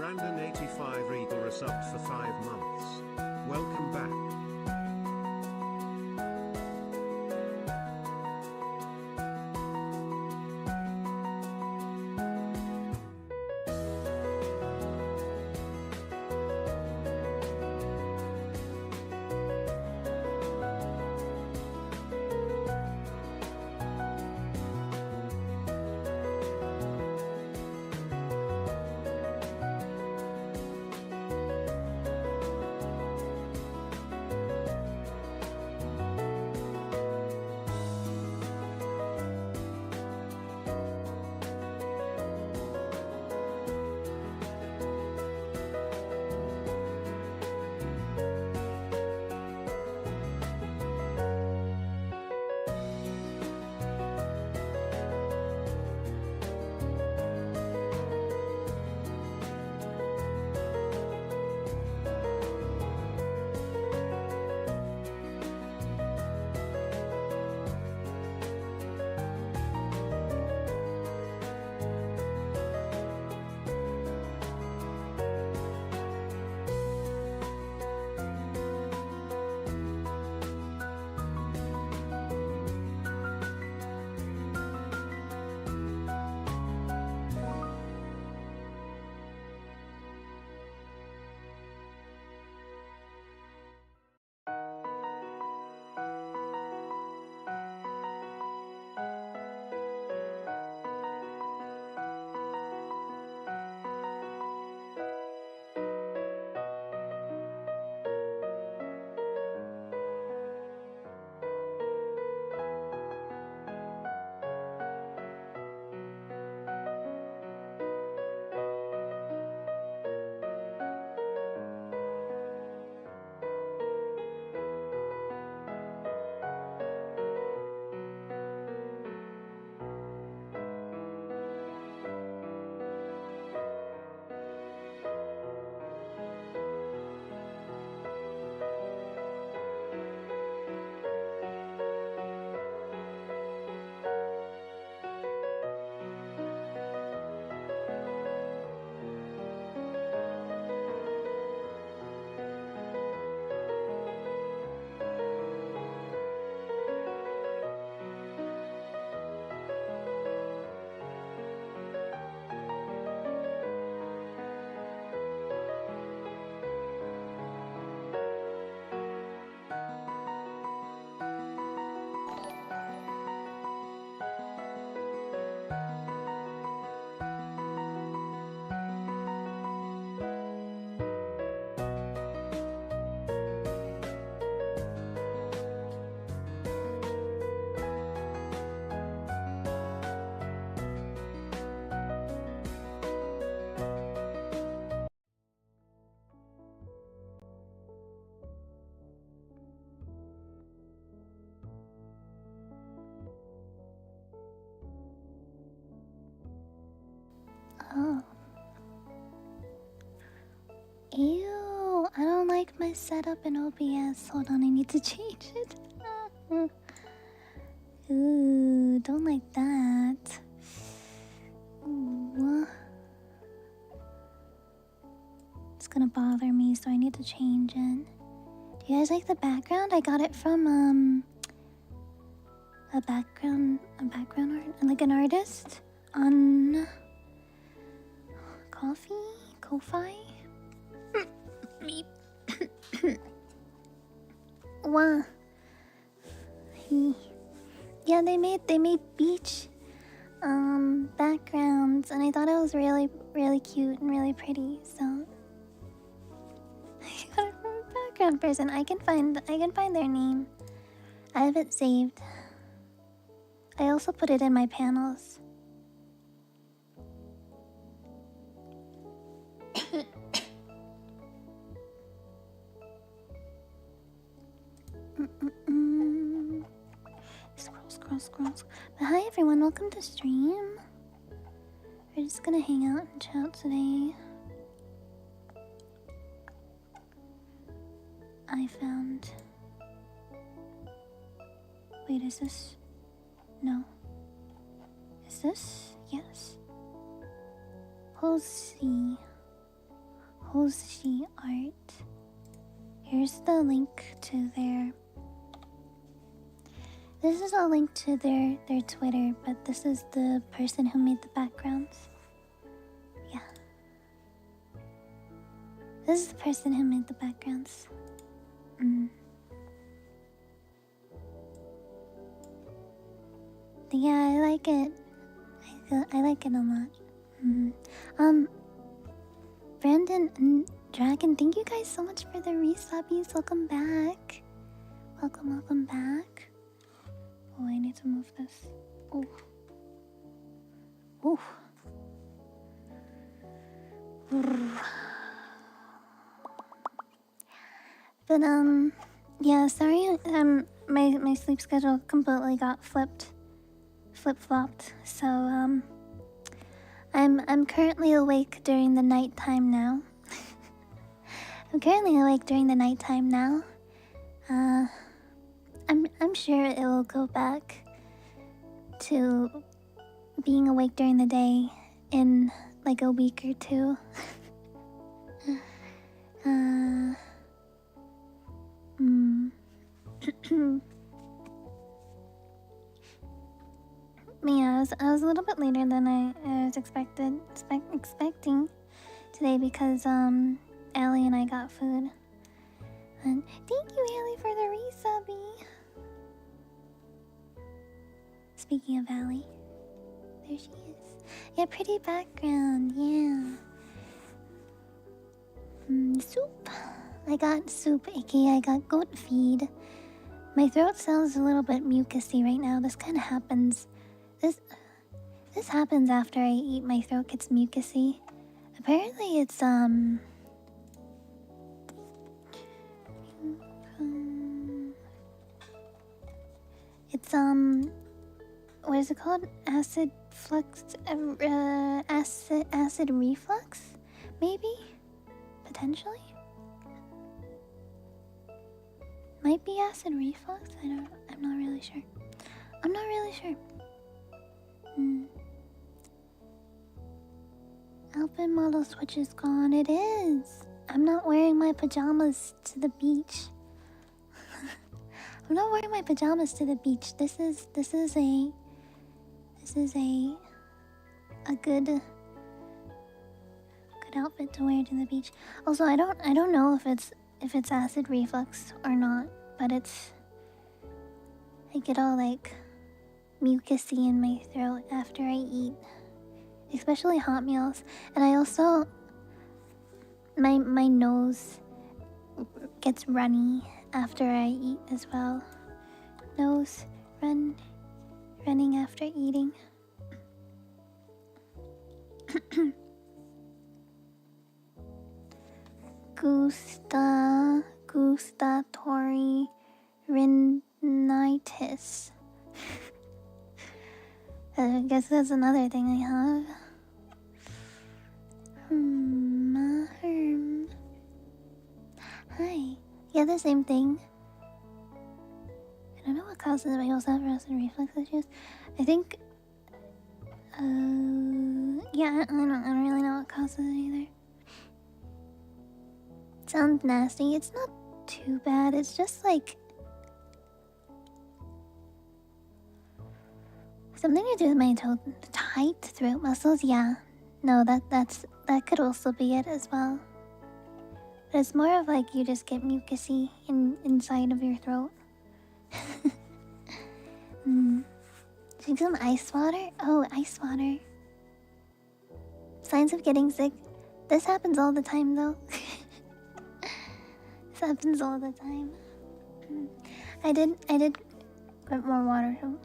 Brandon85 Regal resubbed for 5 months. Welcome back. Oh. Ew, I don't like my setup in OBS. Hold on, I need to change it. Ooh, don't like that. Ooh. It's gonna bother me, so I need to change it. Do you guys like the background? I got it from a background art, like an artist on Ko-fi. Me. Wow. Yeah, they made beach backgrounds, and I thought it was really cute and really pretty. So I got it from a background person. I can find their name. I have it saved. I also put it in my panels. Scroll. But hi everyone, welcome to stream. We're just gonna hang out and chat today. I found... Wait, is this... No. Is this? Yes. We'll see. Hoshi art. Here's the link to their... This is a link to their Twitter, but this is the person who made the backgrounds. Yeah. This is the person who made the backgrounds. Yeah, I like it. I like it a lot. Brandon and Dragon, thank you guys so much for the resubbies. Welcome back. Welcome back. Oh, I need to move this. Oh. Oh. But yeah, sorry. My sleep schedule completely got flip-flopped. So I'm currently awake during the nighttime now. I'm currently awake during the nighttime now. I'm sure it will go back to being awake during the day in like a week or two. Yeah, I was a little bit later than I was expecting today because Allie and I got food. And thank you, Allie, for the resubby. Speaking of Allie, there she is. Yeah, pretty background, yeah. Soup. I got soup, aka I got goat feed. My throat sounds a little bit mucusy right now. This kind of happens. This happens after I eat. My throat gets mucusy. Apparently, it's what is it called? Acid reflux, maybe, potentially. Might be acid reflux. I'm not really sure. Alpine model switch is gone. It is. I'm not wearing my pajamas to the beach. I'm not wearing my pajamas to the beach. This is a good outfit to wear to the beach. Also, I don't know if it's acid reflux or not, but I get all like mucusy in my throat after I eat, especially hot meals. And I also my nose gets runny after I eat as well. Nose running after eating. Gustatory rhinitis. I guess that's another thing I have. Hi. Yeah, the same thing. I don't know what causes it. I also have acid reflux issues. I think. Yeah, I don't really know what causes it either. It sounds nasty. It's not too bad. It's just like something to do with my tight throat muscles. Yeah, no, that could also be it as well. But it's more of like you just get mucusy inside of your throat. Drink some ice water. Oh, ice water. Signs of getting sick. This happens all the time, though. This happens all the time. I did get more water too.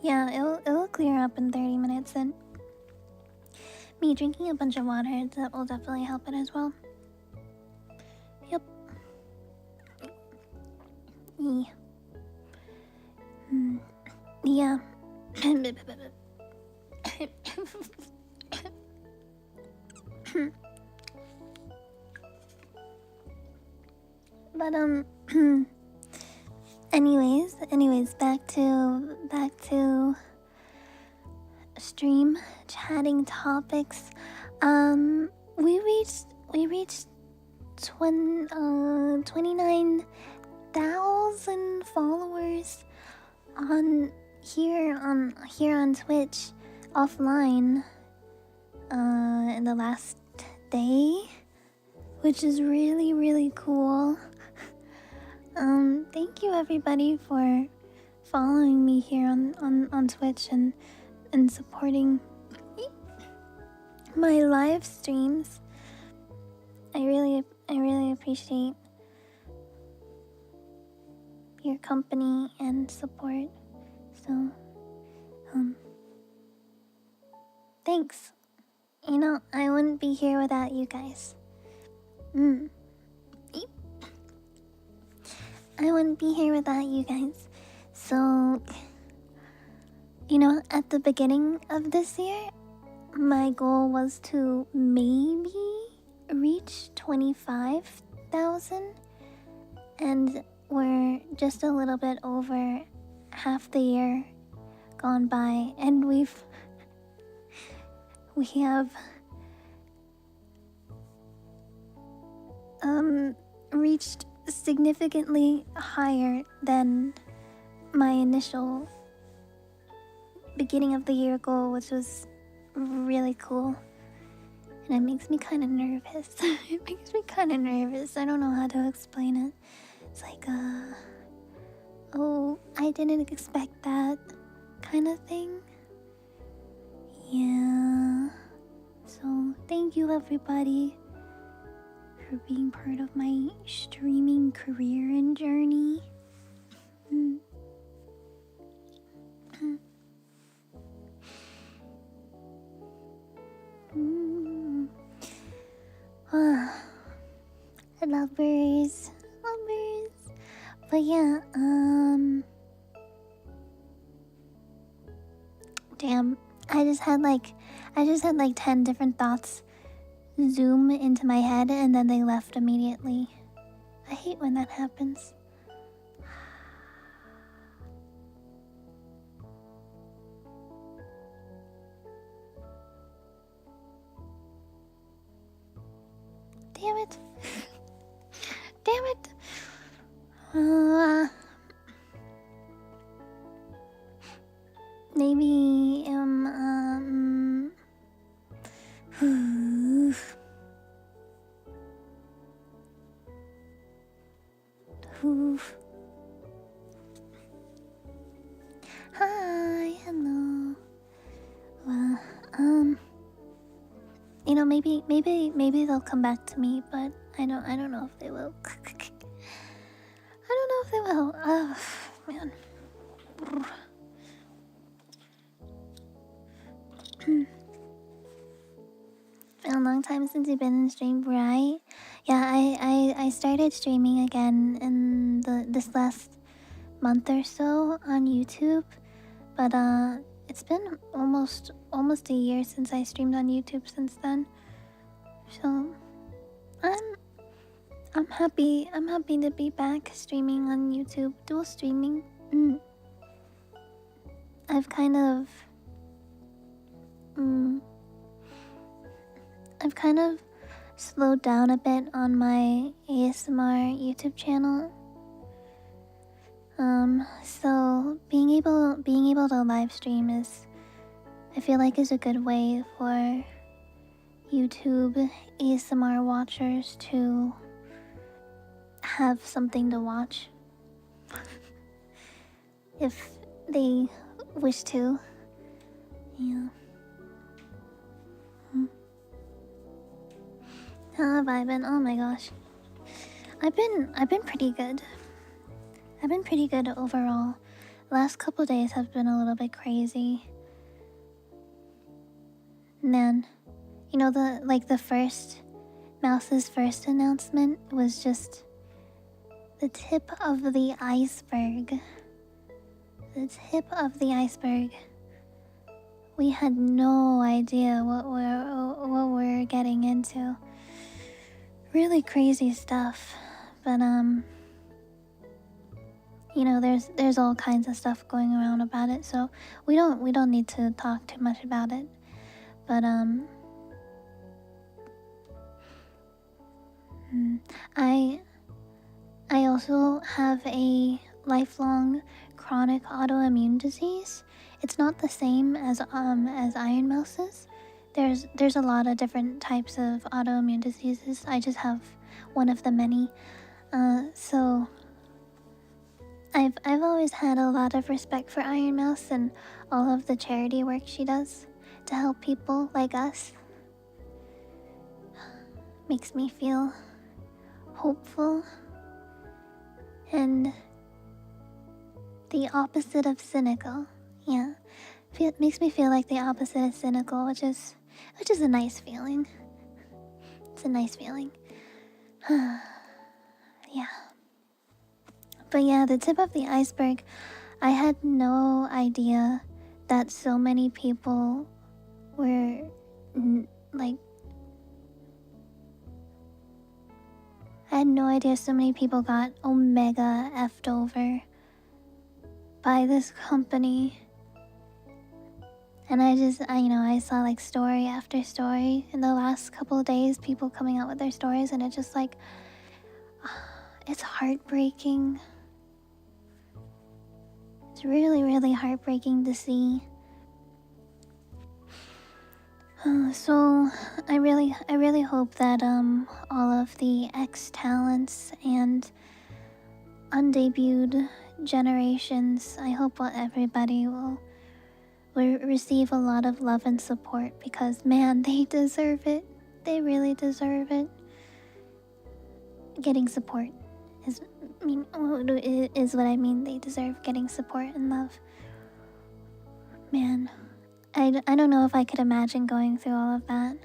Yeah, it'll clear up in 30 minutes, and me drinking a bunch of water, that will definitely help it as well. Yep. Yeah. But anyways, back to stream chatting topics. We reached 29,000 followers on here on Twitch offline in the last day, which is really cool. Thank you everybody for following me here on Twitch and supporting my live streams. I really appreciate your company and support. So, thanks. You know, I wouldn't be here without you guys. I wouldn't be here without you guys. So, you know, at the beginning of this year, my goal was to maybe reach 25,000, and we're just a little bit over half the year gone by, and we have reached significantly higher than my initial beginning of the year goal, which was really cool. And it makes me kind of nervous. It makes me kind of nervous. I don't know how to explain it. It's like, oh, I didn't expect that kind of thing. Yeah. So, thank you everybody for being part of my streaming career and journey. Lovers. But yeah, damn, I just had like 10 different thoughts zoom into my head and then they left immediately. I hate when that happens. Damn it. Damn it. Maybe Hi, hello. Well, you know, maybe they'll come back to me, but I don't know if they will. I don't know if they will. Oh, man. Been a long time since you've been in stream, right? Yeah, I started streaming again in this last month or so on YouTube, but it's been almost a year since I streamed on YouTube since then. So I'm happy to be back streaming on YouTube, dual streaming. I've kind of slowed down a bit on my ASMR YouTube channel. So being able to live stream I feel like is a good way for YouTube ASMR watchers to have something to watch if they wish to. Yeah. How have I been? Oh my gosh. I've been pretty good. I've been pretty good overall. Last couple days have been a little bit crazy. Man, you know Mouse's first announcement was just the tip of the iceberg. The tip of the iceberg. We had no idea what we're getting into. Really crazy stuff. But you know, there's all kinds of stuff going around about it, so we don't need to talk too much about it. But I also have a lifelong chronic autoimmune disease. It's not the same as Iron Mouse's. There's a lot of different types of autoimmune diseases. I just have one of the many. So I've always had a lot of respect for Iron Mouse and all of the charity work she does to help people like us. Makes me feel hopeful and the opposite of cynical. Yeah, it makes me feel like the opposite of cynical, which is a nice feeling. It's a nice feeling. Yeah. But yeah, the tip of the iceberg, I had no idea that so many people were like, I had no idea so many people got omega effed over by this company. And I saw like story after story in the last couple of days, people coming out with their stories, and it's just like, it's heartbreaking. It's really, really heartbreaking to see. So I really hope that all of the ex-talents and undebuted generations, I hope everybody will receive a lot of love and support, because man, they deserve it. They really deserve it. Getting support is what I mean. They deserve getting support and love. Man, I don't know if I could imagine going through all of that.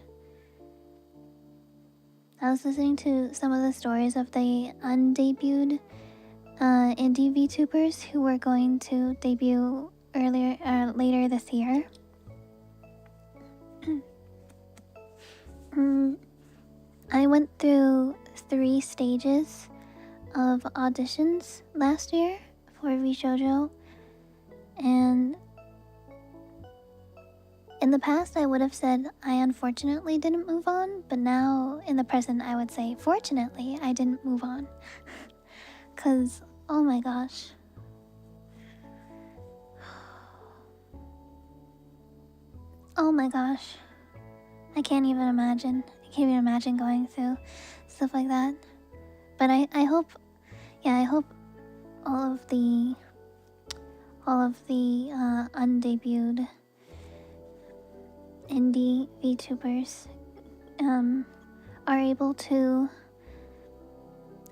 I was listening to some of the stories of the undebuted indie VTubers who were going to debut later this year. I went through 3 stages of auditions last year for VShojo, and in the past I would have said I unfortunately didn't move on, but now in the present I would say fortunately I didn't move on. Cause oh my gosh, oh my gosh, I can't even imagine going through stuff like that. But I hope all of the undebuted indie VTubers are able to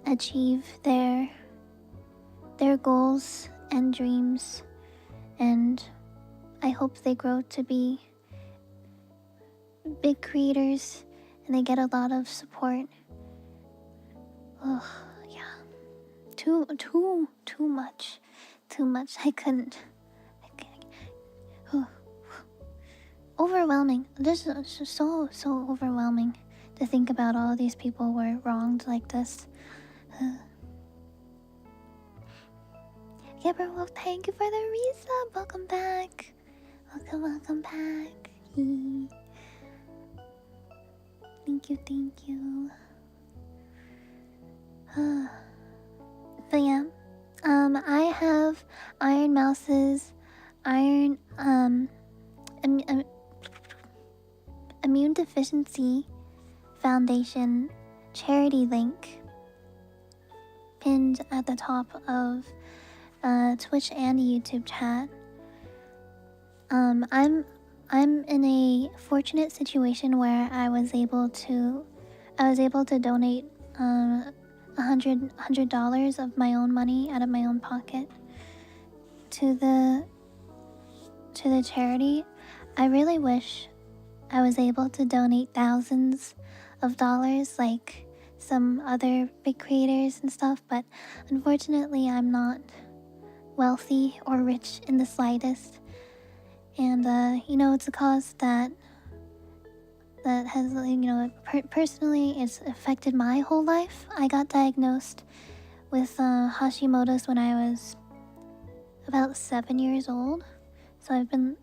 achieve their goals and dreams, and I hope they grow to be big creators and they get a lot of support. Ugh, yeah. Too much. I can't. Overwhelming. This is so overwhelming to think about all of these people were wronged like this. Yeah, bro, well, thank you for the resub. Welcome back. Welcome back. Thank you. But yeah, I have Iron Mouse's Immune Deficiency Foundation charity link pinned at the top of Twitch and YouTube chat. I'm in a fortunate situation where I was able to donate $100 of my own money out of my own pocket to the charity. I really wish I was able to donate thousands of dollars like some other big creators and stuff, but unfortunately I'm not wealthy or rich in the slightest. And it's a cause that that has, personally, it's affected my whole life. I got diagnosed with Hashimoto's when I was about 7 years old. So I've been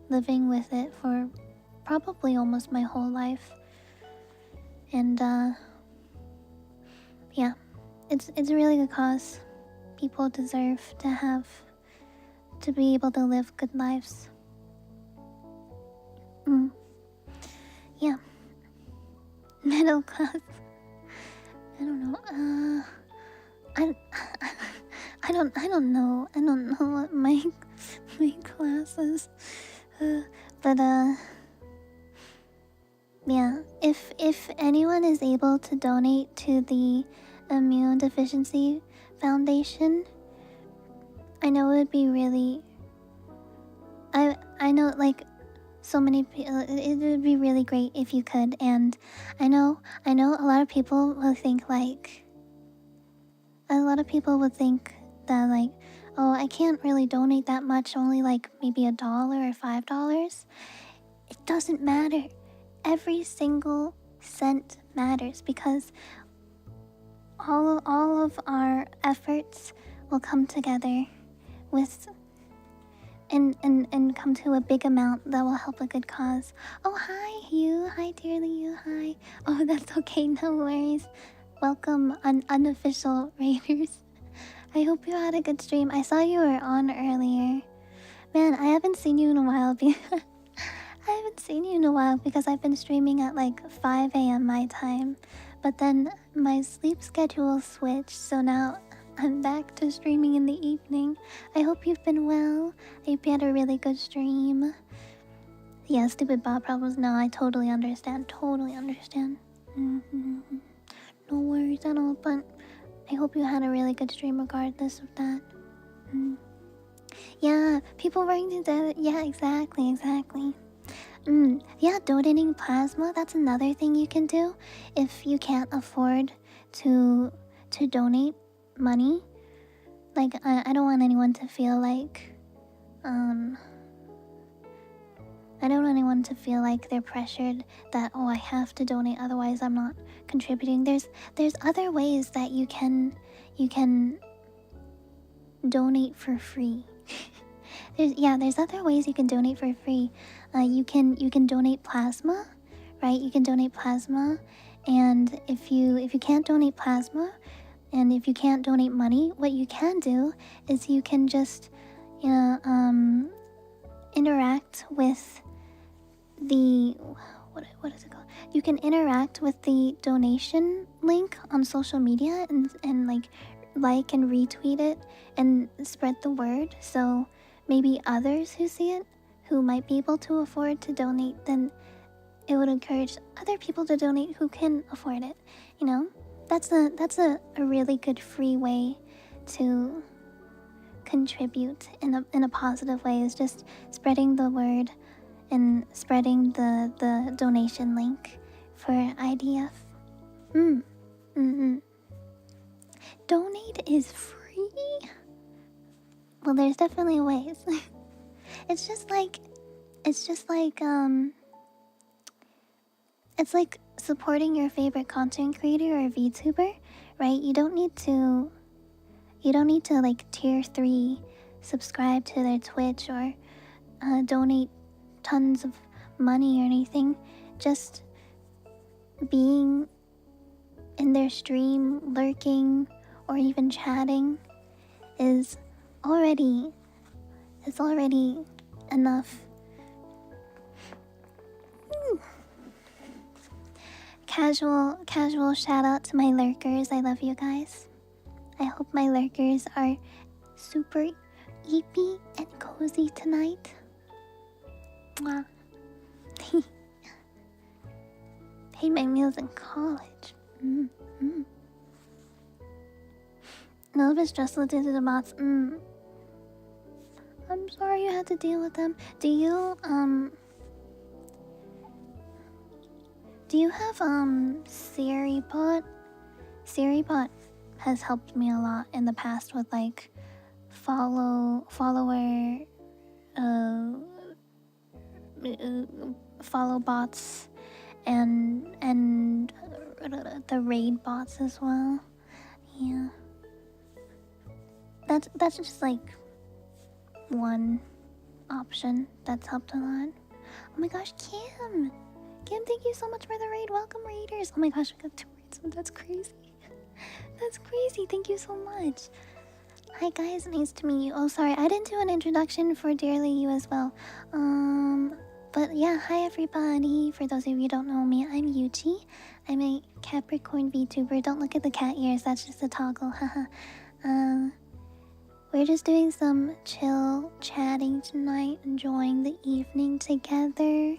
living with it for probably almost my whole life. And yeah, it's a really good cause. People deserve to be able to live good lives. Yeah. Middle class. I don't know. I don't know. I don't know what my class is. But yeah. If anyone is able to donate to the Immune Deficiency Foundation, I know it would be really. I know, like, so many people. It would be really great if you could, and I know a lot of people will think like. A lot of people would think that, like, oh, I can't really donate that much, only like maybe $1 or $5. It doesn't matter. Every single cent matters, because all of our efforts will come together with and come to a big amount that will help a good cause. Oh, hi, you. Hi, dearly you. Hi. Oh, that's okay. No worries. Welcome, unofficial Raiders. I hope you had a good stream. I saw you were on earlier. Man, I haven't seen you in a while. Because I've been streaming at like 5 a.m. my time. But then my sleep schedule switched, so now I'm back to streaming in the evening. I hope you've been well. I hope you had a really good stream. Yeah, stupid bot problems. No, I totally understand. No worries at all, but I hope you had a really good stream regardless of that. Yeah, people working together. Yeah, exactly. Yeah, donating plasma, that's another thing you can do if you can't afford to donate money. Like, I don't want anyone to feel like they're pressured that, oh, I have to donate, otherwise I'm not contributing. There's other ways that you can donate for free. There's other ways you can donate for free. You can donate plasma, right? You can donate plasma, and if you can't donate plasma, and if you can't donate money, what you can do is you can just interact with the what is it called? You can interact with the donation link on social media and like and retweet it and spread the word, so maybe others who see it, who might be able to afford to donate, then it would encourage other people to donate who can afford it. You know, that's a really good free way to contribute in a positive way, is just spreading the word and spreading the donation link for IDF. Donate is free? Well, there's definitely ways. It's like supporting your favorite content creator or VTuber, right? You don't need to like tier 3 subscribe to their Twitch or donate tons of money or anything. Just being in their stream, lurking, or even chatting is already enough. Casual shout out to my lurkers. I love you guys. I hope my lurkers are super eepy and cozy tonight. Mwah. Paid my meals in college. A little bit stressful due to the bots. I'm sorry you had to deal with them. Do you have SiriBot? SiriBot has helped me a lot in the past with like follower follow bots and the raid bots as well. Yeah. That's just like one option that's helped a lot. Oh my gosh, Kim! Kim, thank you so much for the raid. Welcome, raiders. Oh my gosh, I got 2 raids. That's crazy. That's crazy. Thank you so much. Hi guys, nice to meet you. Oh, sorry, I didn't do an introduction for Dearly You as well. But yeah, hi everybody. For those of you who don't know me, I'm Yuchi. I'm a Capricorn VTuber. Don't look at the cat ears. That's just a toggle. Haha. We're just doing some chill chatting tonight, enjoying the evening together.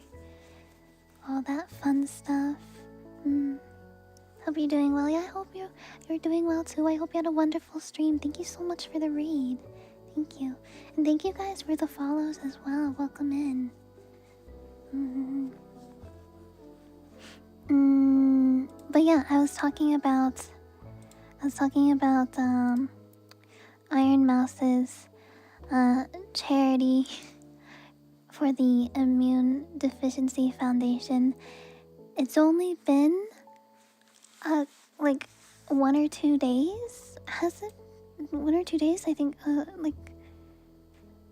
All that fun stuff. Hope you're doing well. Yeah, I hope you're doing well too. I hope you had a wonderful stream. Thank you so much for the raid. Thank you. And thank you guys for the follows as well. Welcome in. But yeah, I was talking about Iron Mouse's charity for the Immune Deficiency Foundation. It's only been like 1 or 2 days. Has it? 1 or 2 days? I think like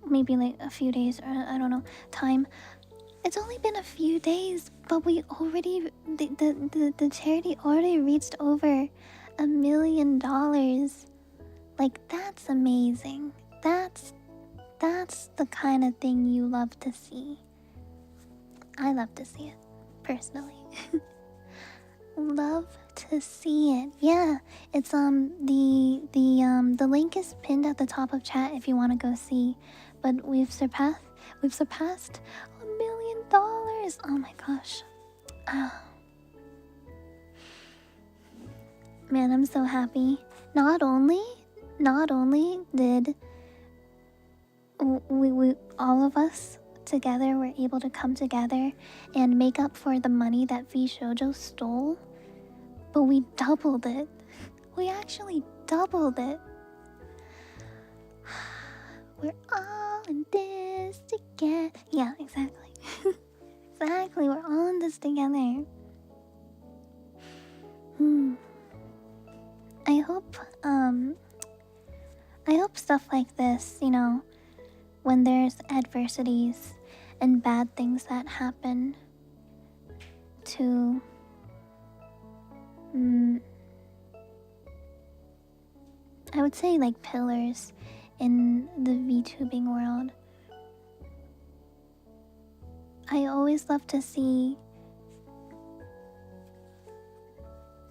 maybe like a few days, or I don't know time. It's only been a few days, but we already the charity already reached over $1 million. Like, that's amazing. That's the kind of thing you love to see. I love to see it, personally. Love to see it. Yeah, it's the link is pinned at the top of chat if you want to go see. But we've surpassed $1 million. Oh my gosh. Man, I'm so happy. Not only did we all of us together were able to come together and make up for the money that Vshoujo stole, but we doubled it. We actually doubled it. We're all in this together. Yeah, exactly. Exactly, we're all in this together. I hope stuff like this, you know, when there's adversities and bad things that happen to I would say like pillars in the VTubing world. I always love to see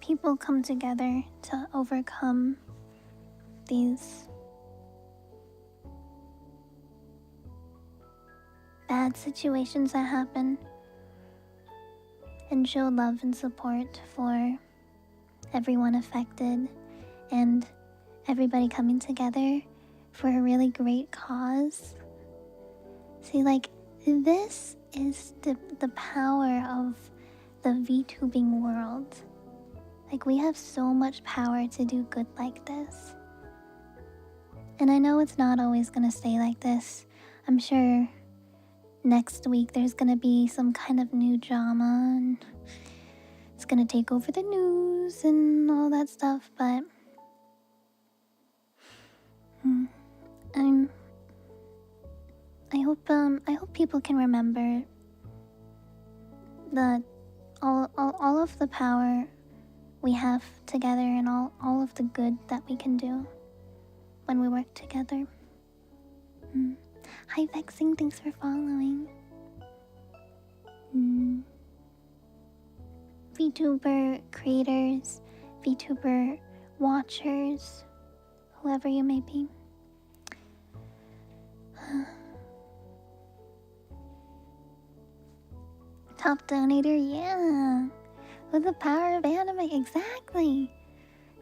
people come together to overcome these bad situations that happen and show love and support for everyone affected and everybody coming together for a really great cause. See, like, this is the power of the VTubing world. Like, we have so much power to do good like this. And I know it's not always gonna stay like this. I'm sure next week there's gonna be some kind of new drama and it's gonna take over the news and all that stuff, but I hope people can remember that all of the power we have together and all of the good that we can do when we work together. Hi Vexing, thanks for following. VTuber creators, VTuber watchers, whoever you may be. Top donator, yeah. With the power of anime, exactly.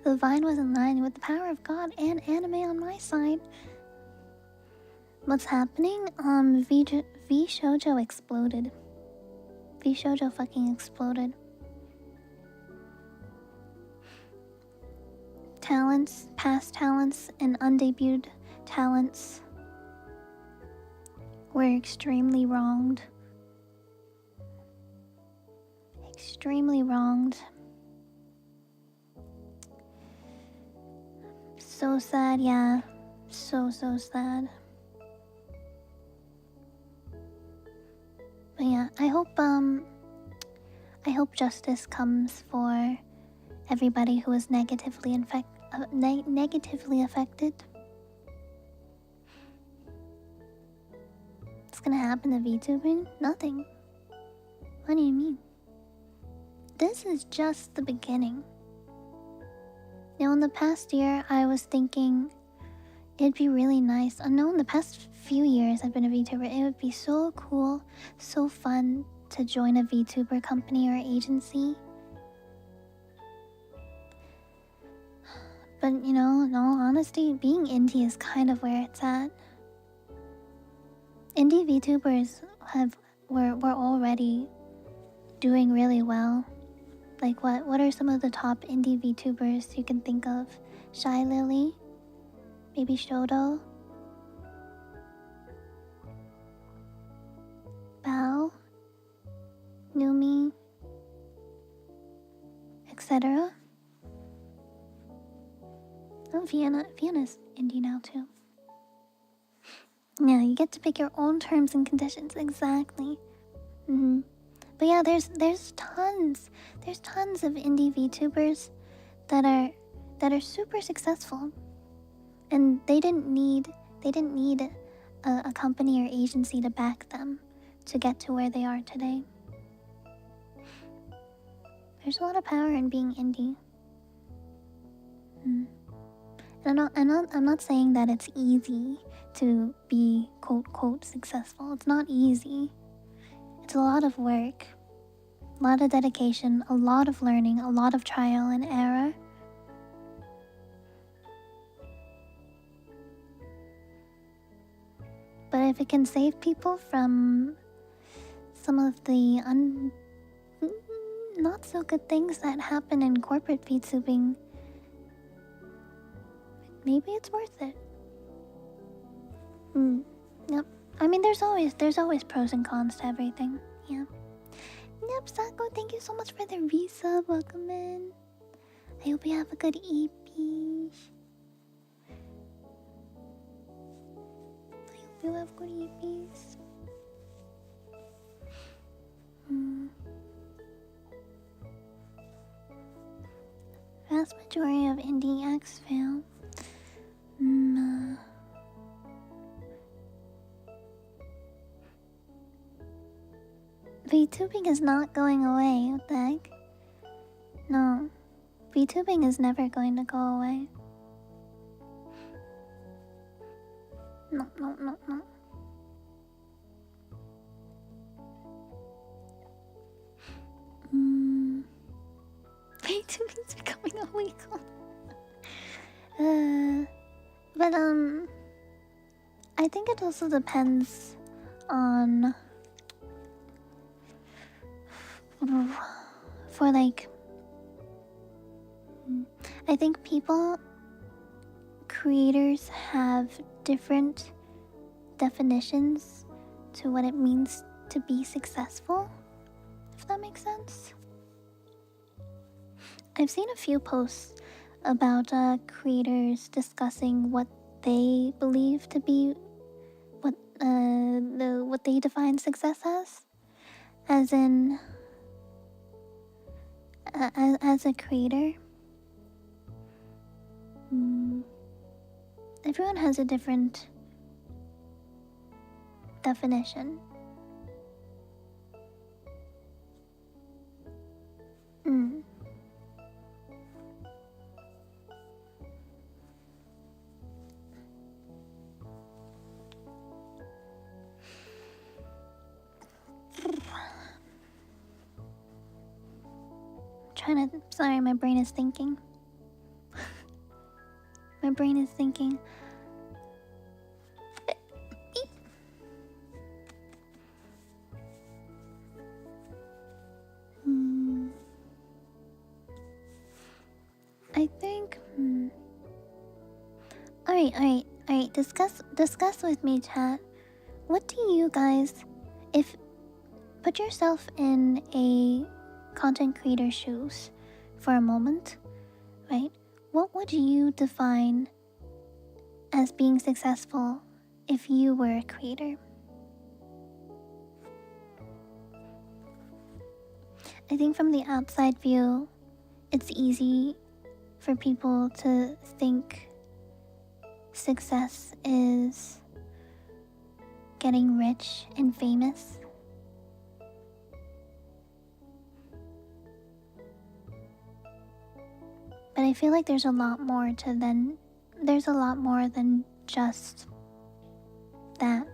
The Vine was in line with the power of God and anime on my side. What's happening? Vshoujo exploded. Vshoujo fucking exploded. Talents, past talents, and undebuted talents were extremely wronged. extremely wronged. So sad, yeah. So sad. But yeah, I hope justice comes for everybody who was negatively affected. What's gonna happen to VTubing? Nothing. What do you mean? This is just the beginning. Now, in the past year, I was thinking it'd be really nice. In the past few years I've been a VTuber, it would be so cool, so fun to join a VTuber company or agency. But you know, in all honesty, being indie is kind of where it's at. Indie VTubers were already doing really well. Like what are some of the top indie VTubers you can think of? Shy Lily? Maybe Shoto? Bao? Numi? Etc. Oh, Vienna's indie now too. Yeah, you get to pick your own terms and conditions, exactly. But yeah, there's tons of indie VTubers that are super successful, and they didn't need a company or agency to back them to get to where they are today. There's a lot of power in being indie. And I'm not saying that it's easy to be quote successful. It's not easy. It's a lot of work, a lot of dedication, a lot of learning, a lot of trial and error. But if it can save people from some of the not so good things that happen in corporate VTubing, maybe it's worth it. Yep. I mean, there's always pros and cons to everything. Yeah. Yep, Sako, thank you so much for the resub. Welcome in. I hope you have a good EP. I hope you have good EPs. Vast majority of indie acts fail. VTubing is not going away, what the heck? No. VTubing is never going to go away. No. VTubing is becoming illegal. But I think it also depends on for like I think creators have different definitions to what it means to be successful, if that makes sense. I've seen a few posts about creators discussing what they believe to be what they define success as in as a creator. Everyone has a different definition. Sorry, my brain is thinking. My brain is thinking. I think. Alright. Discuss with me, chat. What do you guys, put yourself in a content creator shoes for a moment, right? What would you define as being successful if you were a creator? I think from the outside view, it's easy for people to think success is getting rich and famous. But I feel like there's a lot more than just that.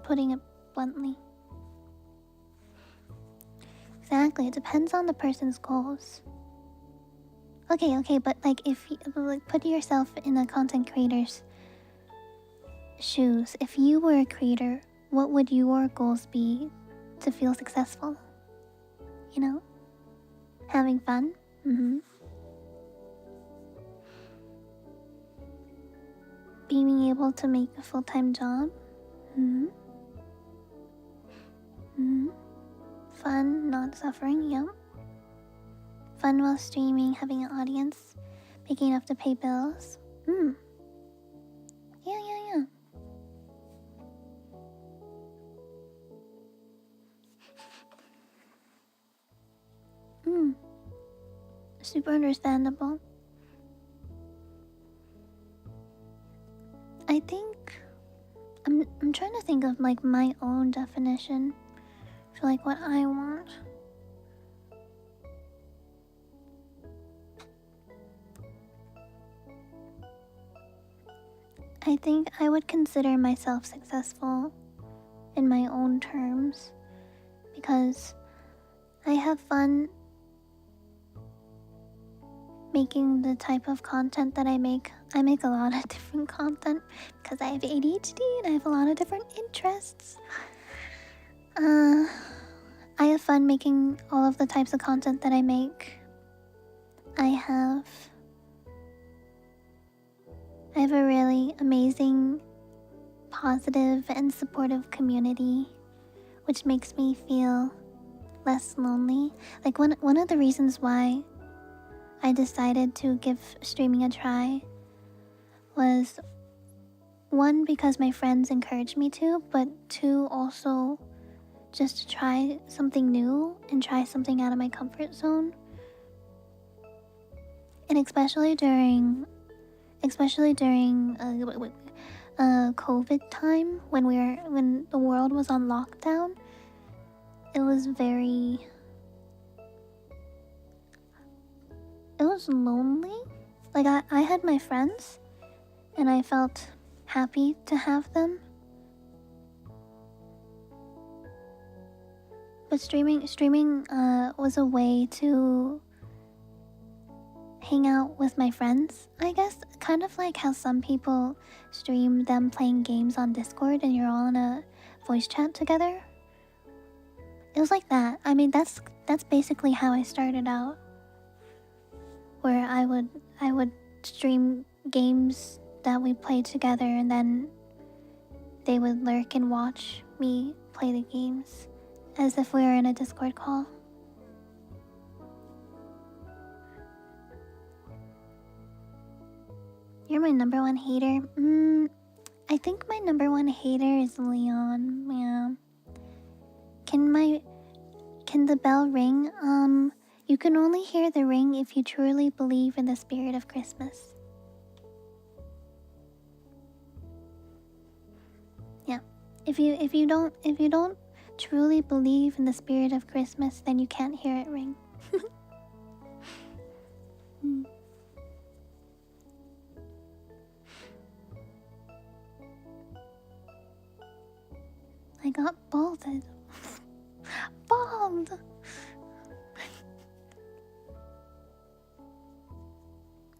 Putting it bluntly. Exactly, it depends on the person's goals. Okay, but like if you like put yourself in a content creator's shoes. If you were a creator, what would your goals be to feel successful? You know? Having fun? Being able to make a full-time job? Fun, not suffering, yeah. Fun while streaming, having an audience, making enough to pay bills. Yeah. Super understandable. I think I'm trying to think of like my own definition for like what I want. I think I would consider myself successful in my own terms because I have fun making the type of content that I make. I make a lot of different content because I have ADHD and I have a lot of different interests. I have fun making all of the types of content that I make. I have a really amazing, positive, and supportive community, which makes me feel less lonely. Like one of the reasons why I decided to give streaming a try was, one, because my friends encouraged me to, but two, also just to try something new and try something out of my comfort zone. And especially during COVID time when the world was on lockdown, it was lonely. Like I had my friends and I felt happy to have them. But streaming was a way to hang out with my friends, I guess. Kind of like how some people stream them playing games on Discord and you're all in a voice chat together. It was like that. I mean, that's basically how I started out. Where I would stream games that we played together and then they would lurk and watch me play the games as if we were in a Discord call. You're my number one hater? I think my number one hater is Leon. Yeah. Can the bell ring? You can only hear the ring if you truly believe in the spirit of Christmas. Yeah. If you don't truly believe in the spirit of Christmas, then you can't hear it ring. I got balded. Bald!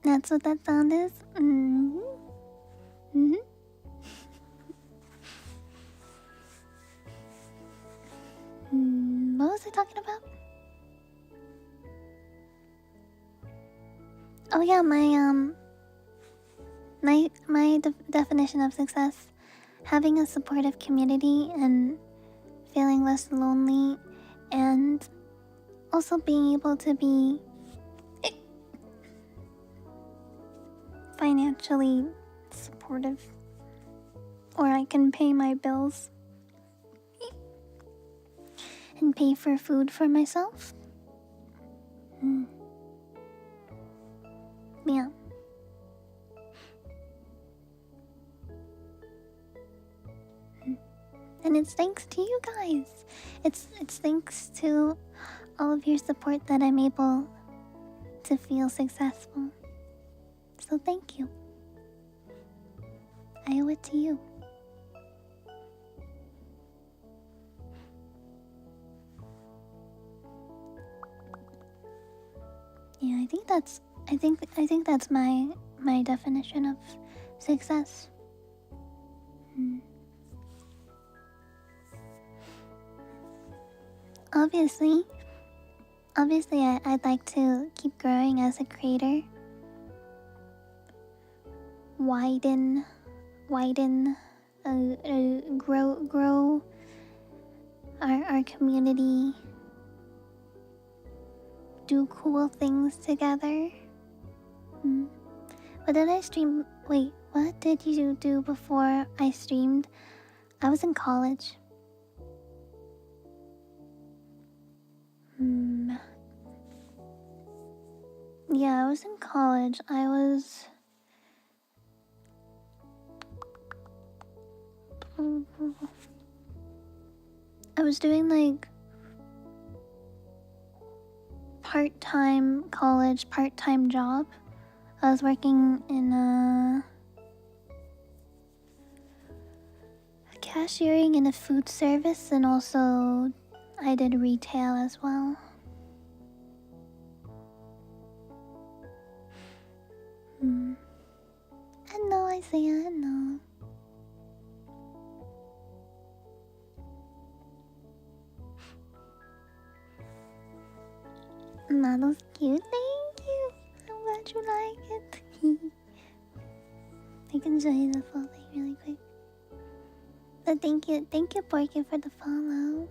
That's what that sound is? What was I talking about? Oh yeah, my definition of success: having a supportive community and feeling less lonely, and also being able to be financially supportive, or I can pay my bills and pay for food for myself. Yeah. And it's thanks to you guys. It's thanks to all of your support that I'm able to feel successful. So thank you. I owe it to you. Yeah, I think that's my definition of success. Obviously, I'd like to keep growing as a creator. Widen, grow our community. Do cool things together. What did I stream? Wait, what did you do before I streamed? I was in college. Yeah, I was in college. I was doing like part-time college, part-time job. I was working in cashiering in a food service, and also I did retail as well. Hello, Isaiah. Hello. Model's cute. Thank you. I'm glad you like it. I can show you the full thing really quick. But thank you, Porky, for the follow.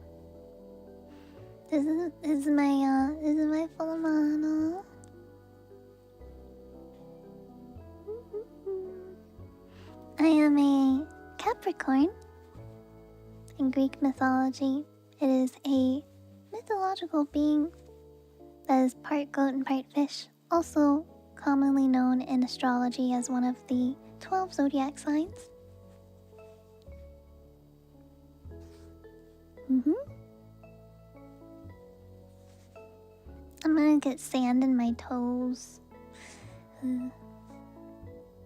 This is my full model. I am a Capricorn. In Greek mythology, it is a mythological being that is part goat and part fish, also commonly known in astrology as one of the 12 zodiac signs. I'm gonna get sand in my toes.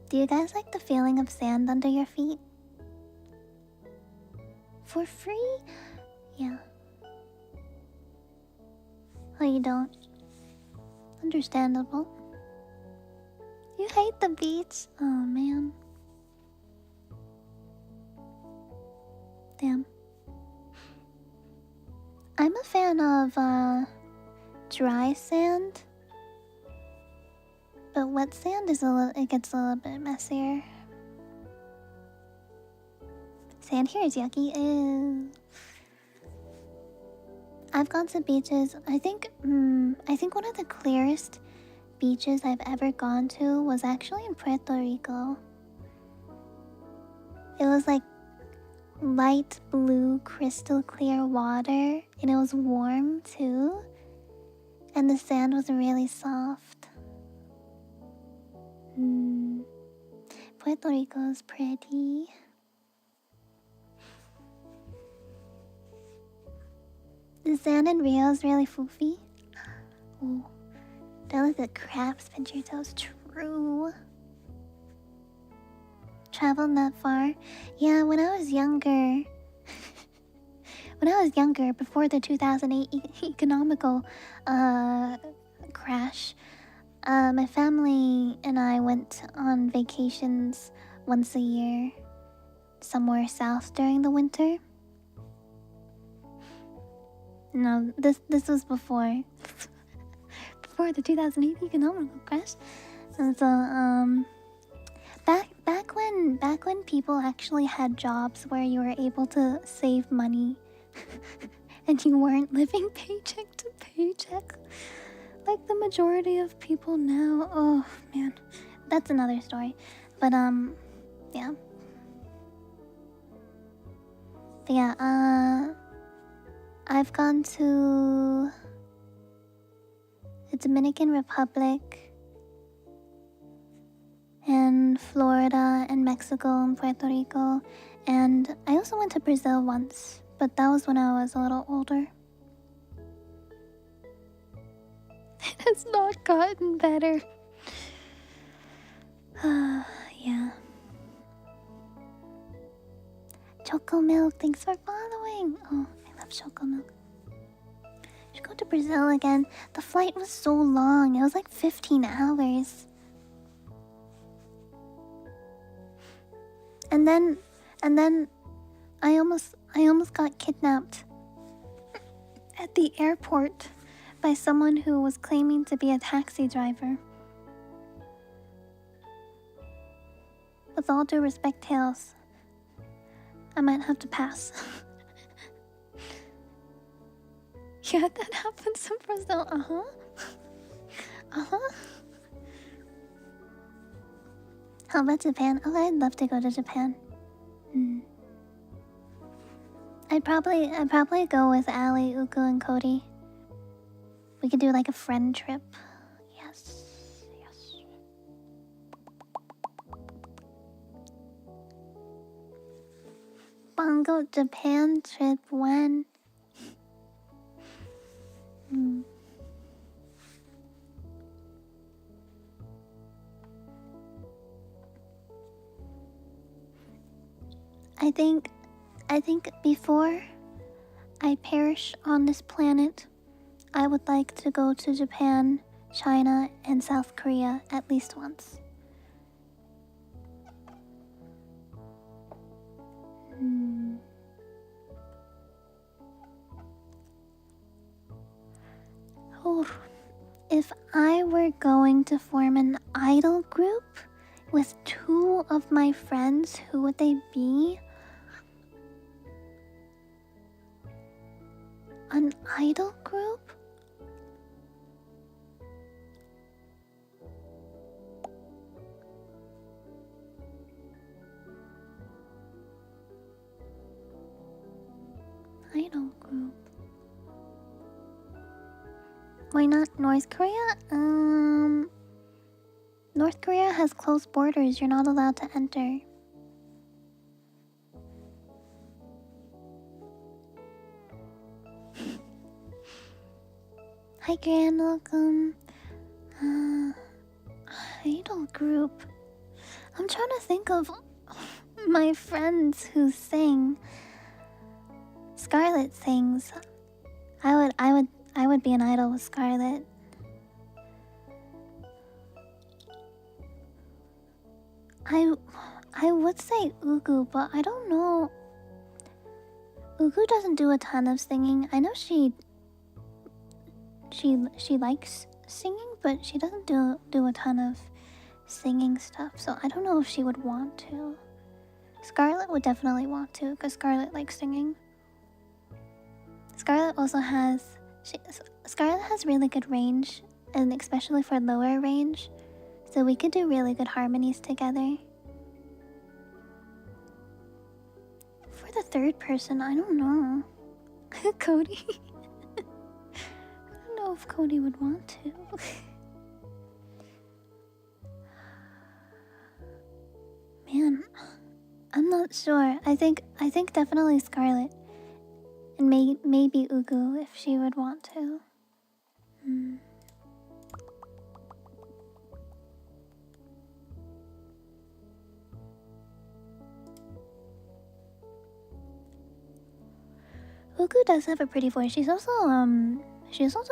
Do you guys like the feeling of sand under your feet? For free? Yeah. Oh, you don't? Understandable. You hate the beach? Oh, man. Damn. I'm a fan of, dry sand. But wet sand is it gets a little bit messier. Sand here is yucky. Ew. I've gone to beaches. I think one of the clearest beaches I've ever gone to was actually in Puerto Rico. It was like light blue, crystal clear water, and it was warm too. And the sand was really soft. Puerto Rico is pretty. The sand in Rio is really foofy. Oh, delicate crabs pinch your toes. True. Traveled that far? Yeah, when I was younger. Before the 2008 economical crash, my family and I went on vacations once a year somewhere south during the winter. No, this was before the 2008 economical crash. And so back when people actually had jobs where you were able to save money and you weren't living paycheck to paycheck. paycheck. Like the majority of people now. Oh man, that's another story. But yeah. But yeah, I've gone to the Dominican Republic and Florida and Mexico and Puerto Rico, and I also went to Brazil once, but that was when I was a little older. It has not gotten better. Yeah. Choco Milk, thanks for following. Oh, I love Choco Milk. Should go to Brazil again. The flight was so long. It was like 15 hours. And then I almost got kidnapped at the airport by someone who was claiming to be a taxi driver. With all due respect, Tails, I might have to pass. Yeah, that happens in Brazil. How about Japan? Oh, I'd love to go to Japan. I'd probably go with Ali, Uku, and Cody. We could do like a friend trip. Yes. Bongo Japan trip when? I think before I perish on this planet, I would like to go to Japan, China, and South Korea at least once. Oh, if I were going to form an idol group with 2 of my friends, who would they be? An idol group? Idol group. Why not North Korea? North Korea has closed borders. You're not allowed to enter. Hi, Grand, welcome. Idol group. I'm trying to think of my friends who sing. Scarlett sings. I would be an idol with Scarlett. I would say Ugu, but I don't know. Ugu doesn't do a ton of singing. I know she likes singing, but she doesn't do a ton of singing stuff. So I don't know if she would want to. Scarlett would definitely want to, because Scarlett likes singing. Scarlett also has Scarlett has really good range, and especially for lower range, so we could do really good harmonies together. For the third person, I don't know. Cody. I don't know if Cody would want to. Man, I'm not sure. I think definitely Scarlett. And maybe Ugu if she would want to. Ugu does have a pretty voice. She's also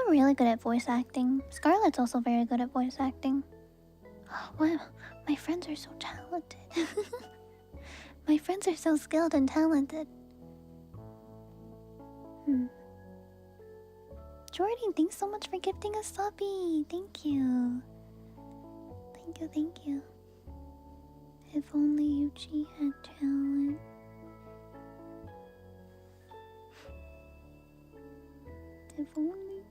really good at voice acting. Scarlett's also very good at voice acting. Oh, wow, my friends are so talented. My friends are so skilled and talented. Jordan, thanks so much for gifting a subby. Thank you. Thank you. If only Yuchi had talent. If only.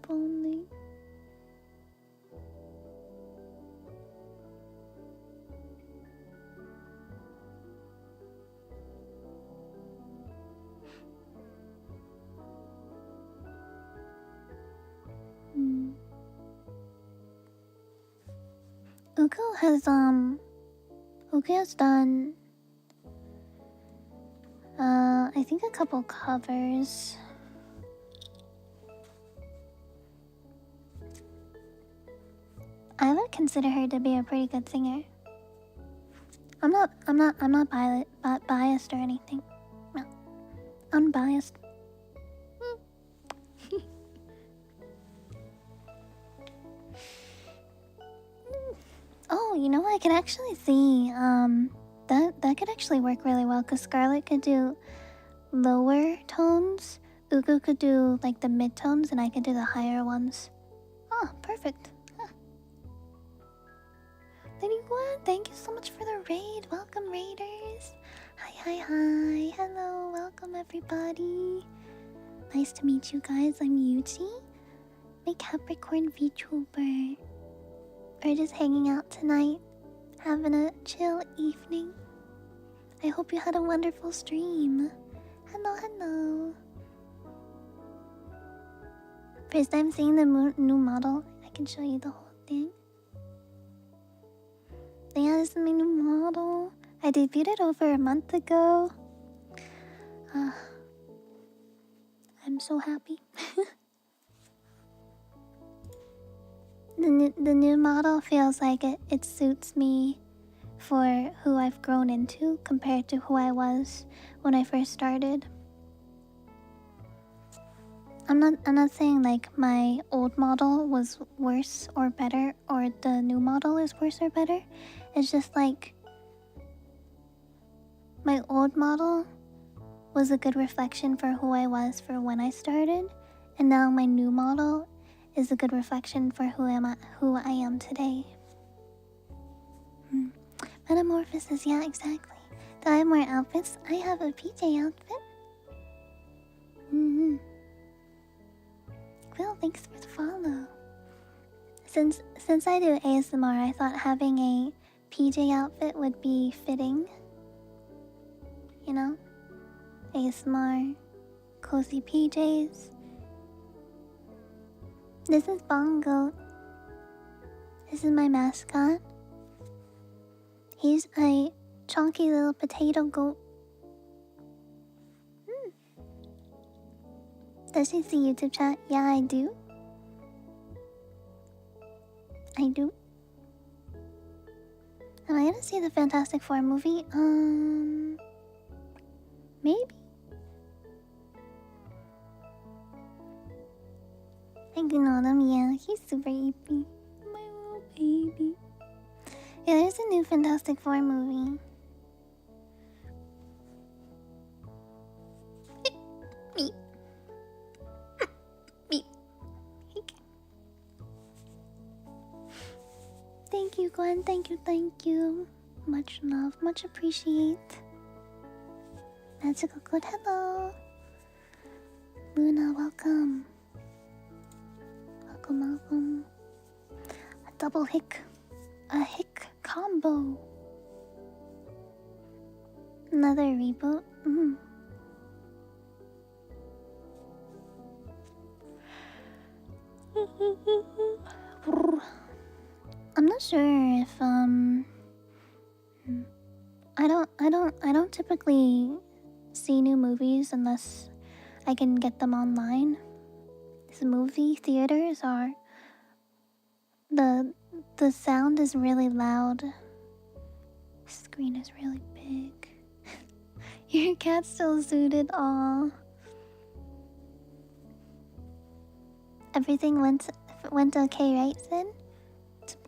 If only. Uku has done I think a couple covers. I would consider her to be a pretty good singer. I'm not biased or anything. No. Unbiased. Oh, you know what? I can actually see that could actually work really well because Scarlet could do lower tones, Ugu could do like the mid tones, and I could do the higher ones. Oh, perfect. Huh. Lady Gwen, thank you so much for the raid. Welcome, raiders. Hi. Hello, welcome everybody. Nice to meet you guys. I'm Yuchi, my Capricorn VTuber. We're just hanging out tonight, having a chill evening. I hope you had a wonderful stream. Hello. First time seeing the new model. I can show you the whole thing. Yeah, this is my new model. I debuted it over a month ago. I'm so happy. The new model feels like it suits me for who I've grown into compared to who I was when I first started. I'm not saying like my old model was worse or better or the new model is worse or better. It's just like my old model was a good reflection for who I was for when I started, and now my new model is a good reflection for who I am today. Metamorphosis, yeah, exactly. Do I have more outfits? I have a PJ outfit. Well, thanks for the follow. Since I do ASMR, I thought having a PJ outfit would be fitting. You know? ASMR, cozy PJs. This is Bongo. This is my mascot. He's a chunky little potato goat. Does she see YouTube chat? Yeah, I do. Am I gonna see the Fantastic Four movie? Maybe. I know them, yeah. He's super eepy. My little baby. Yeah, there's a new Fantastic Four movie. Me. Thank you, Gwen. Thank you. Much love, much appreciate. Magical code, hello. Luna, welcome. Welcome. A double hick. A hick combo. Another reboot. I'm not sure if I don't typically see new movies unless I can get them online. These movie theaters are the sound is really loud. The screen is really big. Your cat's still zooted. Aw. Everything went okay, right, Sid?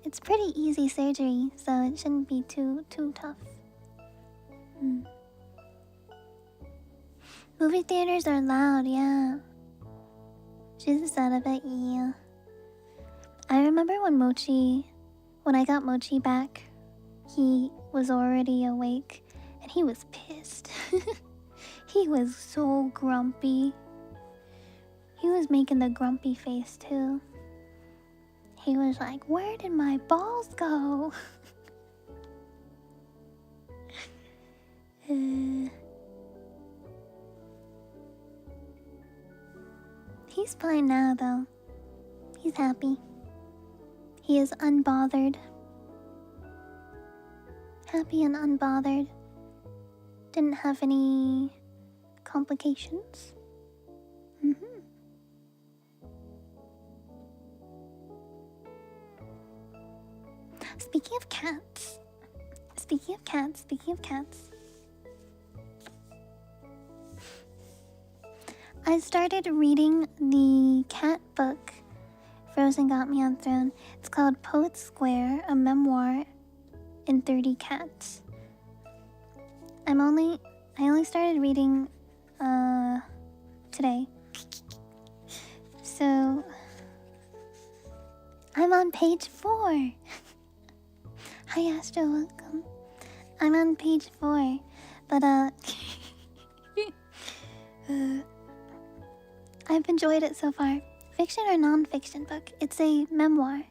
It's pretty easy surgery, so it shouldn't be too tough. Movie theaters are loud, yeah. She's just out of it, yeah. I remember when I got Mochi back, he was already awake, and he was pissed. He was so grumpy. He was making the grumpy face too. He was like, where did my balls go? He's fine now though. He's happy. He is unbothered. Happy and unbothered. Didn't have any complications. Speaking of cats. I started reading the cat book Frozen got me on Throne. It's called Poet Square, a memoir in 30 cats. I only started reading today. So I'm on page 4. Hi Astro, welcome. I'm on page 4. But I've enjoyed it so far. Fiction or non-fiction book? It's a memoir.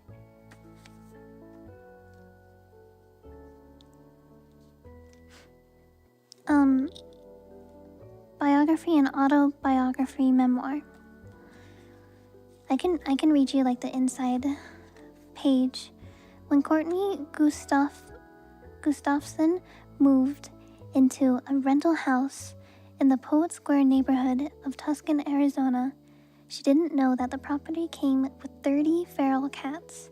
Biography and autobiography memoir. I can read you like the inside page. When Courtney Gustafson moved into a rental house in the Poet Square neighborhood of Tucson, Arizona, she didn't know that the property came with 30 feral cats.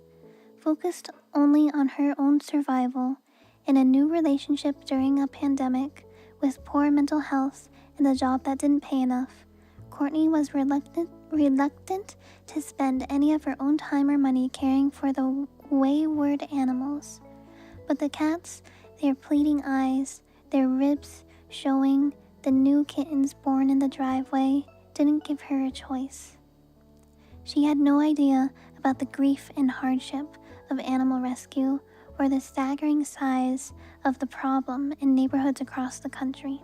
Focused only on her own survival, in a new relationship during a pandemic, with poor mental health and a job that didn't pay enough, Courtney was reluctant to spend any of her own time or money caring for the wayward animals. But the cats, their pleading eyes, their ribs showing, the new kittens born in the driveway, didn't give her a choice. She had no idea about the grief and hardship of animal rescue or the staggering size of the problem in neighborhoods across the country.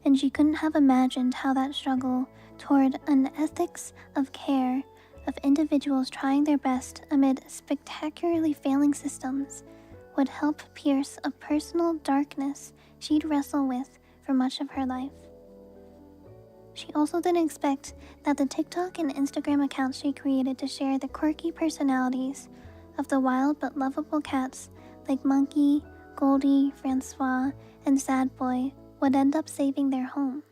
And she couldn't have imagined how that struggle toward an ethics of care of individuals trying their best amid spectacularly failing systems would help pierce a personal darkness she'd wrestle with for much of her life. She also didn't expect that the TikTok and Instagram accounts she created to share the quirky personalities of the wild but lovable cats like Monkey, Goldie, Francois, and Sad Boy would end up saving their home.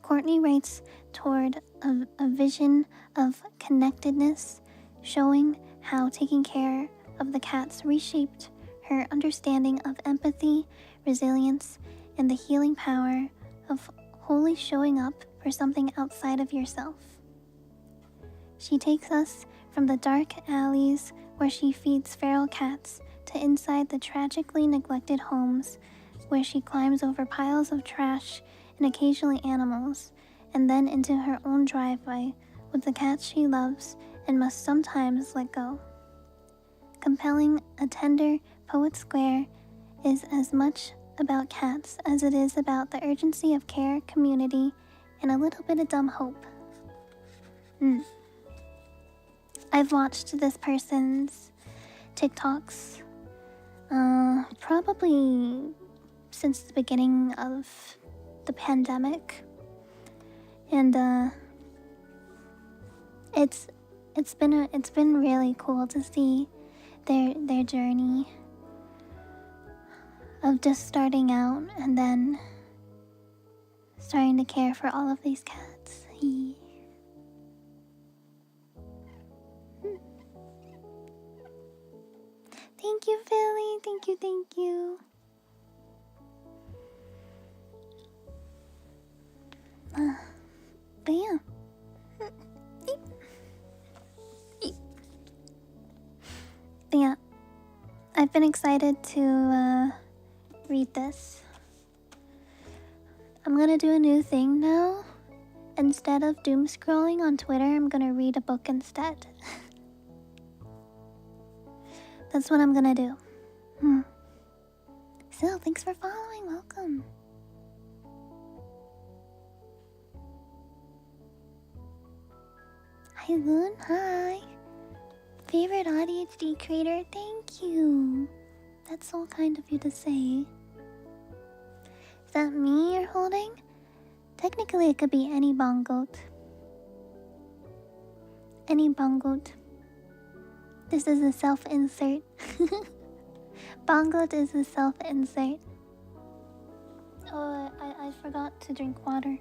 Courtney writes toward a vision of connectedness, showing how taking care of the cats reshaped her understanding of empathy, resilience, and the healing power of wholly showing up for something outside of yourself. She takes us from the dark alleys where she feeds feral cats to inside the tragically neglected homes where she climbs over piles of trash and occasionally animals, and then into her own driveway with the cats she loves and must sometimes let go. Compelling, a tender Poet Square is as much about cats as it is about the urgency of care, community, and a little bit of dumb hope. I've watched this person's TikToks probably since the beginning of the pandemic, and it's been really cool to see their journey of just starting out and then starting to care for all of these cats. Thank you, Philly. Thank you. But yeah. But yeah, I've been excited to read this. I'm gonna do a new thing now. Instead of doom scrolling on Twitter, I'm gonna read a book instead. That's what I'm gonna do. So, thanks for following. Welcome. Hi, Loon. Hi. Favorite ADHD creator? Thank you. That's so kind of you to say. Is that me you're holding? Technically, it could be any bongoat. Any bongoat. This is a self-insert. Bongoat is a self-insert. Oh, I forgot to drink water.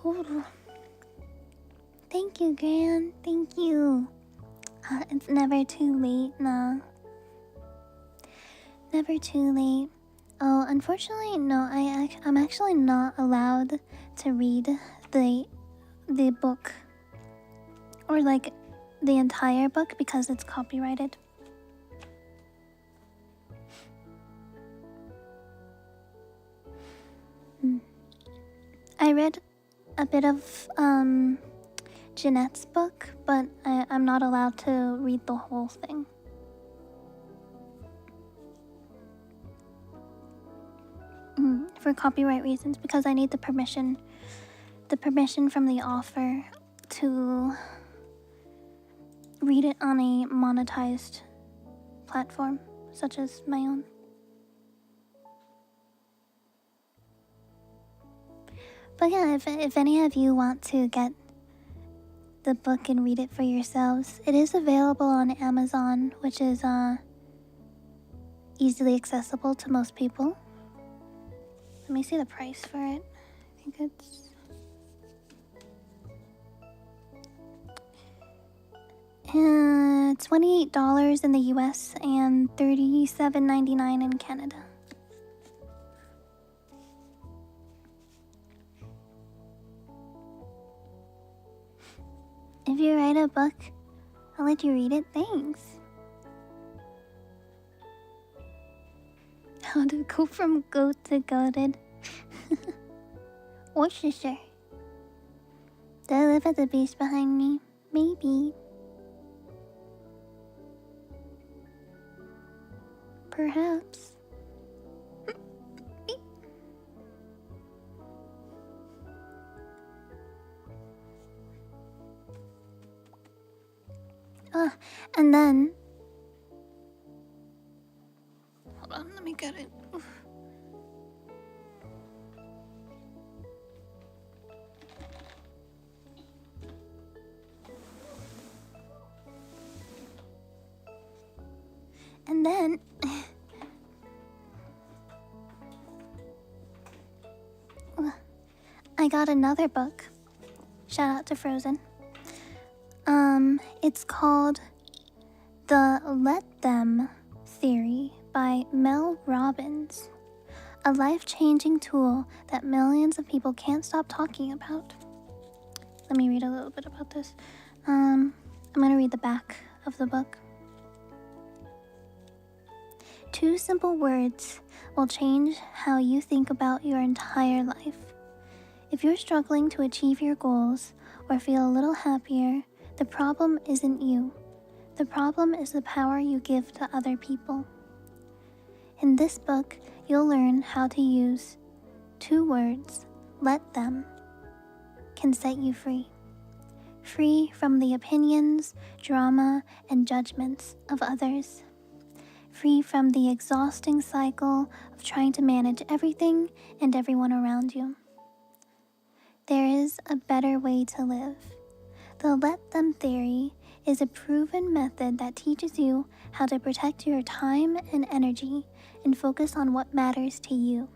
Ooh. Thank you, Gran. Thank you. It's never too late, nah. Never too late. Oh, unfortunately, no. I'm actually not allowed to read the book, or like the entire book, because it's copyrighted. I read a bit of Jeanette's book, but I'm not allowed to read the whole thing. For copyright reasons, because I need the permission from the author to read it on a monetized platform, such as my own. But yeah, if any of you want to get the book and read it for yourselves, it is available on Amazon, which is easily accessible to most people. Let me see the price for it. I think it's $28 in the US and $37.99 in Canada. If you write a book, I'll let you read it. Thanks. How to go from goat to goated. Worcestershire. Do I live at the beach behind me? Maybe. Perhaps. And then... Hold on, let me get it. And then... I got another book. Shout out to Frozen. It's called The Let Them Theory by Mel Robbins. A life-changing tool that millions of people can't stop talking about. Let me read a little bit about this. I'm gonna read the back of the book. 2 simple words will change how you think about your entire life. If you're struggling to achieve your goals or feel a little happier, the problem isn't you. The problem is the power you give to other people. In this book, you'll learn how to use 2 words, let them, can set you free. Free from the opinions, drama, and judgments of others. Free from the exhausting cycle of trying to manage everything and everyone around you. There is a better way to live. The Let Them Theory is a proven method that teaches you how to protect your time and energy and focus on what matters to you.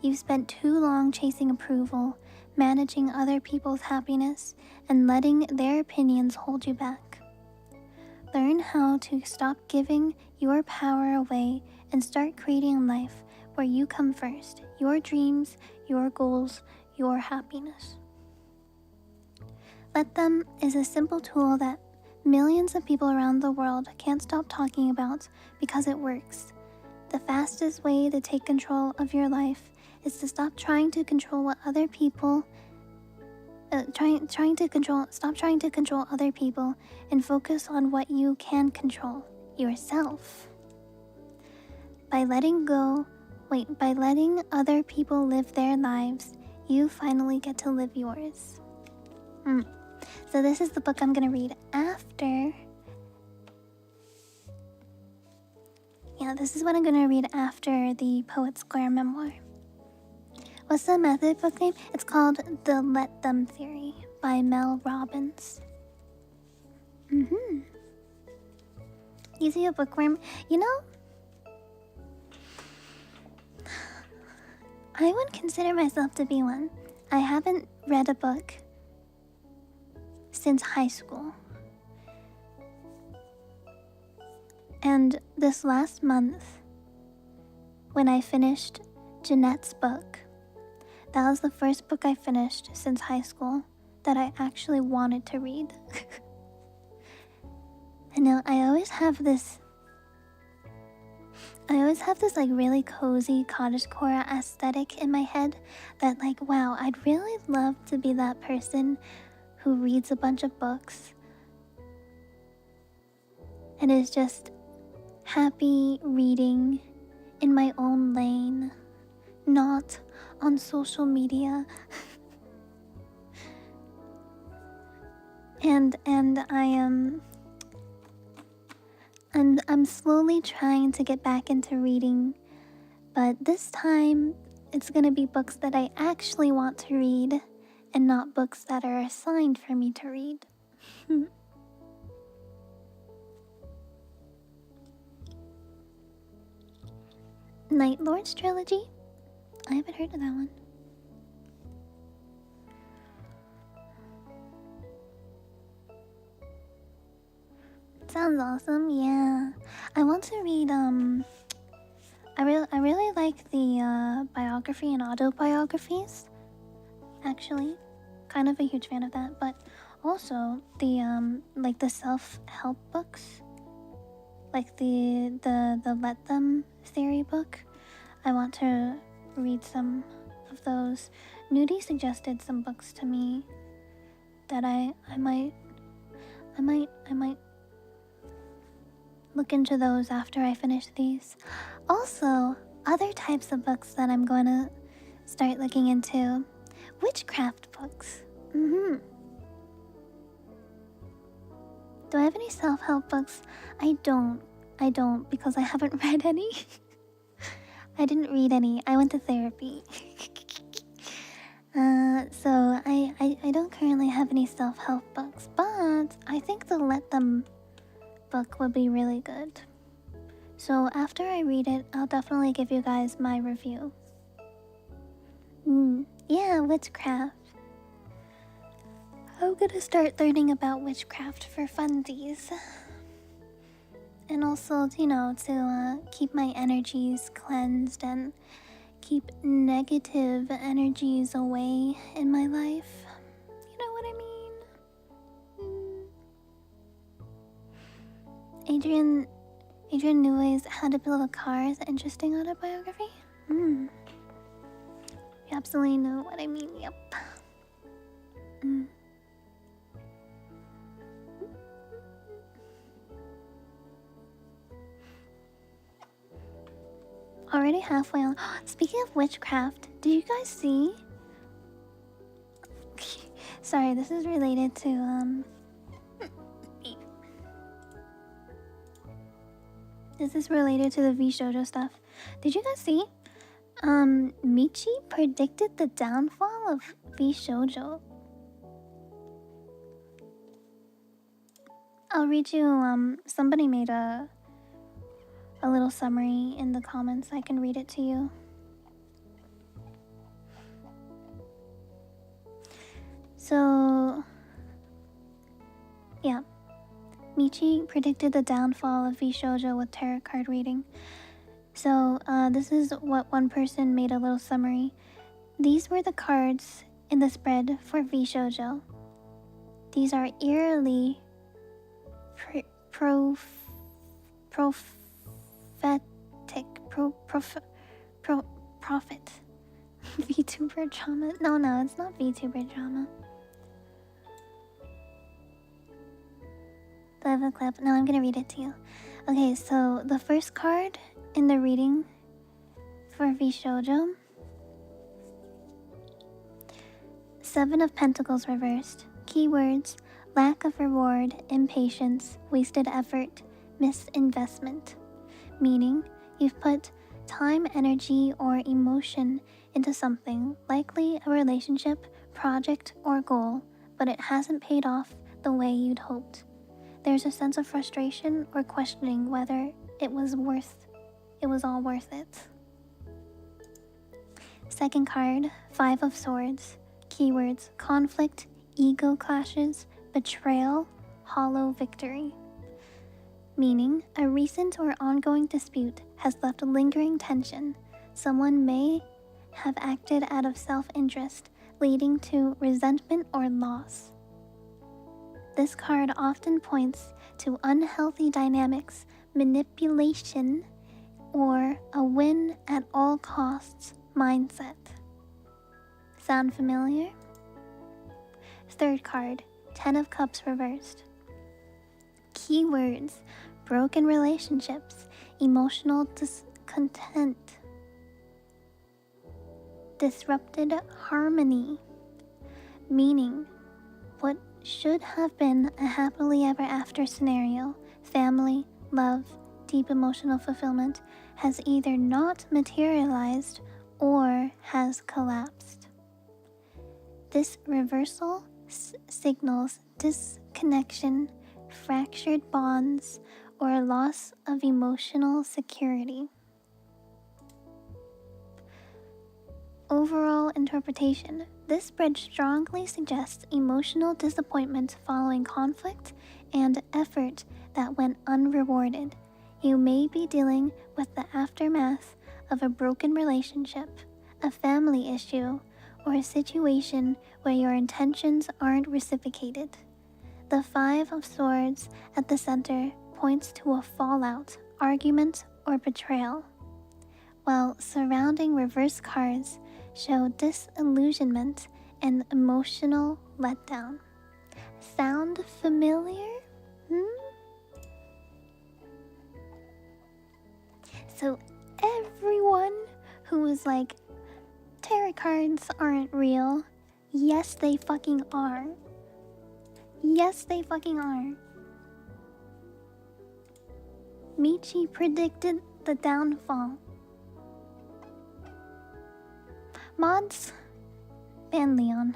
You've spent too long chasing approval, managing other people's happiness, and letting their opinions hold you back. Learn how to stop giving your power away and start creating a life where you come first, your dreams, your goals, your happiness. Let Them is a simple tool that millions of people around the world can't stop talking about because it works. The fastest way to take control of your life is to stop trying to control what other people stop trying to control other people and focus on what you can control, yourself. By letting other people live their lives, you finally get to live yours. So this is the book I'm gonna read after. Yeah, this is what I'm gonna read after the Poet Square memoir. What's the method book name? It's called The Let Them Theory by Mel Robbins. You see a bookworm? You know, I wouldn't consider myself to be one. I haven't read a book since high school. And this last month, when I finished Jeanette's book, that was the first book I finished since high school that I actually wanted to read. I know I always have this like really cozy cottagecore aesthetic in my head that like, wow, I'd really love to be that person who reads a bunch of books and is just happy reading in my own lane, not on social media. and I'm slowly trying to get back into reading, but this time it's gonna be books that I actually want to read and not books that are assigned for me to read. Night Lords trilogy? I haven't heard of that one. Sounds awesome, yeah. I want to read, I really like the biography and autobiographies, actually. Kind of a huge fan of that, but also the, like the self-help books. Like the Let Them Theory book. I want to read some of those. Nudie suggested some books to me that I might look into those after I finish these. Also, other types of books that I'm going to start looking into. Witchcraft books. Do I have any self-help books? I don't because I haven't read any. I didn't read any. I went to therapy. So I don't currently have any self-help books, but I think the Let Them book would be really good. So after I read it, I'll definitely give you guys my review. Yeah, witchcraft. I'm gonna start learning about witchcraft for funsies. And also, you know, to keep my energies cleansed and keep negative energies away in my life. You know what I mean? Adrian Newey's How to Build a Car is an interesting autobiography. You absolutely know what I mean, yep. Already halfway on. Speaking of witchcraft, did you guys see? Sorry, this is related to This is related to the VShojo stuff. Did you guys see? Michi predicted the downfall of VShojo. I'll read you. Somebody made a little summary in the comments. I can read it to you. So, yeah. Michi predicted the downfall of VShojo with tarot card reading. So, this is what one person made a little summary. These were the cards in the spread for VShojo. These are eerily prophet. VTuber drama. No, it's not VTuber drama. Do I have a clip? No, I'm gonna read it to you. Okay, so the first card in the reading for Vshoujo. Seven of Pentacles reversed. Keywords: lack of reward, impatience, wasted effort, misinvestment. Meaning, you've put time, energy, or emotion into something, likely a relationship, project, or goal, but it hasn't paid off the way you'd hoped. There's a sense of frustration or questioning whether it was all worth it. Second card, Five of Swords. Keywords: conflict, ego clashes, betrayal, hollow victory. Meaning, a recent or ongoing dispute has left lingering tension. Someone may have acted out of self-interest, leading to resentment or loss. This card often points to unhealthy dynamics, manipulation, or a win at all costs mindset. Sound familiar? Third card, Ten of Cups reversed. Keywords: broken relationships, emotional discontent, disrupted harmony. Meaning, what should have been a happily ever after scenario, family, love, deep emotional fulfillment, has either not materialized or has collapsed. This reversal signals disconnection, fractured bonds, or a loss of emotional security. Overall interpretation: this spread strongly suggests emotional disappointment following conflict and effort that went unrewarded. You may be dealing with the aftermath of a broken relationship, a family issue, or a situation where your intentions aren't reciprocated. The Five of Swords at the center points to a fallout, argument, or betrayal, while surrounding reverse cards show disillusionment and emotional letdown. Sound familiar? So everyone who was like, tarot cards aren't real, yes they fucking are. Yes they fucking are. Michi predicted the downfall. Mods, ban Leon.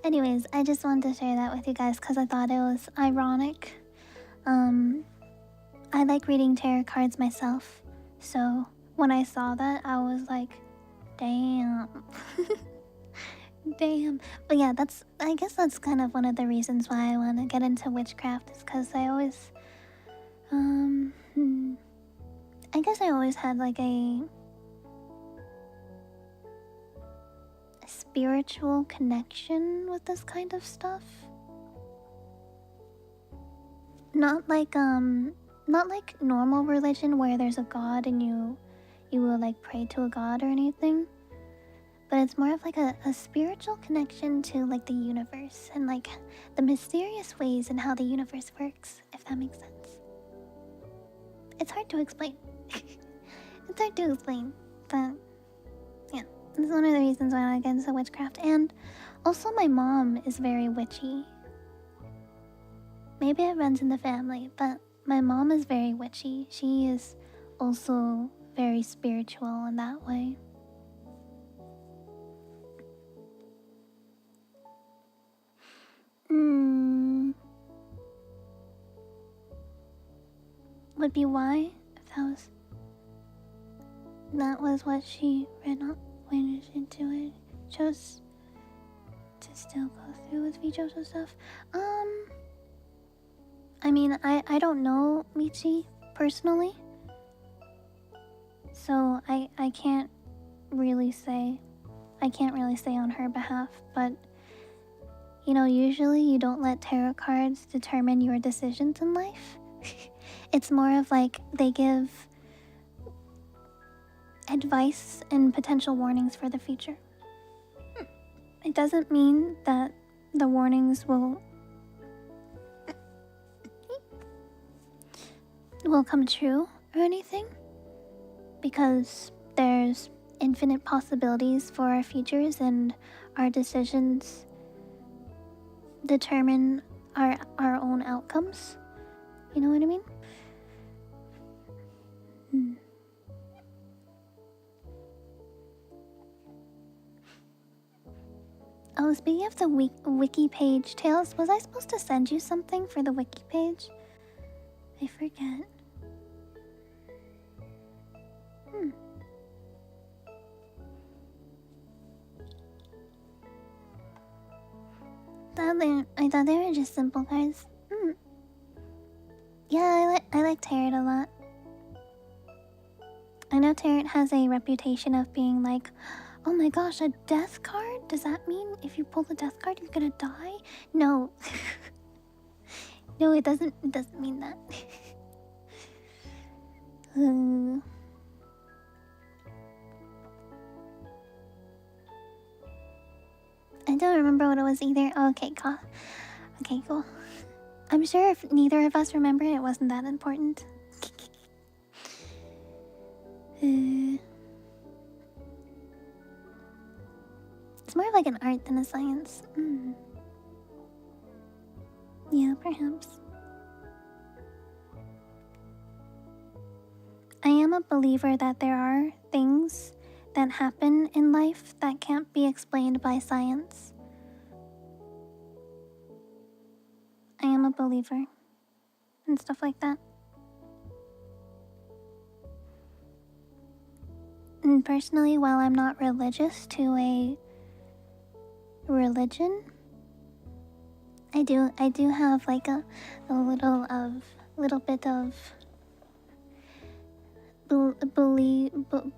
Anyways, I just wanted to share that with you guys because I thought it was ironic. I like reading tarot cards myself, so when I saw that, I was like, damn. Damn. But yeah, I guess that's kind of one of the reasons why I want to get into witchcraft, is because I always, I guess I always had like a spiritual connection with this kind of stuff. Not like normal religion where there's a god and you will like pray to a god or anything. But it's more of like a spiritual connection to like the universe and like the mysterious ways and how the universe works, if that makes sense. It's hard to explain. It's hard to explain, but yeah, it's one of the reasons why I get into witchcraft. And also my mom is very witchy. Maybe it runs in the family, but my mom is very witchy. She is also very spiritual in that way. Would be why if that was what she read up went into it. Chose to still go through with Vjojo stuff. I mean, I don't know Michi personally, So I can't really say on her behalf, but you know, usually you don't let tarot cards determine your decisions in life. It's more of like they give advice and potential warnings for the future. It doesn't mean that the warnings will come true or anything, because there's infinite possibilities for our futures, and our decisions determine our own outcomes. You know what I mean? Oh, speaking of the wiki page, Tails, was I supposed to send you something for the wiki page? I forget. I thought they were just simple cards. Yeah, I like tarot a lot. I know tarot has a reputation of being like, oh my gosh, a death card? Does that mean if you pull the death card you're gonna die? No. No, it doesn't mean that. I don't remember what it was either. Oh, okay, cool. Okay, cool. I'm sure if neither of us remember, it wasn't that important. It's more of like an art than a science. Yeah, perhaps. I am a believer that there are things that happen in life that can't be explained by science. I am a believer and stuff like that. And personally, while I'm not religious to a religion, I do have like a little bit of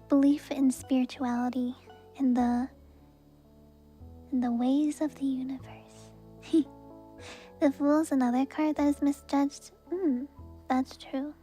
belief in spirituality, in the ways of the universe. The Fool is another card that is misjudged. That's true.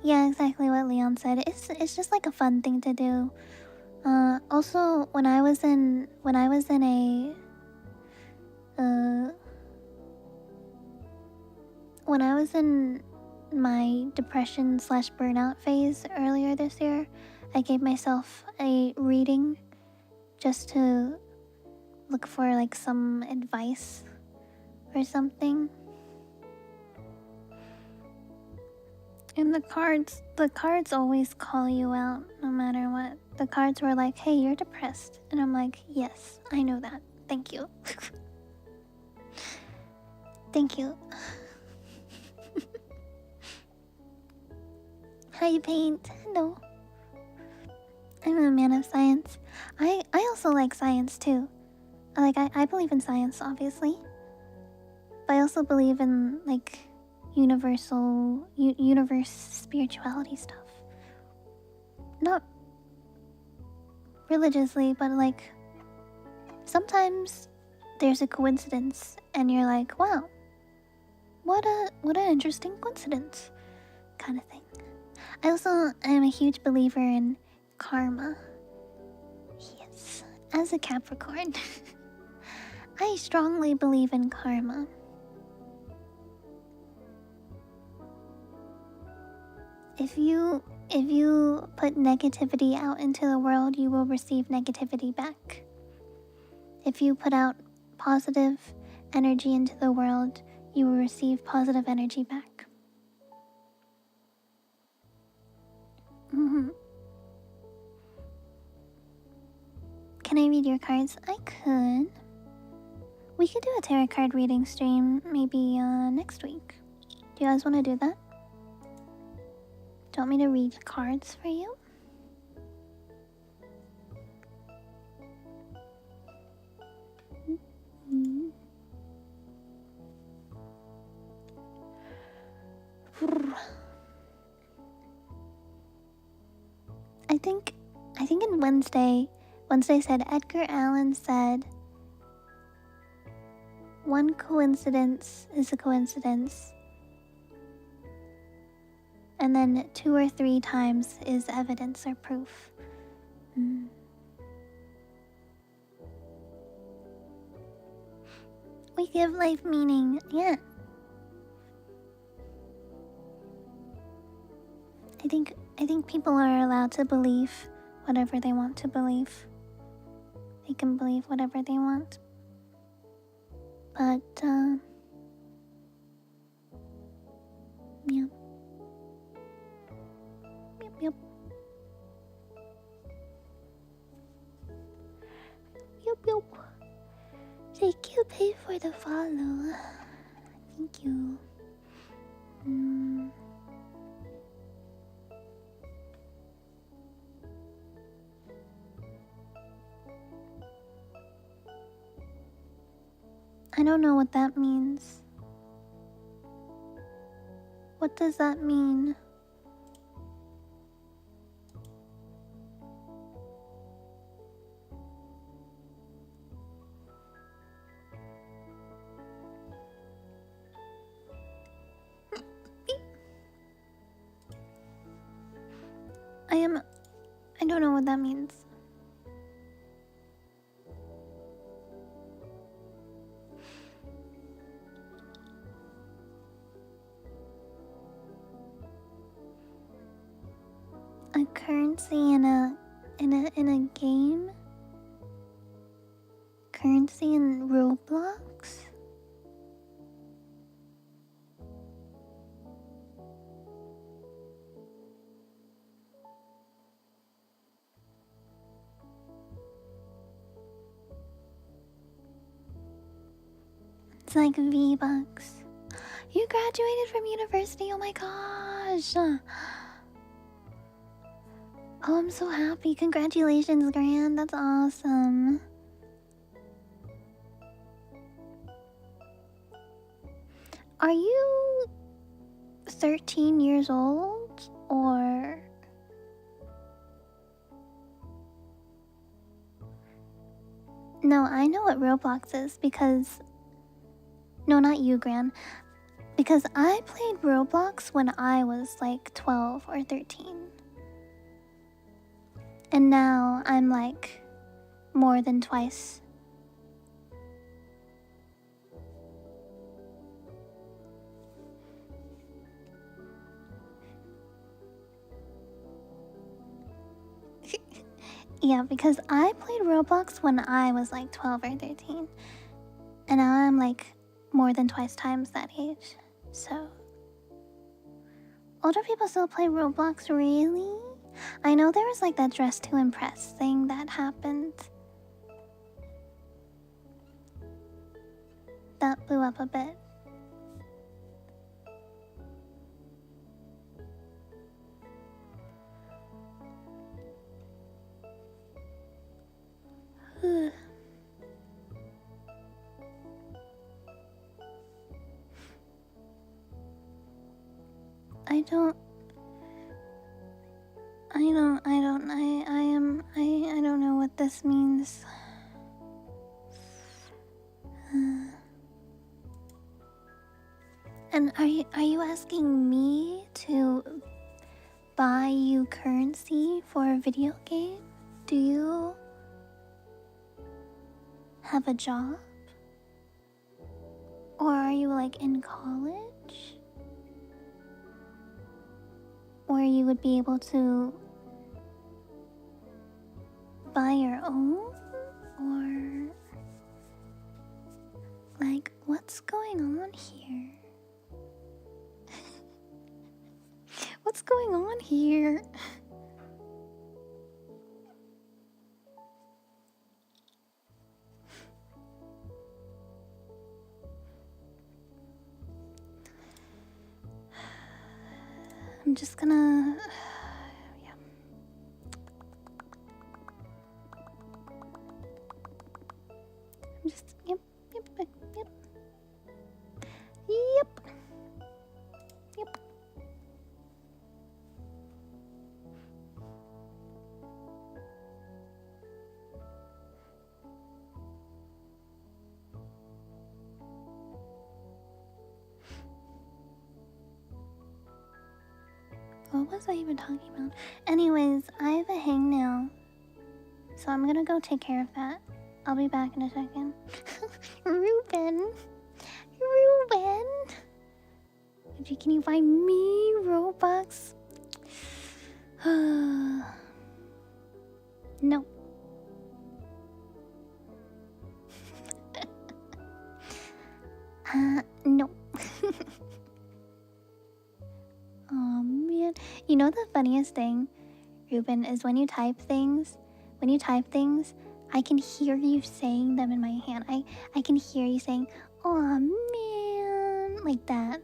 Yeah, exactly what Leon said. It's just like a fun thing to do. Also, when I was in my depression/burnout phase earlier this year, I gave myself a reading just to look for like some advice or something. And the cards always call you out no matter what. The cards were like, hey, you're depressed. And I'm like, yes, I know that. Thank you. Thank you. Hi, Paint. Hello. I'm a man of science. I also like science too. I believe in science, obviously. But I also believe in like universe spirituality stuff. Not religiously, but like sometimes there's a coincidence and you're like, wow, what an interesting coincidence kind of thing. I also am a huge believer in karma. Yes, as a Capricorn. I strongly believe in karma. If you put negativity out into the world, you will receive negativity back. If you put out positive energy into the world, you will receive positive energy back. Can I read your cards? I could. We could do a tarot card reading stream maybe next week. Do you guys want to do that? Do you want me to read cards for you? Mm-hmm. I think in Wednesday said Edgar Allan said one coincidence is a coincidence, and then 2 or 3 times is evidence or proof. We give life meaning, yeah. I think people are allowed to believe whatever they want to believe. They can believe whatever they want. But yeah. Yep. Thank you, pay for the follow. Thank you. I don't know what that means. What does that mean? I don't know what that means. A currency in a game? Currency in Roblox? It's like V-Bucks. You graduated from university, oh my gosh! Oh, I'm so happy. Congratulations, Gran. That's awesome. Are you 13 years old or... No, I know what Roblox is because... No, not you, Gran. Because I played Roblox when I was like 12 or 13. And now I'm like more than twice. Yeah, because I played Roblox when I was like 12 or 13. And now I'm like more than twice times that age. So... Older people still play Roblox, really? I know there was like that dress to impress thing that happened. That blew up a bit. I don't know what this means. And are you asking me to buy you currency for a video game? Do you have a job? Or are you like in college? Where you would be able to buy your own? Or like what's going on here? What's going on here? I'm just gonna... yeah. I'm just... Yep. What was I even talking about? Anyways, I have a hangnail, so I'm gonna go take care of that. I'll be back in a second. Ruben! Can you find me Robux? No. No. Oh man. You know the funniest thing, Ruben, is when you type things, I can hear you saying them in my hand. I can hear you saying, "Oh man," like that.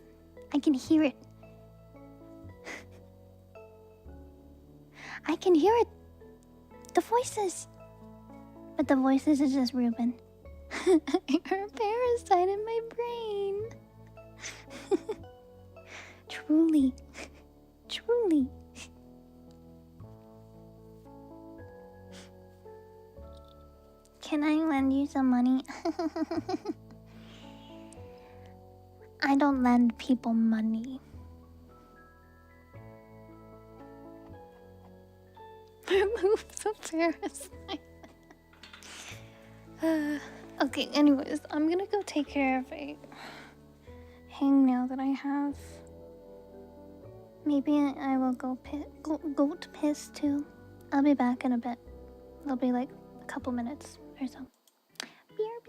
I can hear it. I can hear it. The voices. But the voices is just Ruben. You're a parasite in my brain. Truly. Can I lend you some money? I don't lend people money. Remove the parasite. Okay, anyways, I'm gonna go take care of a hangnail that I have. Maybe I will go goat piss too. I'll be back in a bit. It'll be like a couple minutes or so. BRB.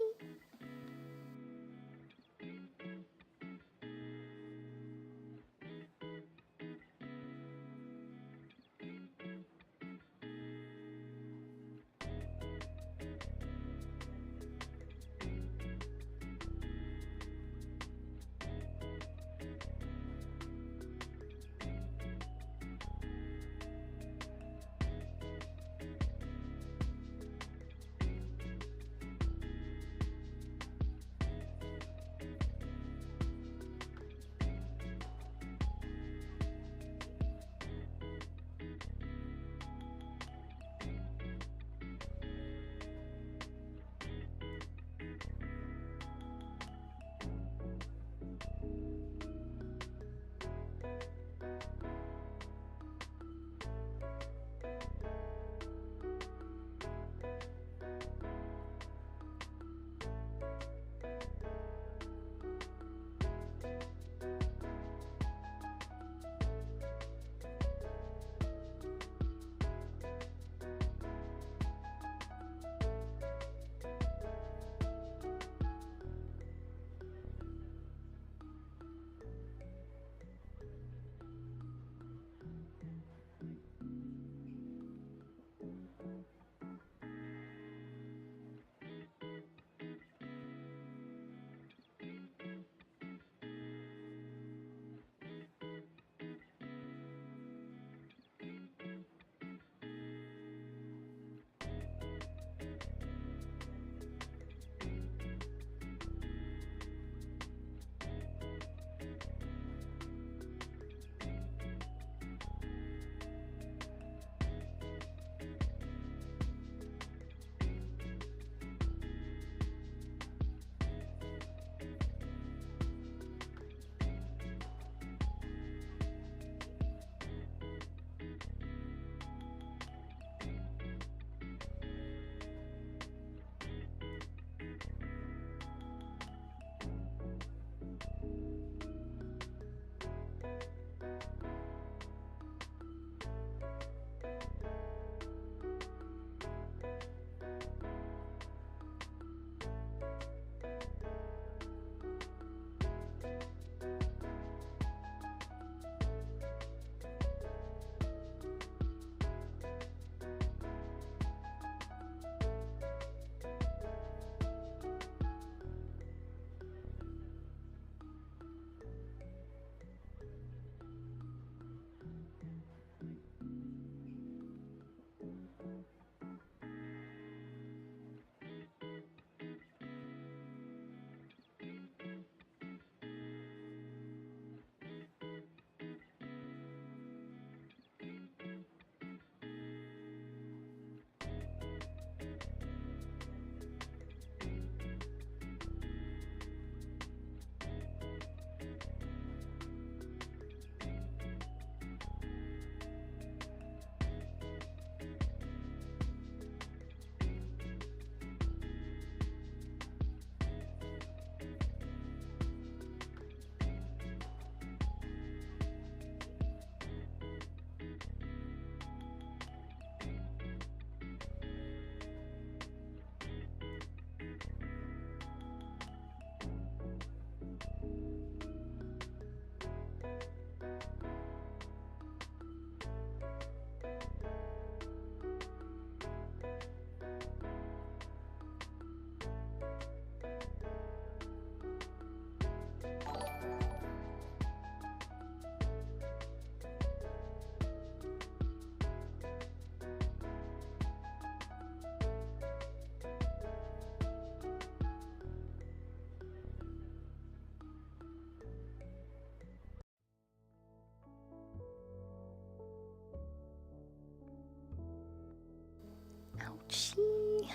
Ouchie.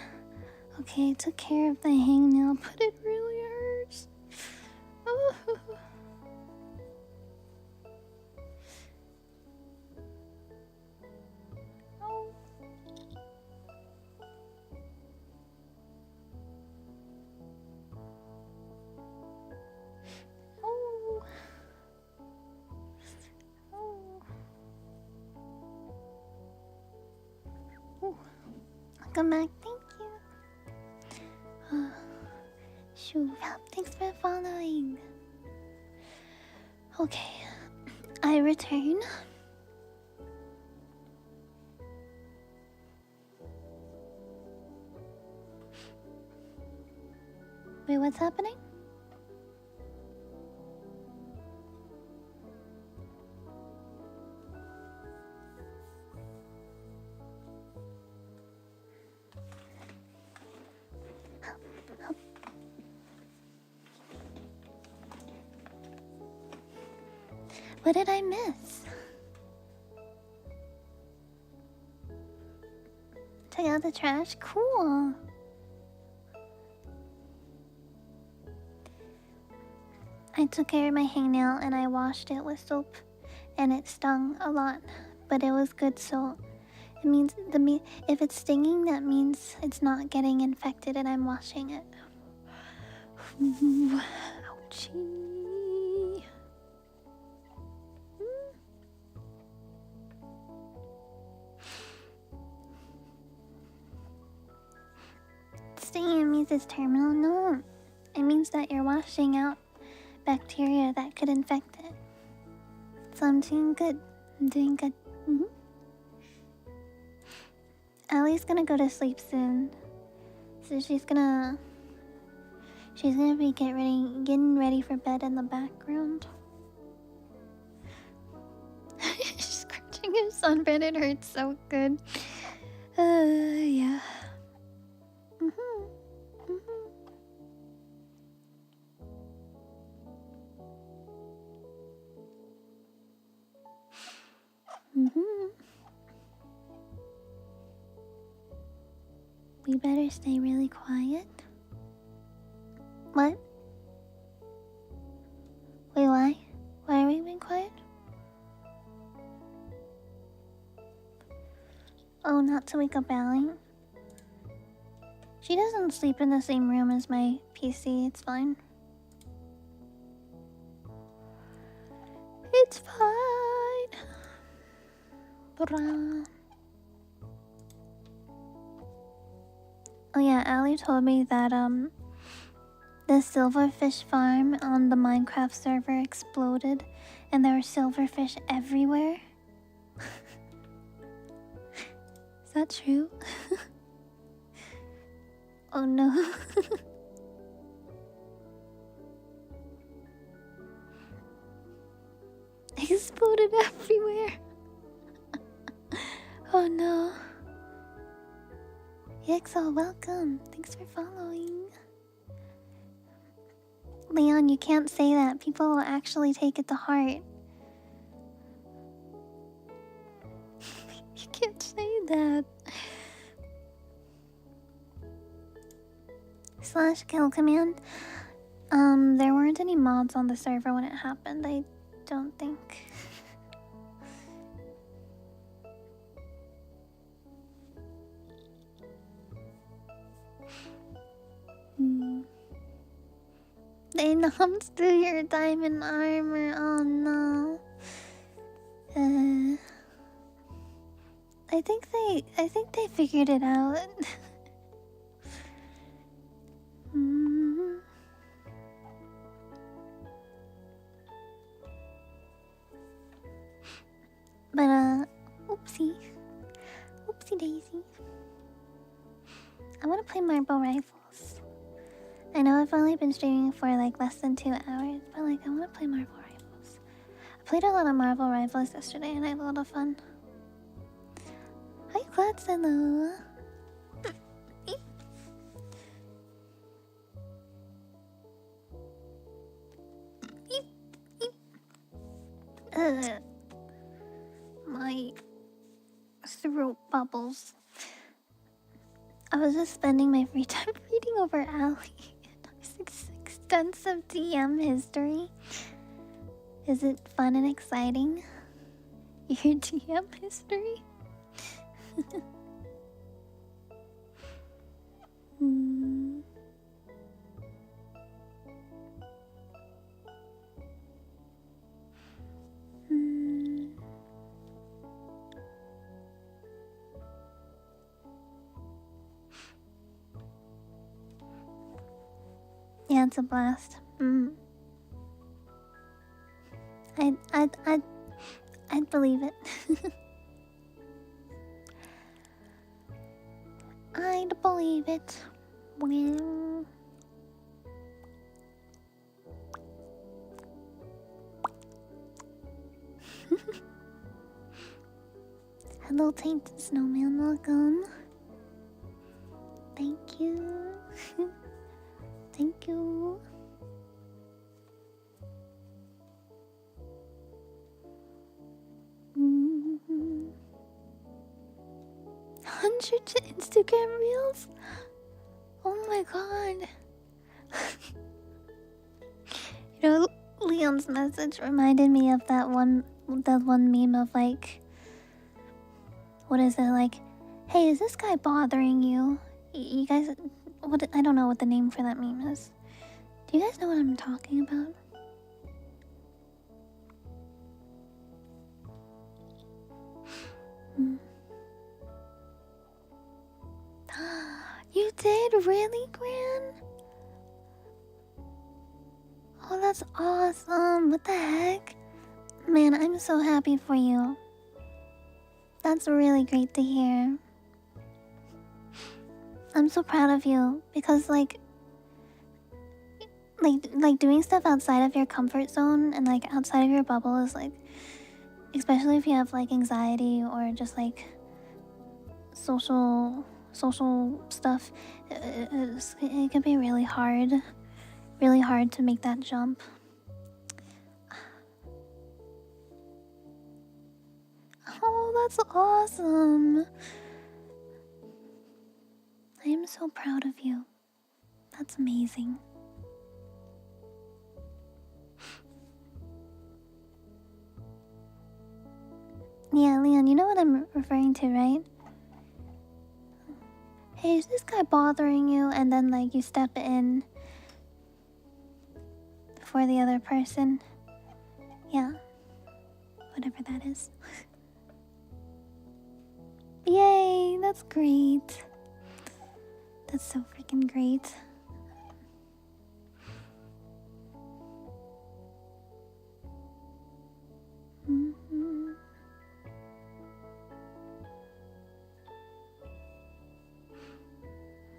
Okay, I took care of the hangnail, but it really hurts. Oh. Oh. Oh. Oh. Oh. Welcome back, thank you. Shoot, thanks for following. Okay, I return. Wait, what's happening? What did I miss? Take out the trash? Cool. I took care of my hangnail and I washed it with soap and it stung a lot, but it was good, so it means if it's stinging, that means it's not getting infected and I'm washing it. Ooh, ouchie. Stinging means it's terminal? No. It means that you're washing out bacteria that could infect it. So I'm doing good. I'm doing good. Allie's gonna go to sleep soon. So she's gonna be getting ready for bed in the background. She's scratching her sunburn, it hurts so good. Yeah. We better stay really quiet. What? Wait, why? Why are we being quiet? Oh, not to wake up Allie. She doesn't sleep in the same room as my PC, it's fine. It's fine. Bra. Oh yeah, Allie told me that the silverfish farm on the Minecraft server exploded and there were silverfish everywhere. Is that true? Oh no. Exploded everywhere. Oh no. Yexo, welcome. Thanks for following. Leon, you can't say that. People will actually take it to heart. You can't say that. /kill command. There weren't any mods on the server when it happened. I don't think. They knocked through your diamond armor. Oh no. I think they figured it out. But oopsie daisy. I want to play marble rifles. I know I've only been streaming for like less than 2 hours, but like I want to play marble rifles. I played a lot of marble rifles yesterday and I had a lot of fun. Hi Clads, hello. My throat bubbles. I was just spending my free time reading over Ali and extensive DM history. Is it fun and exciting? Your DM history? Hmm. Hmm. Yeah, it's a blast. I'd believe it. I'd believe it. Well. Hello, Tainted Snowman, welcome. Thank you. Thank you. Mm-hmm. 100 Instagram reels? Oh my god. You know, Leon's message reminded me of that one meme of like, what is it, like, hey, is this guy bothering you? You guys, I don't know what the name for that meme is. Do you guys know what I'm talking about? You did? Really, Gran? Oh, that's awesome. What the heck? Man, I'm so happy for you. That's really great to hear. I'm so proud of you because like doing stuff outside of your comfort zone and like outside of your bubble is like, especially if you have like anxiety or just like social stuff, it can be really hard to make that jump. Oh, that's awesome. I am so proud of you. That's amazing. Yeah, Leon, you know what I'm referring to, right? Hey, is this guy bothering you? And then like you step in for the other person. Yeah. Whatever that is. Yay, that's great. That's so freaking great. Mm-hmm.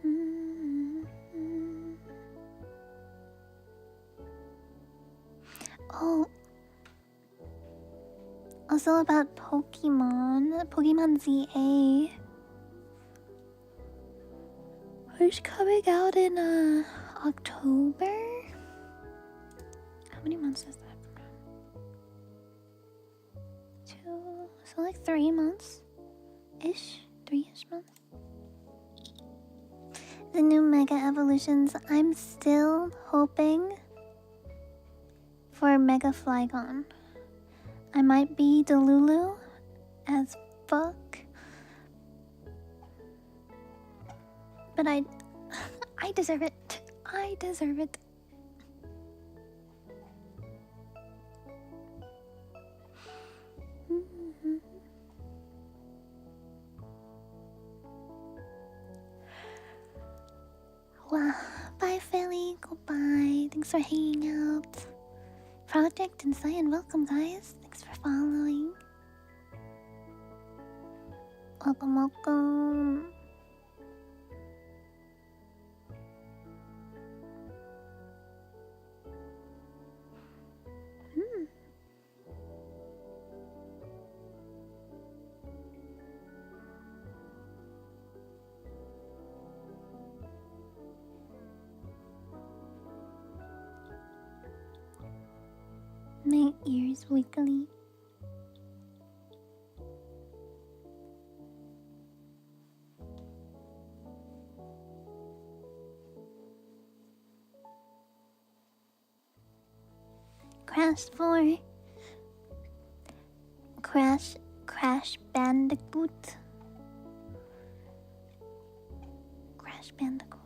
Mm-hmm. Oh, also about Pokemon ZA. It's coming out in October. How many months is that? 2, so like 3 months ish, 3-ish months. The new Mega Evolutions. I'm still hoping for Mega Flygon. I might be Delulu as fuck, but I deserve it. I deserve it. Wow. Bye, Philly. Goodbye. Thanks for hanging out. Project and Cyan, welcome, guys. Thanks for following. Welcome, welcome. My ears wiggly. Crash 4. Crash Bandicoot. Crash Bandicoot.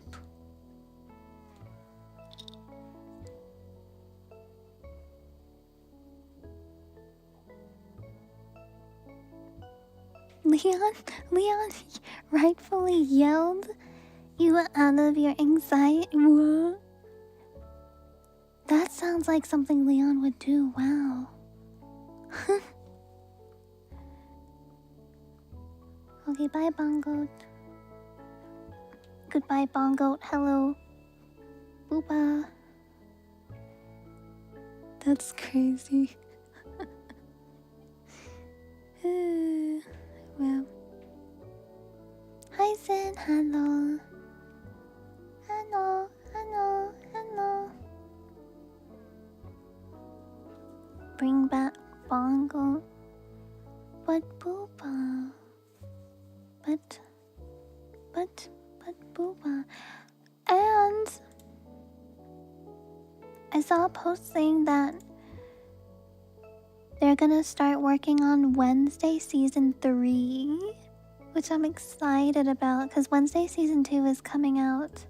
Leon rightfully yelled you out of your anxiety. What? That sounds like something Leon would do. Wow. Okay, bye, Bongo. Goodbye, Bongo. Hello. Booba. That's crazy. Well. Hi, Zen. Hello. Hello. Hello. Hello. Bring back Bongo. But Booba. But Booba. And I saw a post saying that they're gonna start working on Wednesday Season 3, which I'm excited about because Wednesday Season 2 is coming out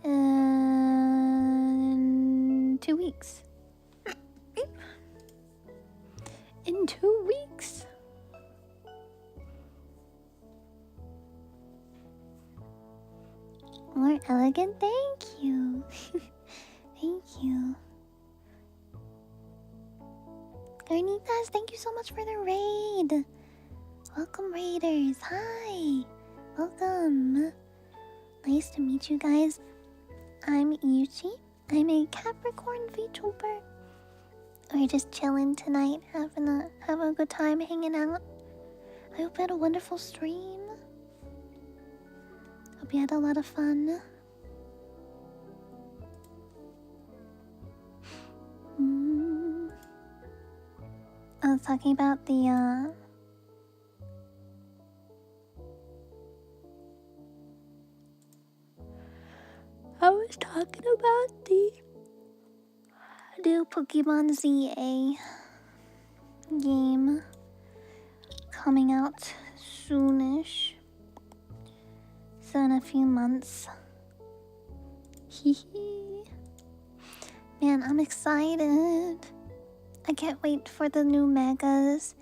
in 2 weeks. In 2 weeks. More elegant, thank you. Thank you. Garnitas, thank you so much for the raid. Welcome, raiders. Hi. Welcome. Nice to meet you guys. I'm Yuchi. I'm a Capricorn Vtuber. We're just chilling tonight, having a good time hanging out. I hope you had a wonderful stream. Hope you had a lot of fun. I was talking about the new Pokemon ZA game coming out soonish. So in a few months. Hehe. Man, I'm excited. I can't wait for the new megas.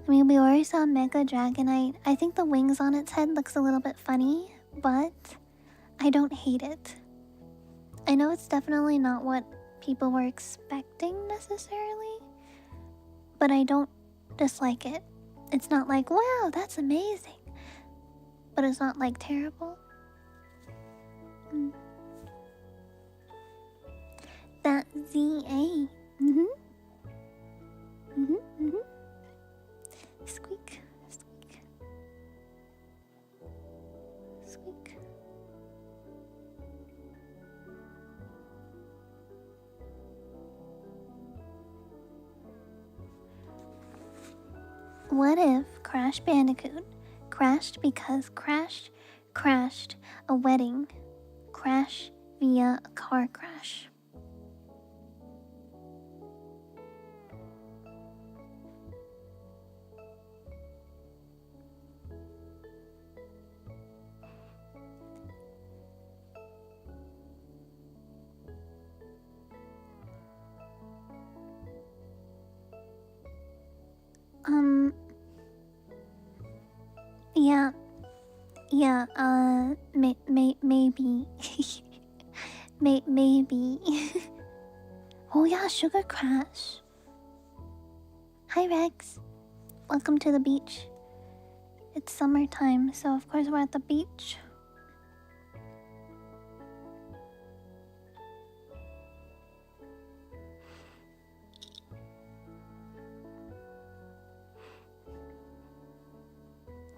I mean, we already saw Mega Dragonite. I think the wings on its head looks a little bit funny, but I don't hate it. I know it's definitely not what people were expecting necessarily, but I don't dislike it. It's not like, wow, that's amazing. But it's not like terrible. That ZA. Squeak, squeak, squeak. What if Crash Bandicoot crashed because crashed a wedding, crash via a car crash? Maybe. Maybe. Oh yeah, Sugar Crash. Hi Rex. Welcome to the beach. It's summertime, so of course we're at the beach.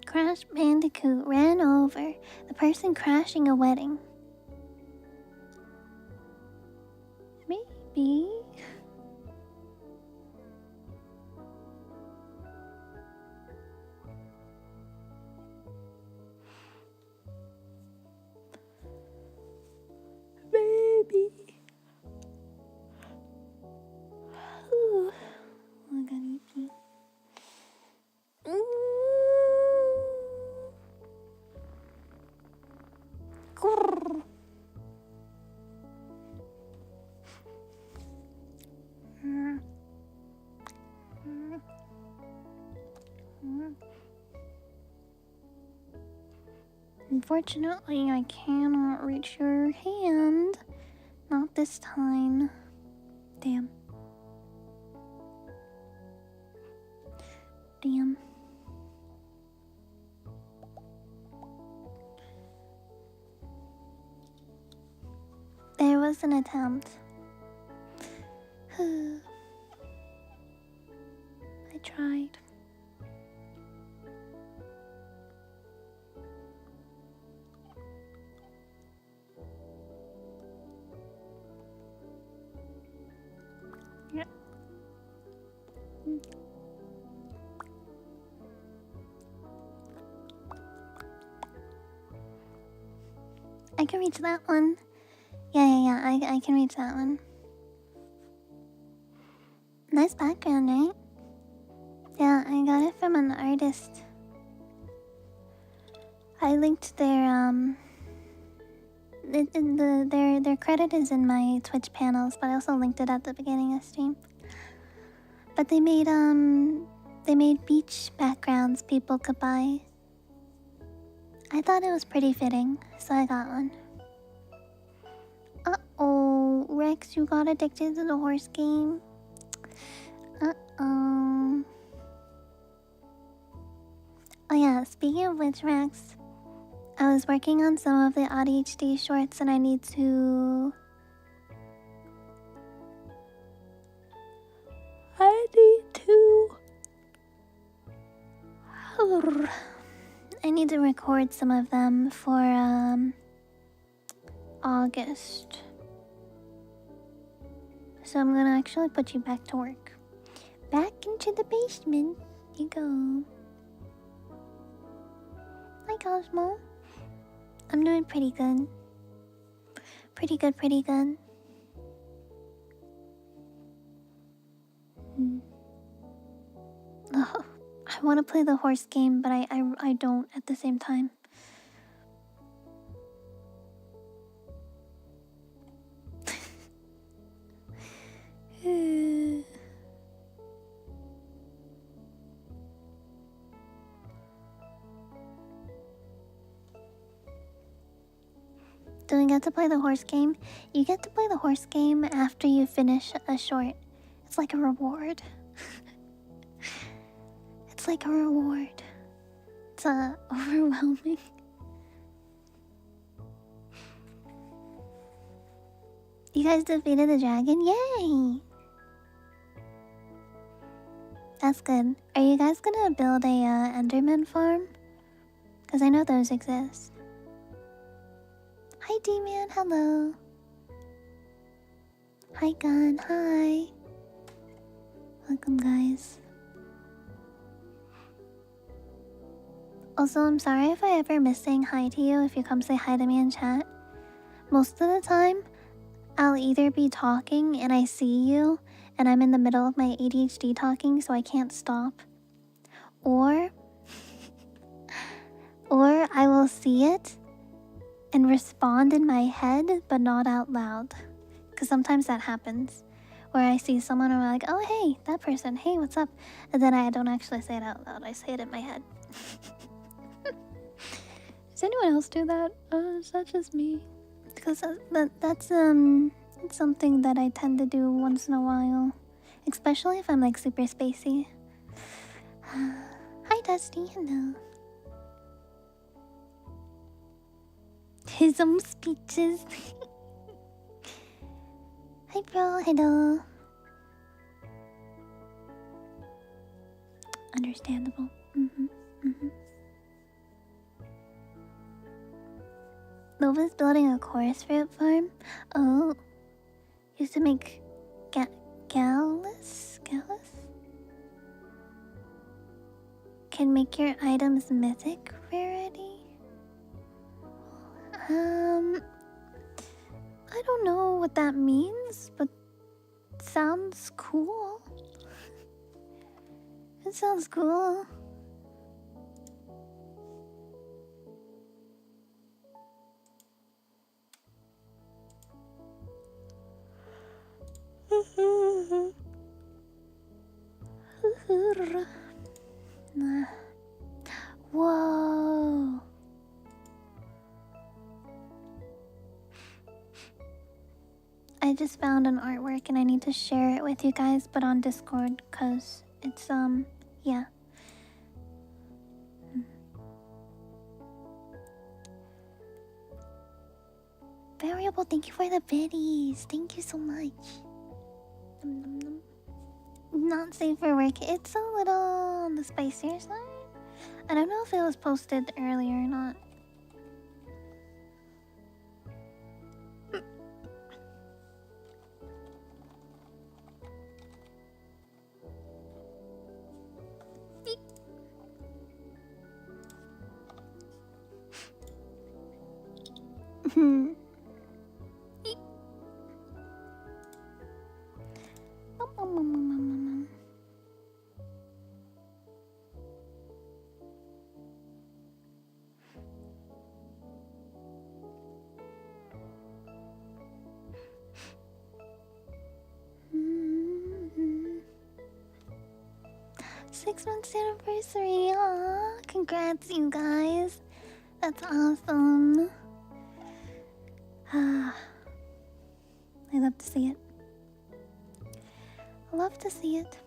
Crash Bandicoot ran over the person crashing a wedding. Maybe. Maybe. Unfortunately, I cannot reach your hand. Not this time. Damn. Damn. There was an attempt. I tried. Yeah. I can reach that one. Yeah. I can reach that one. Nice background, right? Yeah, I got it from an artist. I linked their their credit is in my Twitch panels, but I also linked it at the beginning of stream. But they made beach backgrounds people could buy. I thought it was pretty fitting, so I got one. Uh-oh, Rex, you got addicted to the horse game. Uh-oh. Oh yeah, speaking of which, Rex, I was working on some of the ADHD shorts and I need to... I need to record some of them for August. So I'm gonna actually put you back to work. Back into the basement you go. Hi Cosmo. I'm doing pretty good. Pretty good. Ugh, I want to play the horse game, but I don't at the same time. Do we get to play the horse game? You get to play the horse game after you finish a short. It's like a reward. It's like a reward. It's overwhelming. You guys defeated the dragon? Yay! That's good. Are you guys gonna build a Enderman farm? Because I know those exist. Hi D-Man, hello. Hi Gun, hi. Welcome guys. Also, I'm sorry if I ever miss saying hi to you if you come say hi to me in chat. Most of the time, I'll either be talking and I see you and I'm in the middle of my ADHD talking so I can't stop. Or I will see it and respond in my head but not out loud. Because sometimes that happens. Where I see someone and I'm like, oh hey, that person, hey, what's up? And then I don't actually say it out loud, I say it in my head. Does anyone else do that? Is that just me? Because that's something that I tend to do once in a while. Especially if I'm like super spacey. Hi Dusty, hello. His own speeches. Hi bro, hello. Understandable. Lova's building a chorus fruit farm. Oh, used to make gallus? Can make your items mythic rarity. I don't know what that means, but it sounds cool. It sounds cool. Whoa. I just found an artwork and I need to share it with you guys, but on Discord, cause it's yeah. Variable, thank you for the biddies. Thank you so much. Not safe for work. It's a little on the spicier side. I don't know if it was posted earlier or not. Six-month anniversary. Aw, congrats, you guys. That's awesome. I love to see it. I love to see it.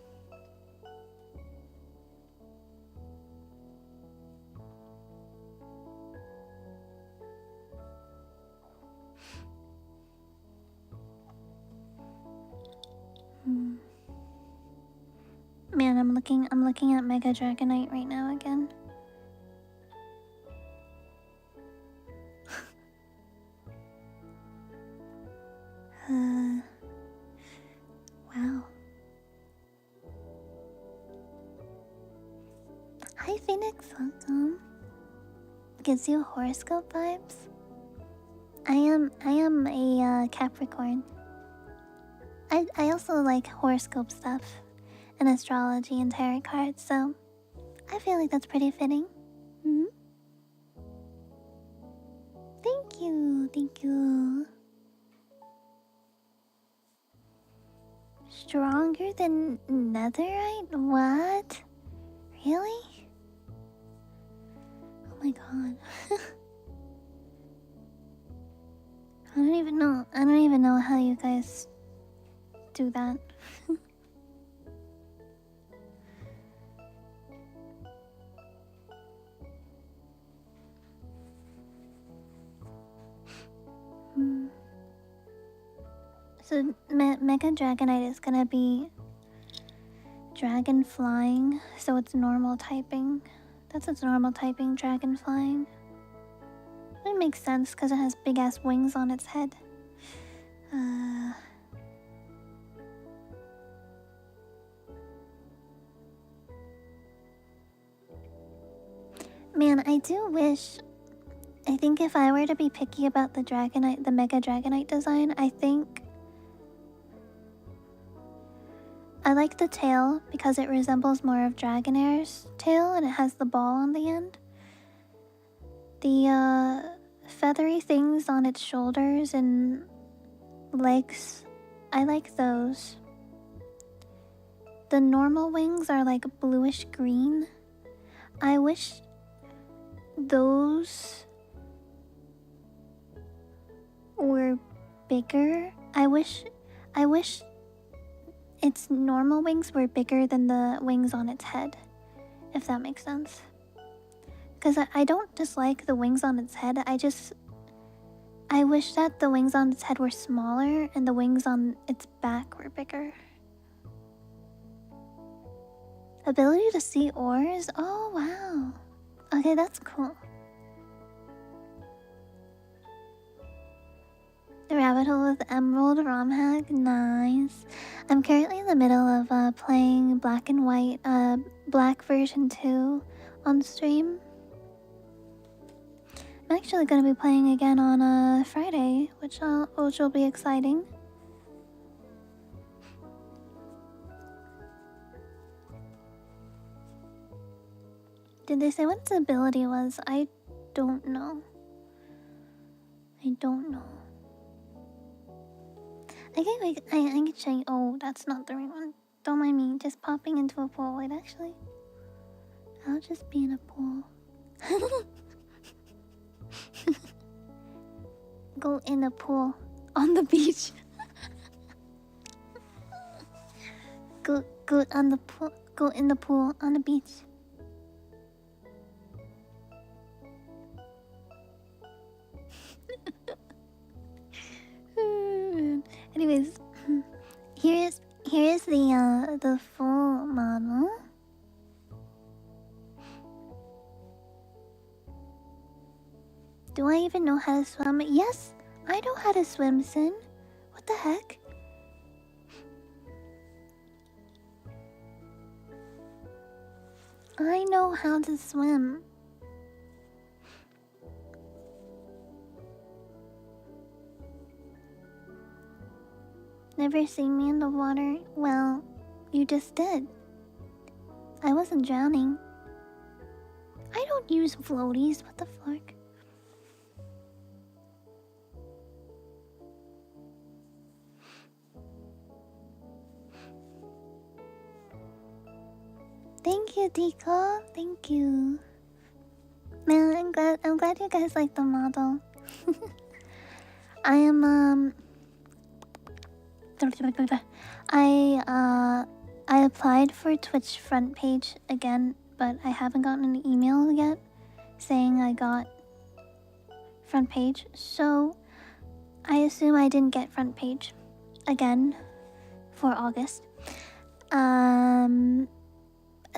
Man, I'm looking at Mega Dragonite right now again. Wow. Hi Phoenix, welcome. Gives you horoscope vibes? I am a Capricorn. I also like horoscope stuff and astrology and tarot cards, so I feel like that's pretty fitting. Thank you, thank you. Stronger than netherite? What? Really? Oh my god. I don't even know how you guys do that. So Mega Dragonite is gonna be dragon flying, so it's normal typing. That's its normal typing, dragon flying. It makes sense because it has big ass wings on its head. Man, I do wish. I think if I were to be picky about the Dragonite, the Mega Dragonite design, I think I like the tail because it resembles more of Dragonair's tail and it has the ball on the end. The feathery things on its shoulders and legs, I like those. The normal wings are like bluish green. I wish those were bigger. I wish its normal wings were bigger than the wings on its head, if that makes sense. Because I don't dislike the wings on its head, I wish that the wings on its head were smaller and the wings on its back were bigger. Ability to see ores? Oh wow. Okay, that's cool. The rabbit hole with Emerald ROM hack, nice. I'm currently in the middle of playing Black and White, Black version 2 on stream. I'm actually gonna be playing again on Friday, which will be exciting. Did they say what its ability was? I don't know. I don't know. I can show you. Oh, that's not the right one. Don't mind me, just popping into a pool. Wait, actually, I'll just be in a pool. Go in a pool on the beach. go on the pool. Go in the pool on the beach. Anyways, here's the full model. Do I even know how to swim? Yes, I know how to swim, Sin. What the heck? I know how to swim. Never seen me in the water? Well, you just did. I wasn't drowning. I don't use floaties. What the fuck? Thank you, Tico. Thank you. Man, I'm glad you guys like the model. I am I applied for Twitch front page again, but I haven't gotten an email yet saying I got front page. So I assume I didn't get front page again for August.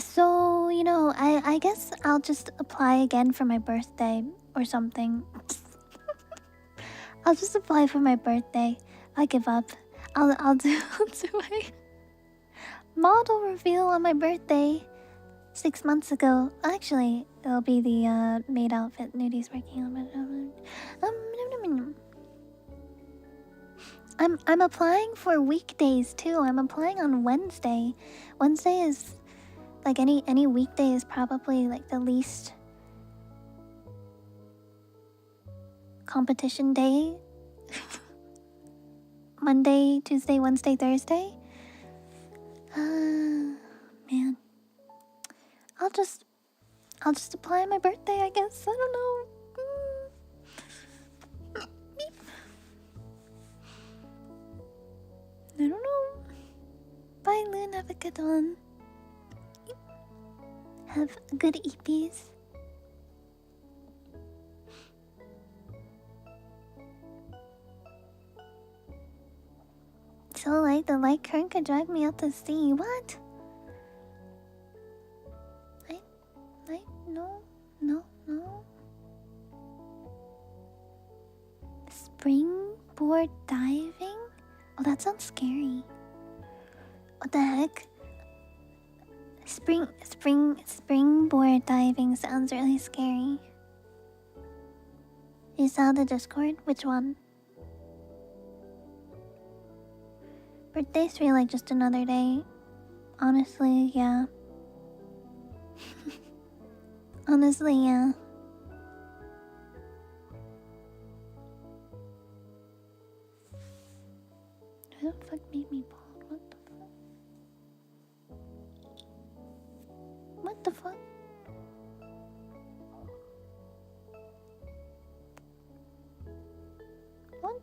So, you know, I guess I'll just apply again for my birthday or something. I'll just apply for my birthday. I give up. I'll do my model reveal on my birthday 6 months ago. Actually, it'll be the maid outfit Nudi's working on. I'm applying for weekdays too. I'm applying on Wednesday. Wednesday is like any weekday is probably like the least competition day. Monday, Tuesday, Wednesday, Thursday. Man. I'll just apply on my birthday, I guess. I don't know. I don't know. Bye, Loon. Have a good one. Have good EPs. So light, the light current could drag me out to sea. What? No. Springboard diving? Oh, that sounds scary. What the heck? Springboard diving sounds really scary. You saw the Discord? Which one? Birthday's feel like just another day. Honestly, yeah. Honestly, yeah. Who the fuck made me bald? What the fuck? What?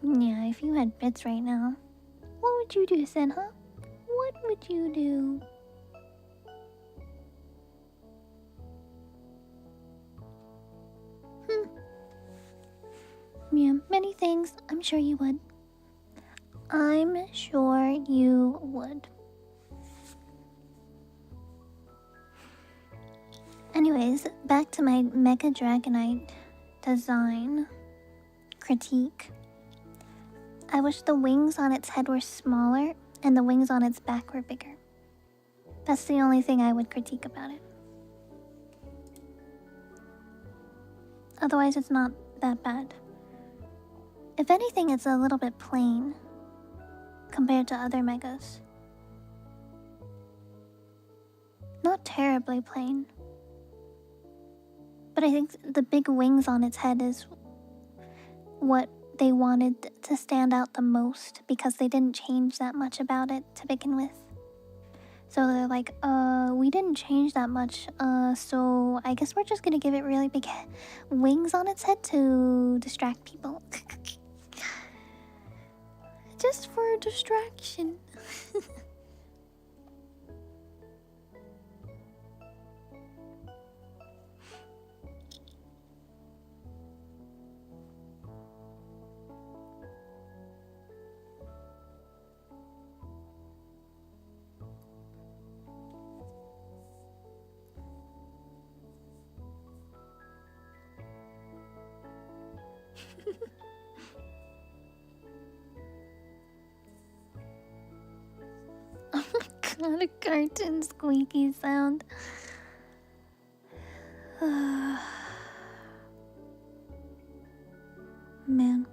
Yeah, if you had bits right now, what would you do, Sen, huh? What would you do? Yeah, many things. I'm sure you would. I'm sure you would. Anyways, back to my Mecha Dragonite design critique. I wish the wings on its head were smaller and the wings on its back were bigger. That's the only thing I would critique about it. Otherwise, it's not that bad. If anything, it's a little bit plain compared to other megas. Not terribly plain. But I think the big wings on its head is what they wanted to stand out the most because they didn't change that much about it to begin with. So they're like, we didn't change that much. So I guess we're just gonna give it really big wings on its head to distract people. Just for distraction. Oh my god, a cartoon squeaky sound. Man.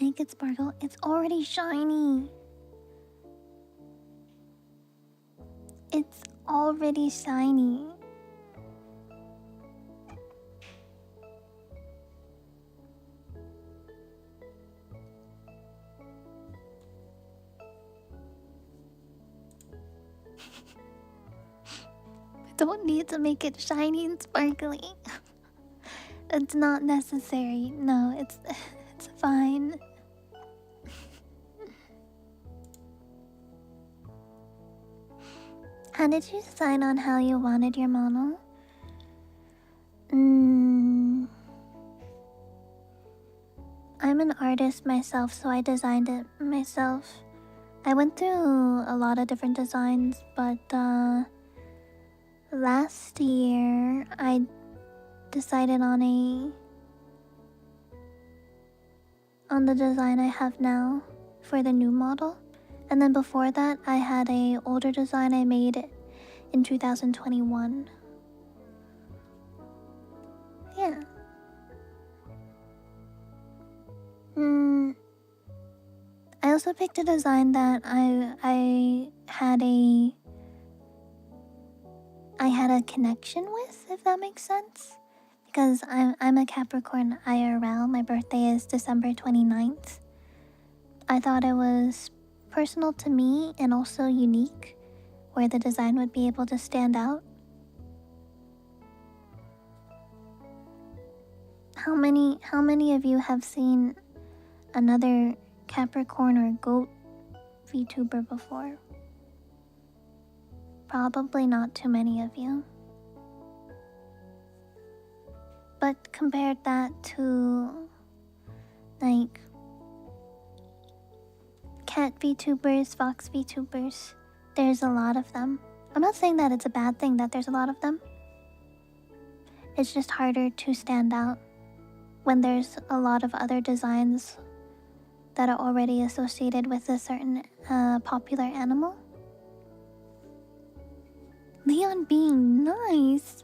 Make it sparkle. It's already shiny. It's already shiny. Don't need to make it shiny and sparkly. It's not necessary. No, it's fine. How did you decide on how you wanted your model? I'm an artist myself, so I designed it myself. I went through a lot of different designs, but last year I decided on the design I have now for the new model. And then before that, I had a older design I made in 2021. Yeah. I also picked a design that I had a connection with, if that makes sense. Because I'm a Capricorn IRL. My birthday is December 29th. I thought it was personal to me and also unique, where the design would be able to stand out. How many of you have seen another Capricorn or goat VTuber before? Probably not too many of you. But compared that to like cat VTubers, fox VTubers, there's a lot of them. I'm not saying that it's a bad thing that there's a lot of them. It's just harder to stand out when there's a lot of other designs that are already associated with a certain popular animal. Leon being nice.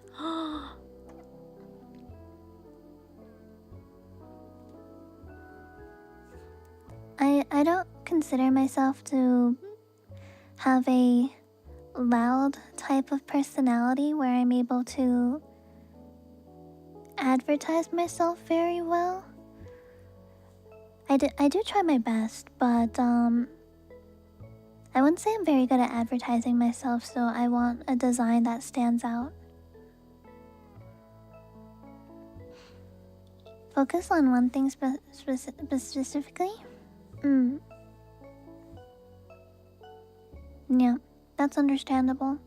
I don't consider myself to have a loud type of personality where I'm able to advertise myself very well. I do try my best, but I wouldn't say I'm very good at advertising myself, so I want a design that stands out. Focus on one thing specifically? Yeah, that's understandable.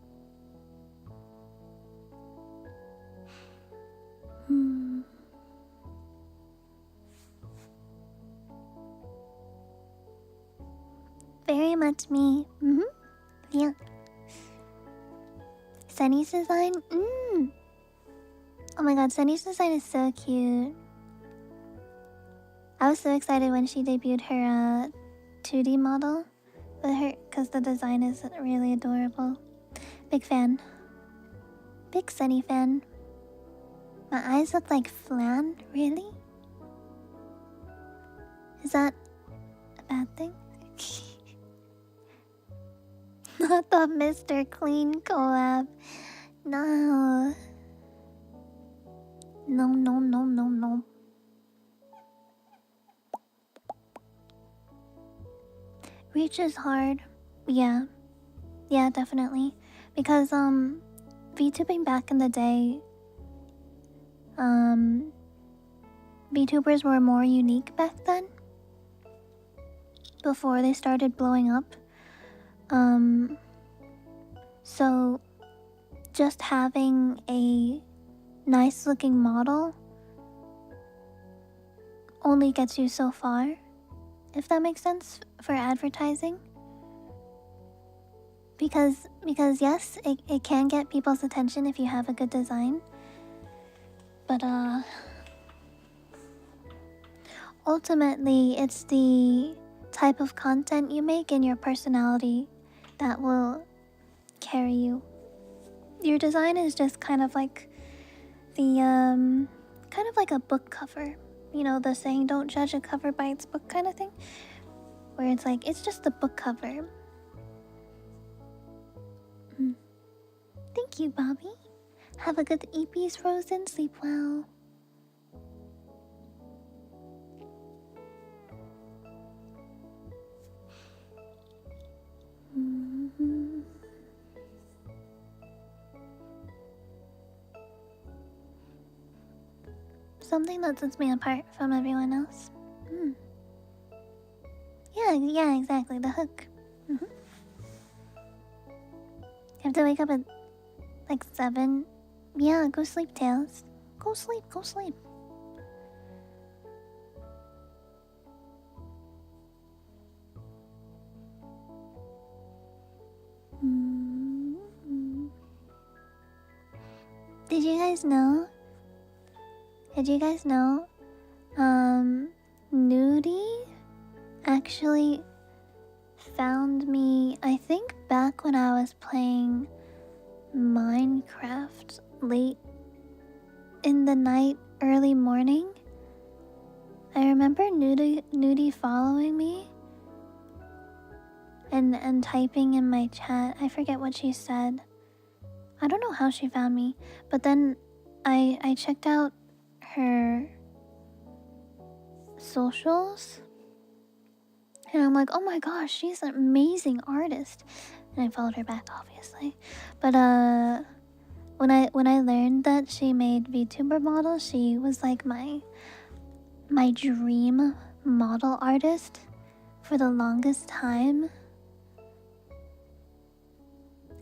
Very much me. Yeah. Sunny's design? Oh my god, Sunny's design is so cute. I was so excited when she debuted her 2D model with her, because the design is really adorable. Big fan. Big Sunny fan. My eyes look like flan? Really? Is that a bad thing? Not the Mr. Clean collab. No. No, no, no, no, no. Reach is hard. Yeah. Yeah, definitely. Because, VTubing back in the day, VTubers were more unique back then. Before they started blowing up. So just having a nice looking model only gets you so far, if that makes sense, for advertising. Because yes, it can get people's attention if you have a good design. But ultimately it's the type of content you make and your personality that will carry you. Your design is just kind of like the kind of like a book cover. You know, the saying, don't judge a cover by its book kind of thing, where it's like, it's just the book cover. Thank you, Bobby. Have a good EP's Frozen. Sleep well. Something that sets me apart from everyone else. Yeah, exactly. The hook. You have to wake up at like 7. Yeah, go sleep, Tails. Go sleep, go sleep. Did you guys know? Nudie actually found me, I think, back when I was playing Minecraft late in the night, early morning. I remember Nudie following me and typing in my chat. I forget what she said. I don't know how she found me, but then I checked out her socials and I'm like, oh my gosh, she's an amazing artist. And I followed her back, obviously. But when I learned that she made VTuber models, she was like my dream model artist for the longest time.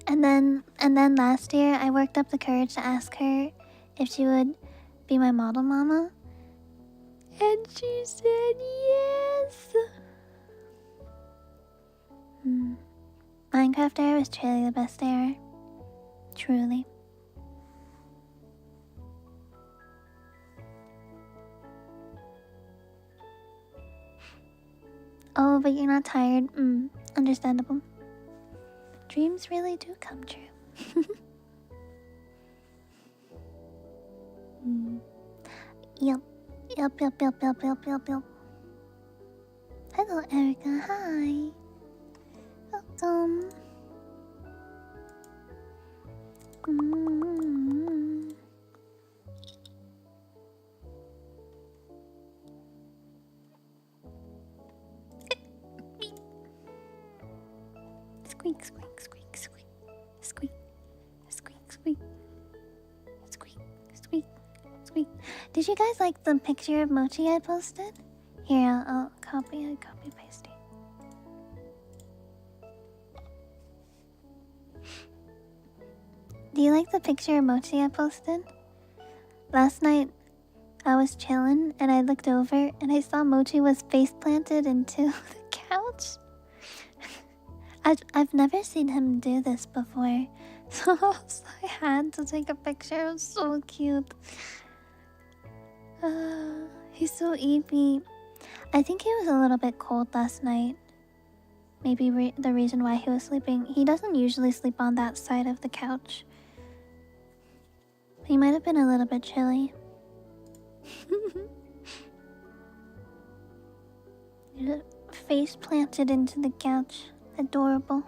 And then last year I worked up the courage to ask her if she would be my model mama. And she said yes. Minecraft era was truly the best era. Truly. Oh, but you're not tired. Understandable. Dreams really do come true. Yep. Hello, Erica. Hi. Welcome. Squeak, squeak, squeak, squeak. Squeak. Squeak, squeak. Squeak, squeak, squeak. Did you guys like the picture of Mochi I posted? Here, I'll copy paste it. Do you like the picture of Mochi I posted? Last night, I was chilling and I looked over and I saw Mochi was face planted into the couch. I've never seen him do this before, so I had to take a picture. It was so cute. He's so eepy. I think he was a little bit cold last night. Maybe the reason why he was sleeping. He doesn't usually sleep on that side of the couch. He might have been a little bit chilly. Face planted into the couch. Adorable.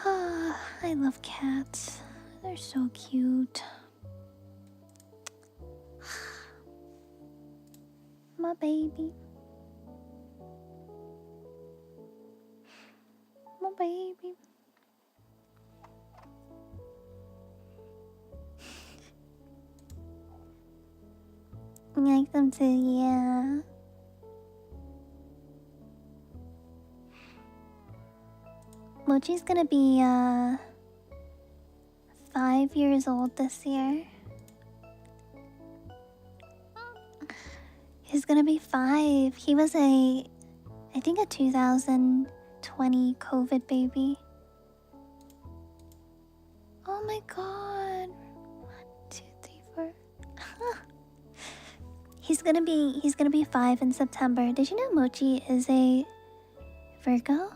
I love cats. They're so cute. my baby. My baby. You like them too, yeah. Mochi's gonna be 5 years old this year. He's gonna be 5. He was I think a 2020 COVID baby. Oh my god. 1, 2, 3, 4. He's gonna be 5 in September. Did you know Mochi is a Virgo?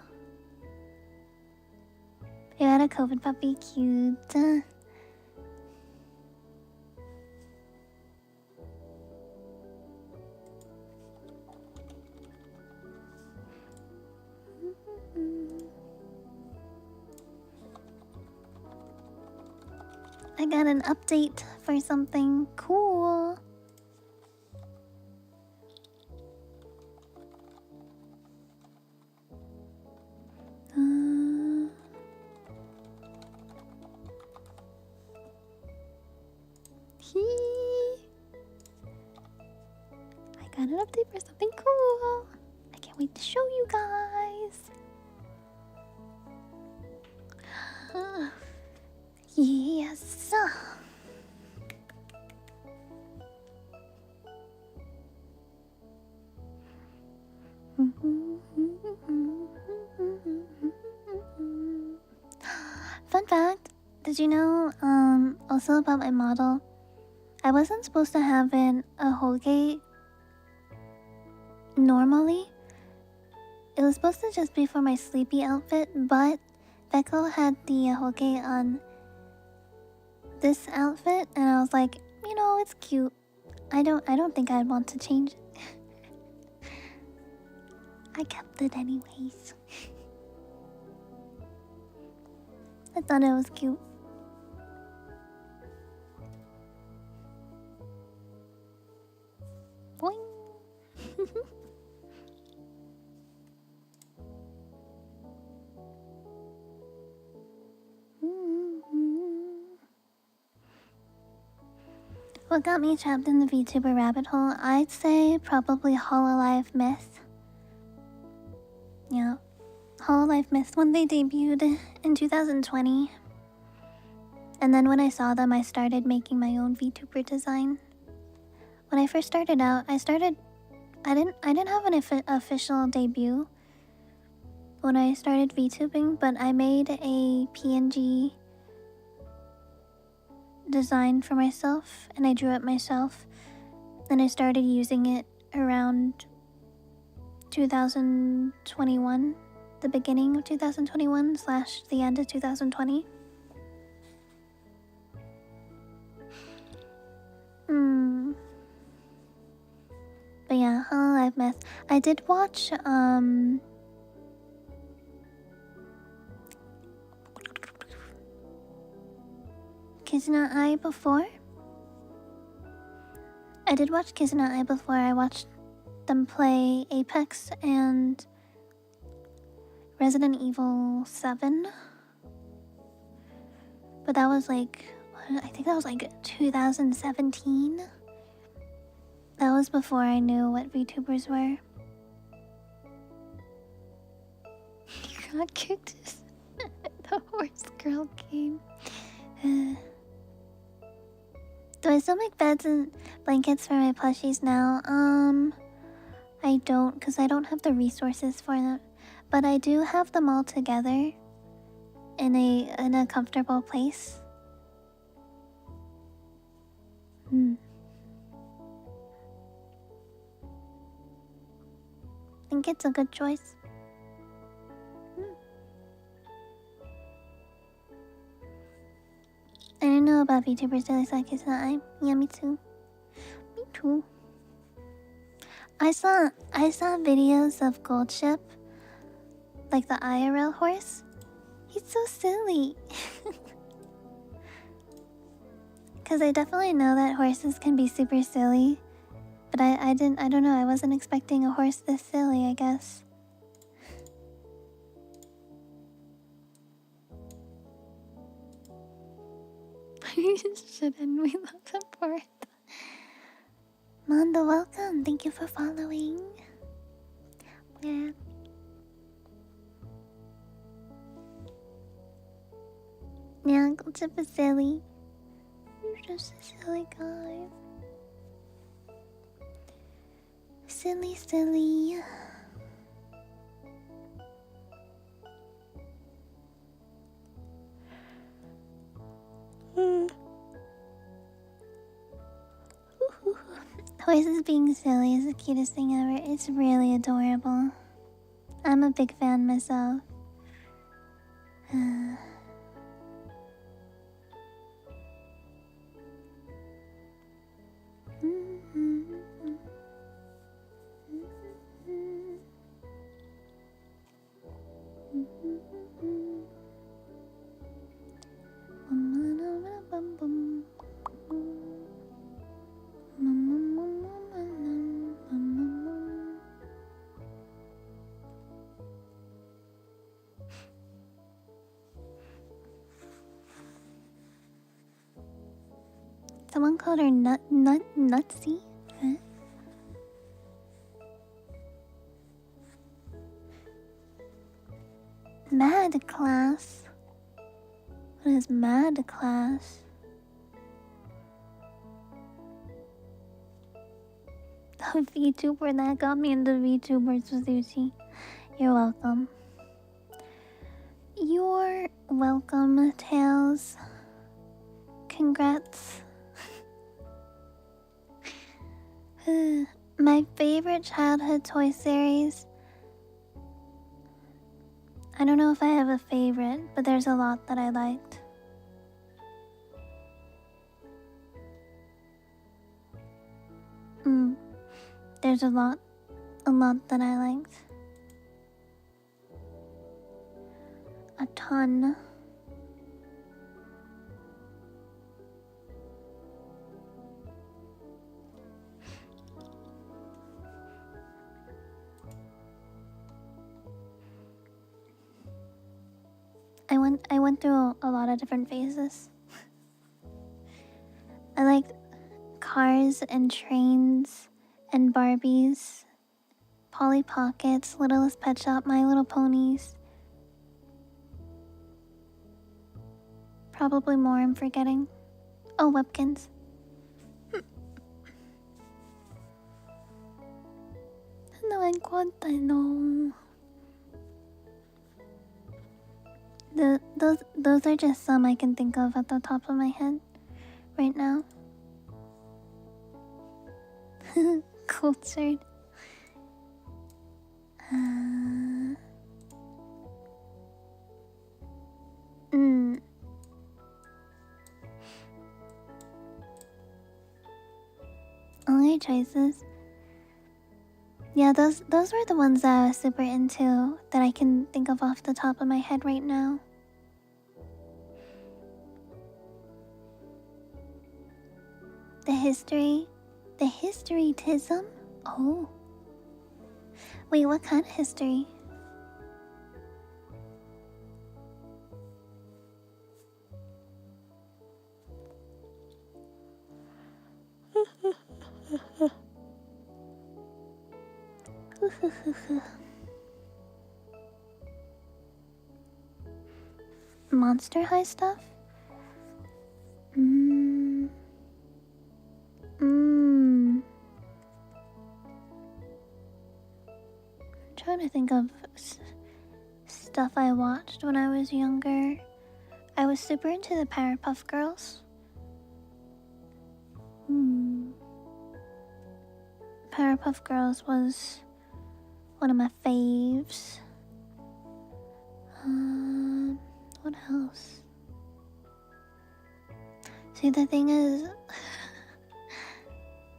You had a COVID puppy, cute. I got an update for something cool. I got an update for something cool. I can't wait to show you guys. Yes. Fun fact, did you know also about my model? I wasn't supposed to have a Hoge normally. It was supposed to just be for my sleepy outfit, but Becco had the Hoge on this outfit, and I was like, you know, it's cute. I don't think I'd want to change it. I kept it anyways. I thought it was cute. Boing. What got me trapped in the VTuber rabbit hole? I'd say probably Hololive Myth. Yeah. Hololive Myth when they debuted in 2020. And then when I saw them, I started making my own VTuber design. When I first started out, I didn't have an official debut when I started VTubing, but I made a PNG design for myself, and I drew it myself. Then I started using it around 2021, the beginning of 2021 / the end of 2020. But yeah, Hololive Myth. I did watch Kizuna Ai before. I did watch Kizuna Ai before. I watched them play Apex and Resident Evil 7. But that was like, I think that was like 2017. That was before I knew what VTubers were. You got kicked. The horse girl game. Do I still make beds and blankets for my plushies now? I don't, because I don't have the resources for them. But I do have them all together in a comfortable place. I think it's a good choice. I didn't know about VTubers Daily Sidekicks that I. Yeah, me too. Me too. I saw videos of Goldship, like the IRL horse. He's so silly. Cause I definitely know that horses can be super silly, But I don't know, I wasn't expecting a horse this silly, I guess. You shouldn't, we love support. Mondo, welcome, thank you for following. Yeah. Yeah, Uncle Chip is silly. You're just a silly guy. Silly, silly. Horses being silly is the cutest thing ever. It's really adorable. I'm a big fan myself. Someone called her nutsy. Huh? Mad class. What is mad class? The VTuber that got me into VTubers was Yuchi. You're welcome. You're welcome, Tails. Congrats. My favorite childhood toy series. I don't know if I have a favorite, but there's a lot that I liked. There's a lot that I liked. A ton. I went through a lot of different phases. I liked cars and trains and Barbies, Polly Pockets, Littlest Pet Shop, My Little Ponies. Probably more I'm forgetting. Oh, Webkins. No, en cuenta, no. Those are just some I can think of at the top of my head right now. Cultured. Only choices. Yeah, those were the ones that I was super into that I can think of off the top of my head right now. The historytism? Oh. Wait, what kind of history? Monster High stuff? I'm trying to think of stuff I watched when I was younger. I was super into the Powerpuff Girls. Powerpuff Girls was one of my faves. What else? See, the thing is,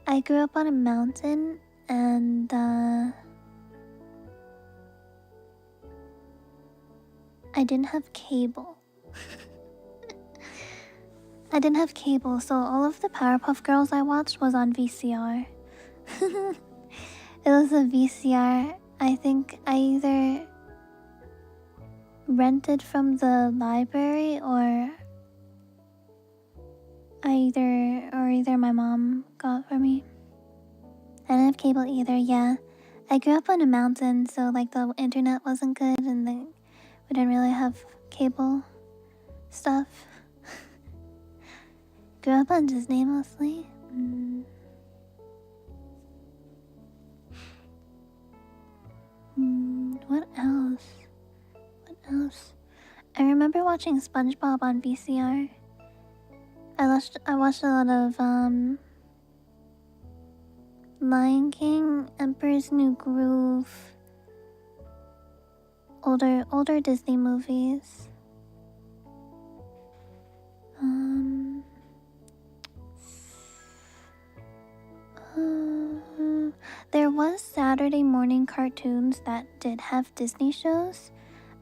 I grew up on a mountain and I didn't have cable. I didn't have cable, so all of the Powerpuff Girls I watched was on VCR. It was a VCR. I think I either rented from the library or either my mom got for me. I didn't have cable either, yeah. I grew up on a mountain, so like the internet wasn't good and we didn't really have cable stuff. Grew up on Disney mostly. What else? What else? I remember watching SpongeBob on VCR. I watched a lot of Lion King, Emperor's New Groove, older Disney movies. There was Saturday morning cartoons that did have Disney shows.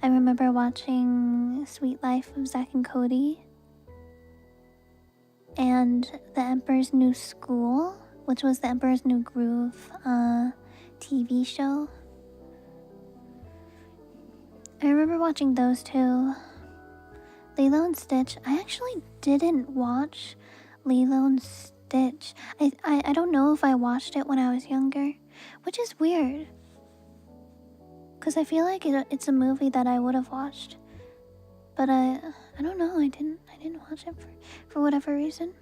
I remember watching Sweet Life of Zack and Cody and The Emperor's New School, which was the Emperor's New Groove TV show. I remember watching those two. Lilo and Stitch. I actually didn't watch Lilo and Stitch. I don't know if I watched it when I was younger, which is weird. Because I feel like it's a movie that I would have watched. But I don't know, I didn't watch it for whatever reason.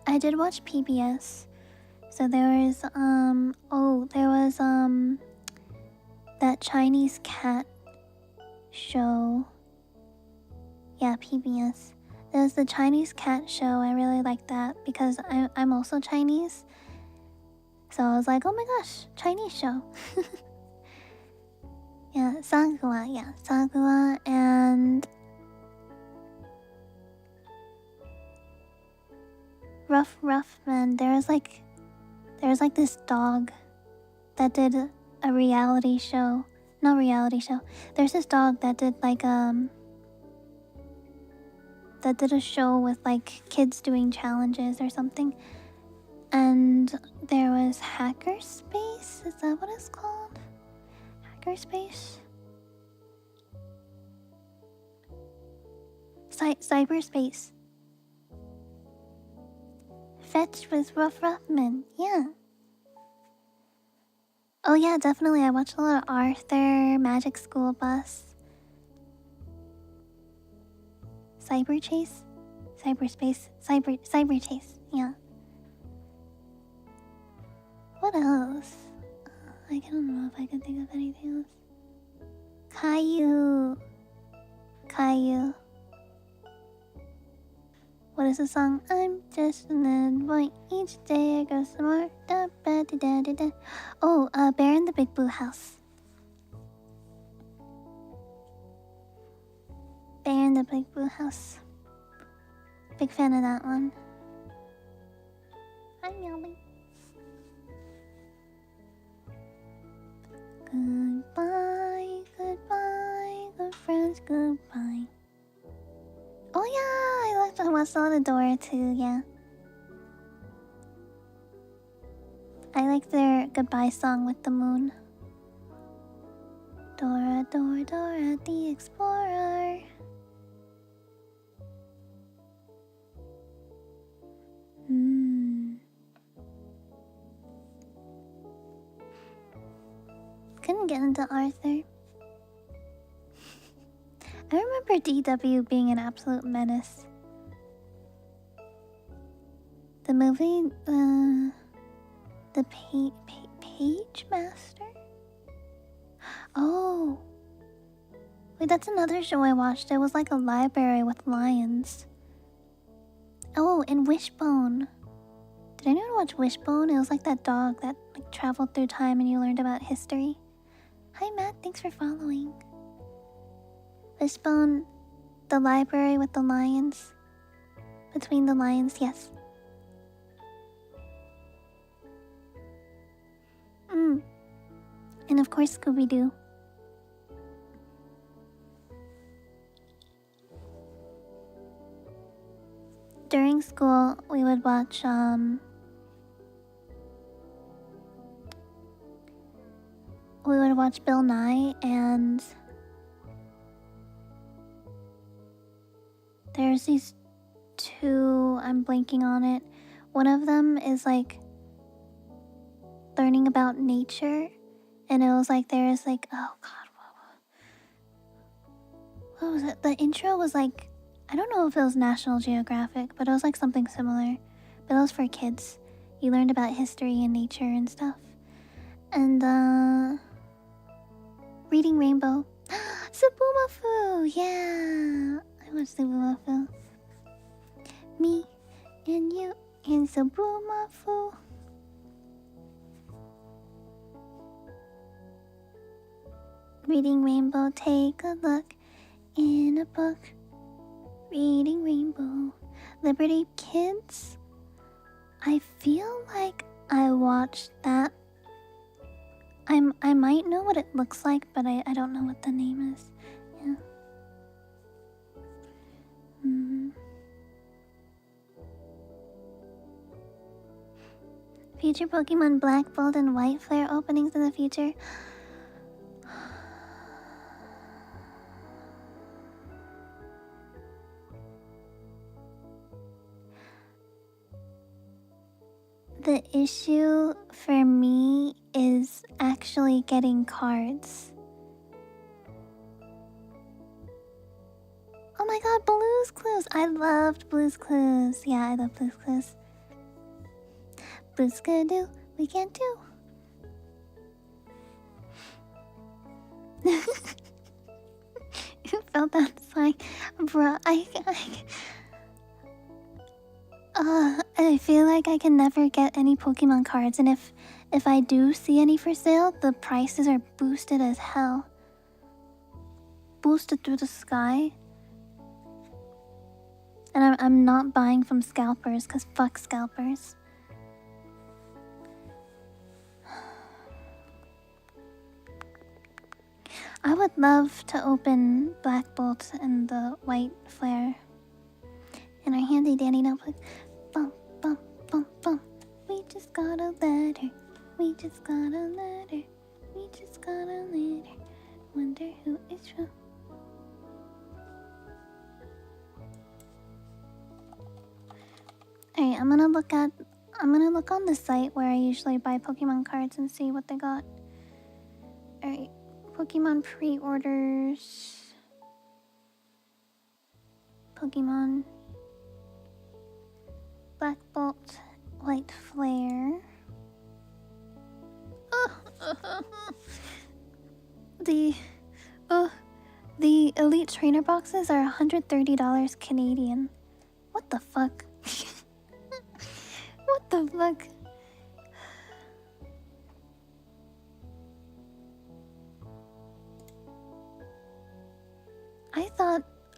I did watch PBS. So there was that Chinese cat show. Yeah, PBS. There's the Chinese cat show. I really like that because I'm also Chinese. So I was like, oh my gosh, Chinese show. Yeah, Sagua and Ruff Man. There's like this dog that did a reality show. Not reality show. There's this dog that did like that did a show with like kids doing challenges or something. And there was Hackerspace. Is that what it's called? Hackerspace? Cyberspace. Fetch with Ruffman. Yeah. Oh yeah, definitely. I watched a lot of Arthur, Magic School Bus. Cyber Chase? Cyberspace. Cyber Chase. Yeah. What else? I don't know if I can think of anything else. Caillou. What is the song? I'm just a little boy. Each day I grow some more. Da, ba, da, da, da, da. Oh, Bear in the Big Blue House. Bear in the Big Blue House. Big fan of that one. Hi, Melly. Goodbye, good friends, goodbye. Oh yeah, I watched all the Dora too, yeah. I like their goodbye song with the moon. Dora, Dora, Dora the Explorer. Couldn't get into Arthur. I remember DW being an absolute menace. The movie, the Page Master? Oh. Wait, that's another show I watched. It was like a library with lions. Oh, and Wishbone. Did anyone watch Wishbone? It was like that dog that like traveled through time and you learned about history. Hi Matt, thanks for following. Wishbone, the library with the lions. Between the lions, yes. And of course Scooby-Doo. would watch Bill Nye, and there's these two, I'm blanking on it. One of them is like learning about nature, and it was like there's like, oh god, what was it? The intro was like, I don't know if it was National Geographic, but it was like something similar. But it was for kids. You learned about history and nature and stuff. And Reading Rainbow. Subumafu! Yeah! I watched Subumafu. Me and you and Subumafu. Reading Rainbow, take a look in a book. Reading Rainbow. Liberty Kids. I feel like I watched that. I might know what it looks like, but I don't know what the name is. Yeah. Future Pokemon Black Bolt and White Flare openings in the future. The issue for me is actually getting cards. Oh my god, Blue's Clues! I loved Blue's Clues. Yeah, I love Blue's Clues. Blue's Clues, we can't do. You felt that sigh, bruh. I feel like I can never get any Pokemon cards, and if I do see any for sale, the prices are boosted as hell. Boosted through the sky. And I'm not buying from scalpers, cause fuck scalpers. I would love to open Black Bolt and the White Flare in our handy dandy notebook. Bum, bum, bum, bum. We just got a letter. We just got a letter. We just got a letter. Wonder who it's from. Alright, I'm gonna look on the site where I usually buy Pokemon cards and see what they got. Alright, Pokemon pre-orders. Pokemon Black Bolt, White Flare. The Elite Trainer boxes are $130 Canadian. What the fuck? What the fuck?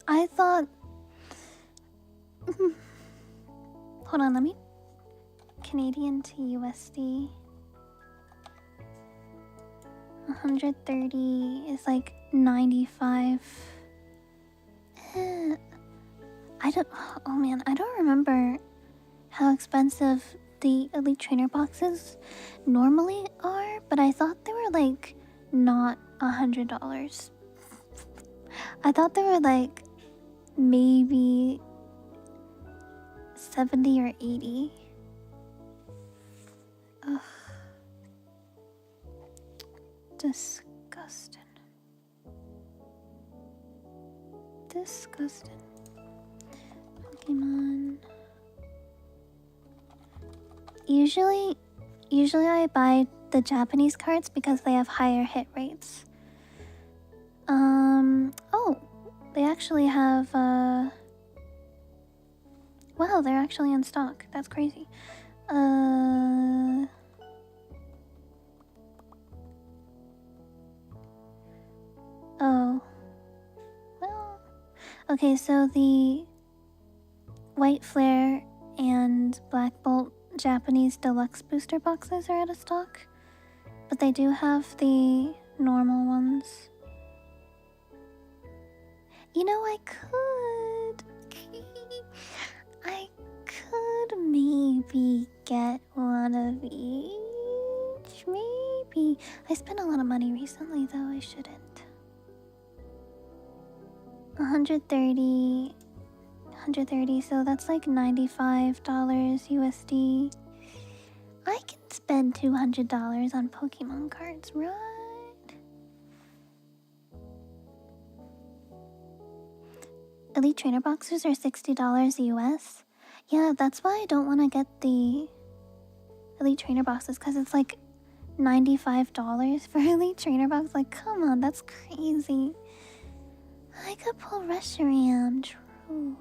I thought hold on, let me Canadian to USD. 130 is like 95. Oh man, I don't remember how expensive the Elite Trainer boxes normally are, but I thought they were like not $100. I thought they were like maybe 70 or 80. Ugh. Disgusting. Disgusting. Pokemon. Usually I buy the Japanese cards because they have higher hit rates. Oh, they actually have, wow, they're actually in stock. That's crazy. Oh, well, okay, so the White Flare and Black Bolt Japanese deluxe booster boxes are out of stock, but they do have the normal ones. You know, I could maybe maybe get one of each. Maybe. I spent a lot of money recently, though. I shouldn't. 130, so that's like $95 USD. I can spend $200 on Pokemon cards, right? Elite Trainer boxes are $60 US. Yeah, that's why I don't want to get the Elite Trainer boxes, because it's like $95 for Elite Trainer box. Like, come on, that's crazy. I could pull Reshiram, true.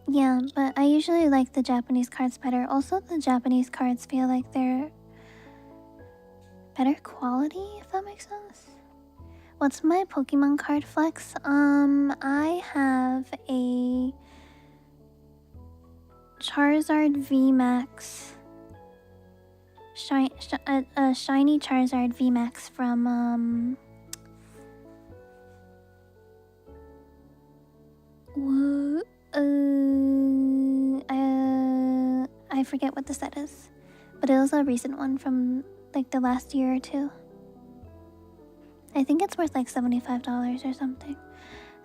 Yeah, but I usually like the Japanese cards better. Also, the Japanese cards feel like they're better quality, if that makes sense. What's my Pokemon card flex? I have a Charizard VMAX. A shiny Charizard VMAX from, I forget what the set is, but it was a recent one from like the last year or two. I think it's worth like $75 or something.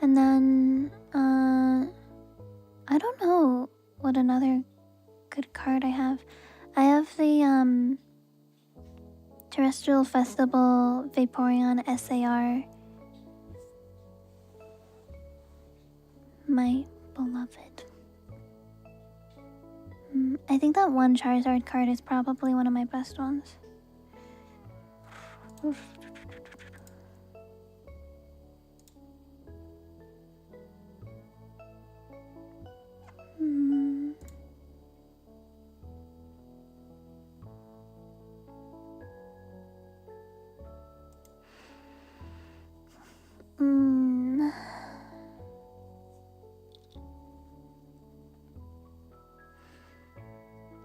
And then, I don't know what another good card I have. I have the, Terrestrial Festival Vaporeon SAR. My beloved. I think that one Charizard card is probably one of my best ones.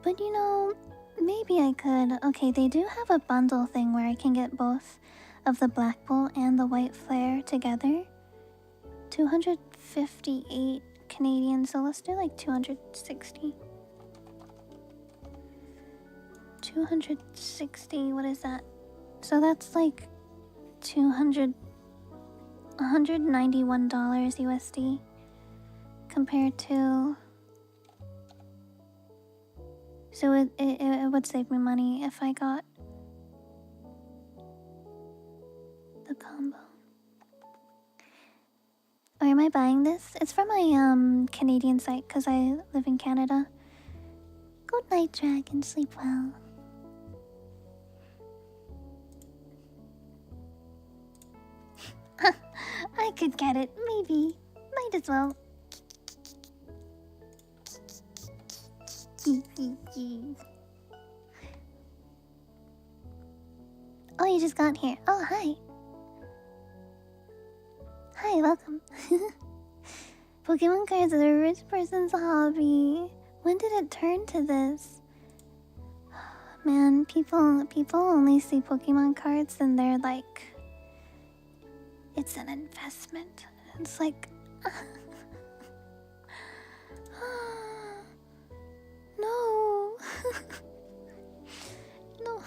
But you know, maybe I could. Okay, they do have a bundle thing where I can get both of the Black Bolt and the White Flare together. 258 Canadian, so let's do like 260. 260, what is that? So that's like $191 USD compared to... So it would save me money if I got the combo. Or am I buying this? It's from my Canadian site because I live in Canada. Good night, Dragon. Sleep well. I could get it, maybe. Might as well. Oh, you just got here. Oh, hi. Hi, welcome. Pokemon cards are a rich person's hobby. When did it turn to this? Man, people only see Pokemon cards and they're like, it's an investment. It's like, no. No.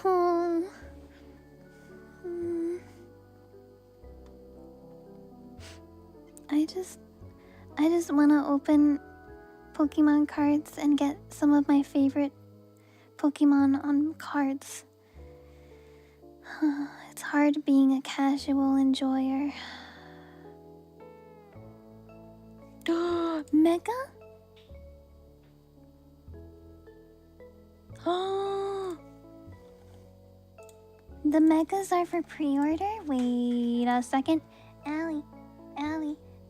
I just want to open Pokemon cards and get some of my favorite Pokemon on cards. It's hard being a casual enjoyer. Mega? Oh, the megas are for pre-order? Wait a second. Allie,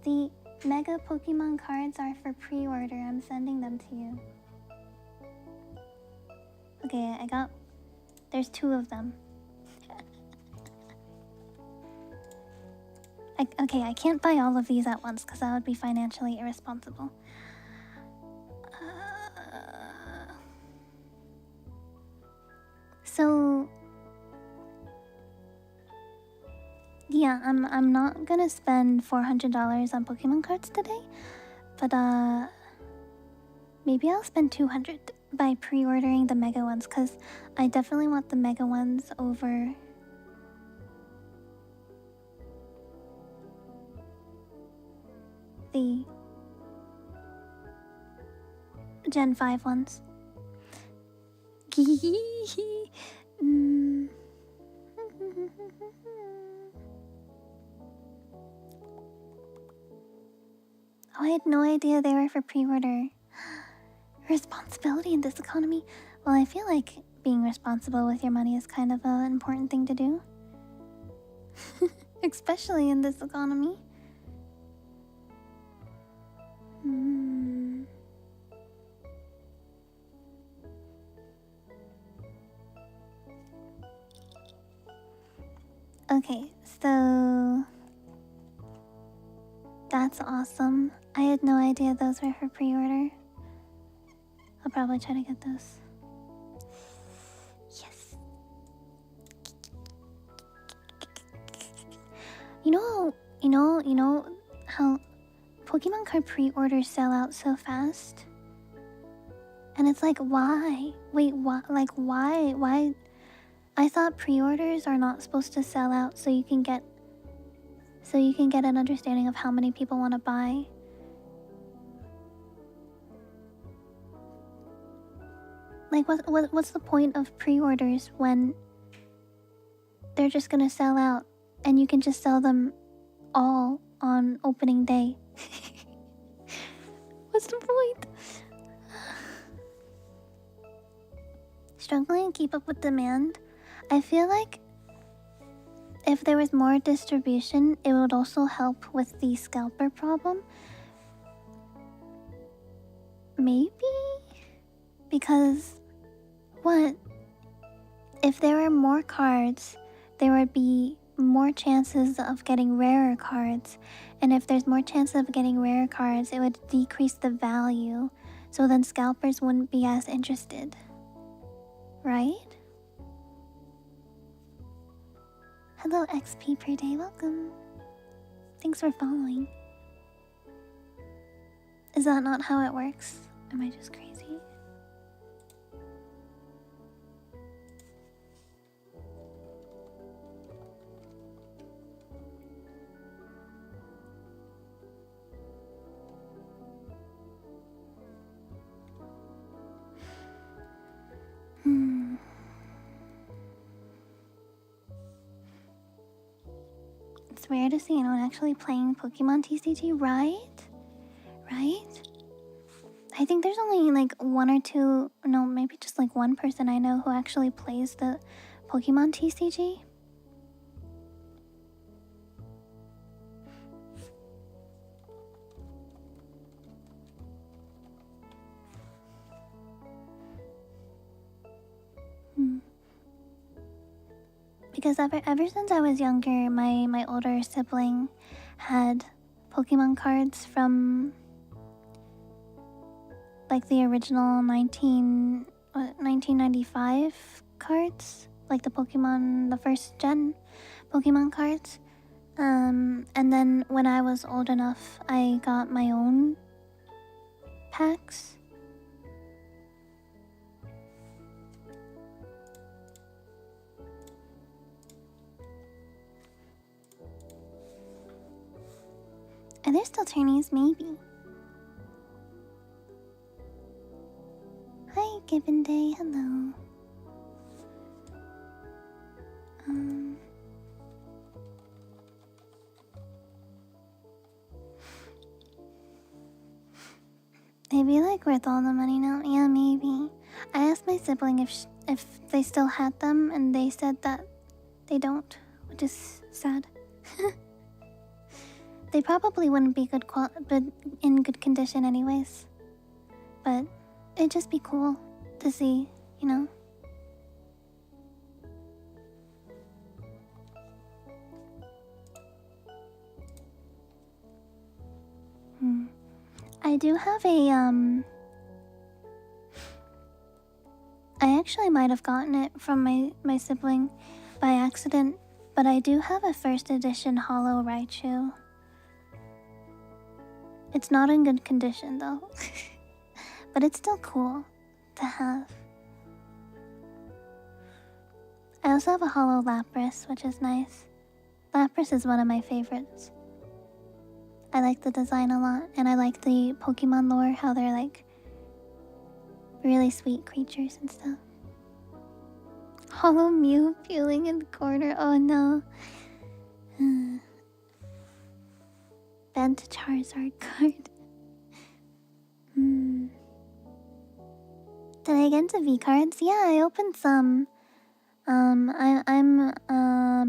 the mega Pokemon cards are for pre-order. I'm sending them to you. Okay, there's 2 of them. Okay, I can't buy all of these at once because that would be financially irresponsible. So, the yeah, I'm not gonna spend $400 on Pokemon cards today, but maybe I'll spend 200 by pre-ordering the mega ones, because I definitely want the mega ones over the Gen 5 ones. Mm. Oh, I had no idea they were for pre-order. Responsibility in this economy. Well, I feel like being responsible with your money is kind of an important thing to do. Especially in this economy. Okay, so that's awesome. I had no idea those were for pre-order. I'll probably try to get those. Yes. You know how Pokemon card pre-orders sell out so fast? And it's like, why? Wait, what? Like, why? Why? I thought pre-orders are not supposed to sell out so you can get an understanding of how many people want to buy. Like, what's the point of pre-orders when they're just gonna sell out and you can just sell them all on opening day? What's the point? Struggling to keep up with demand. I feel like if there was more distribution, it would also help with the scalper problem. Maybe? Because, what? If there were more cards, there would be more chances of getting rarer cards. And if there's more chances of getting rarer cards, it would decrease the value. So then scalpers wouldn't be as interested. Right? Hello XP per day, welcome. Thanks for following. Is that not how it works? Am I just crazy? It's rare to see anyone actually playing Pokemon TCG, right? Right? I think there's only like one or two, no, maybe just like one person I know who actually plays the Pokemon TCG. Because ever since I was younger, my older sibling had Pokemon cards from like the original 1995 cards, like the first gen Pokemon cards. And then when I was old enough, I got my own packs. Are there still turnies? Maybe. Hi, Given Day. Hello. Maybe like worth all the money now. Yeah, maybe. I asked my sibling if they still had them, and they said that they don't, which is sad. They probably wouldn't be but in good condition anyways. But it'd just be cool to see, you know? I do have a, I actually might have gotten it from my sibling by accident But I do have a first edition Hollow Raichu. It's not in good condition though. But it's still cool to have. I also have a Hollow Lapras, which is nice. Lapras is one of my favorites. I like the design a lot, and I like the Pokemon lore, how they're like really sweet creatures and stuff. Hollow Mew peeling in the corner, oh no. Bent Charizard card. Did I get into V cards? Yeah, I opened some. I'm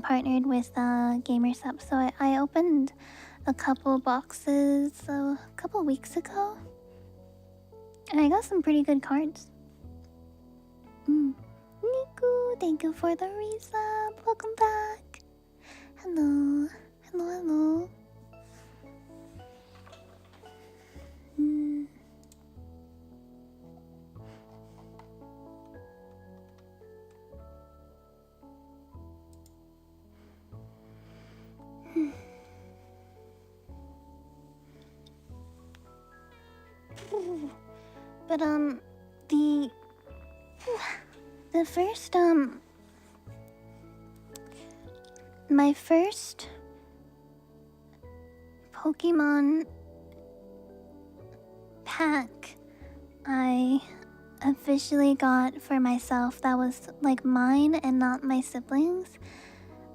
partnered with GamerSup, so I opened a couple boxes a couple weeks ago, and I got some pretty good cards. Niku, thank you for the resub. Welcome back. Hello, hello, hello. But the first my first Pokemon pack I officially got for myself, that was like mine and not my siblings,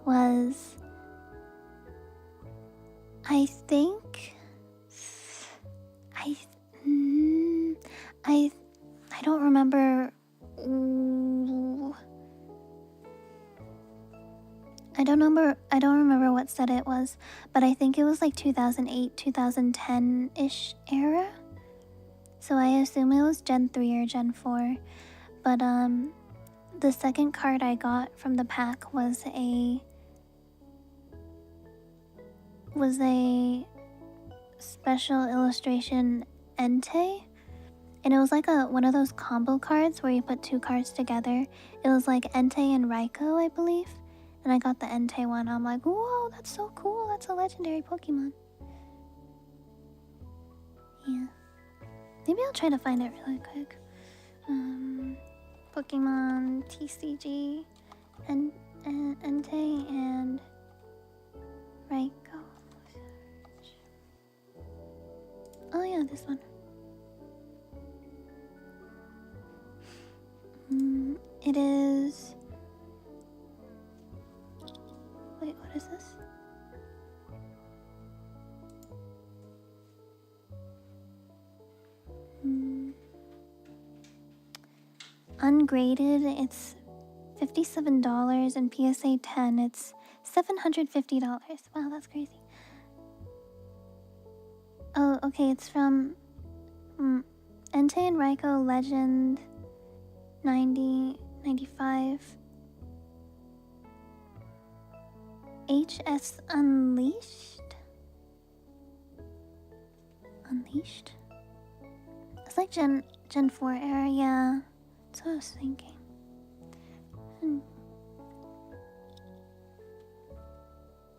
was I think I don't remember. I don't remember what set it was, but I think it was like 2008, 2010-ish era. So I assume it was Gen 3 or Gen 4. But the second card I got from the pack was a special illustration Entei. And it was like one of those combo cards where you put two cards together. It was like Entei and Raikou, I believe. And I got the Entei one. I'm like, whoa, that's so cool. That's a legendary Pokemon. Yeah. Maybe I'll try to find it really quick. Pokemon TCG and Entei and Raikou. Oh yeah, this one. It is... Wait, what is this? Ungraded, it's $57, and PSA 10, it's $750. Wow, that's crazy. Oh, okay, it's from Entei and Raikou Legend 95. HS Unleashed? Unleashed? It's like Gen 4 era, yeah. That's what I was thinking.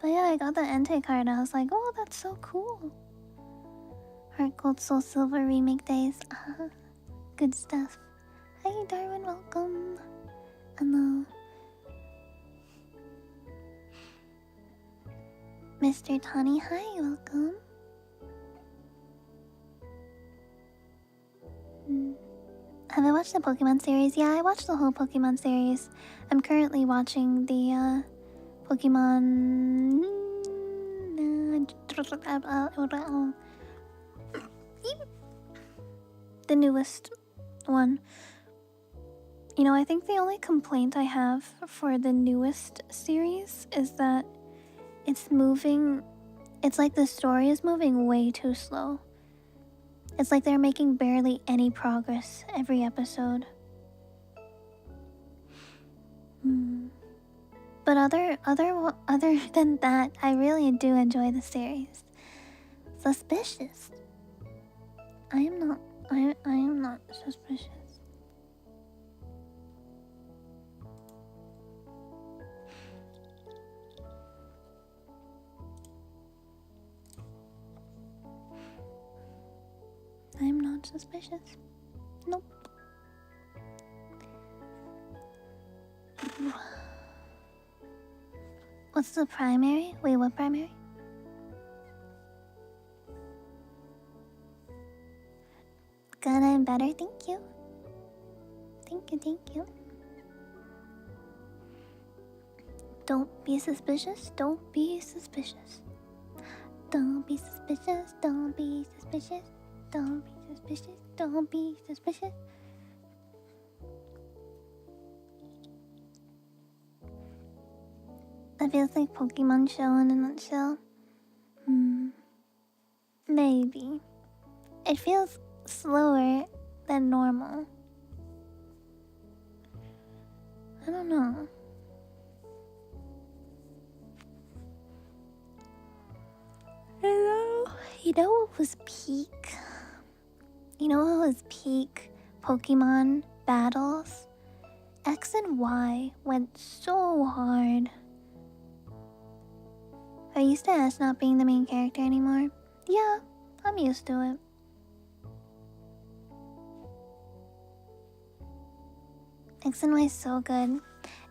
But yeah, I got the Entei card and I was like, oh, that's so cool. Heart Gold Soul Silver remake days. Good stuff. Hi Darwin, welcome. Hello. Mr. Tani, hi, welcome. Have I watched the Pokemon series? Yeah, I watched the whole Pokemon series. I'm currently watching the Pokemon... the newest one. You know, I think the only complaint I have for the newest series is that it's like the story is moving way too slow. It's like they're making barely any progress every episode. But other than that, I really do enjoy the series. Suspicious. I am not suspicious. Not suspicious. Nope. What's the primary? Wait, what primary? Good, I'm better, thank you. Thank you. Don't be suspicious, don't be suspicious. Don't be suspicious, don't be suspicious. Don't be suspicious, don't be suspicious. That feels like Pokemon Show in a nutshell. Maybe. It feels slower than normal. I don't know. Hello? You know what was peak? You know what was peak Pokemon battles? X and Y went so hard. Are you used to Ash not being the main character anymore? Yeah, I'm used to it. X and Y is so good.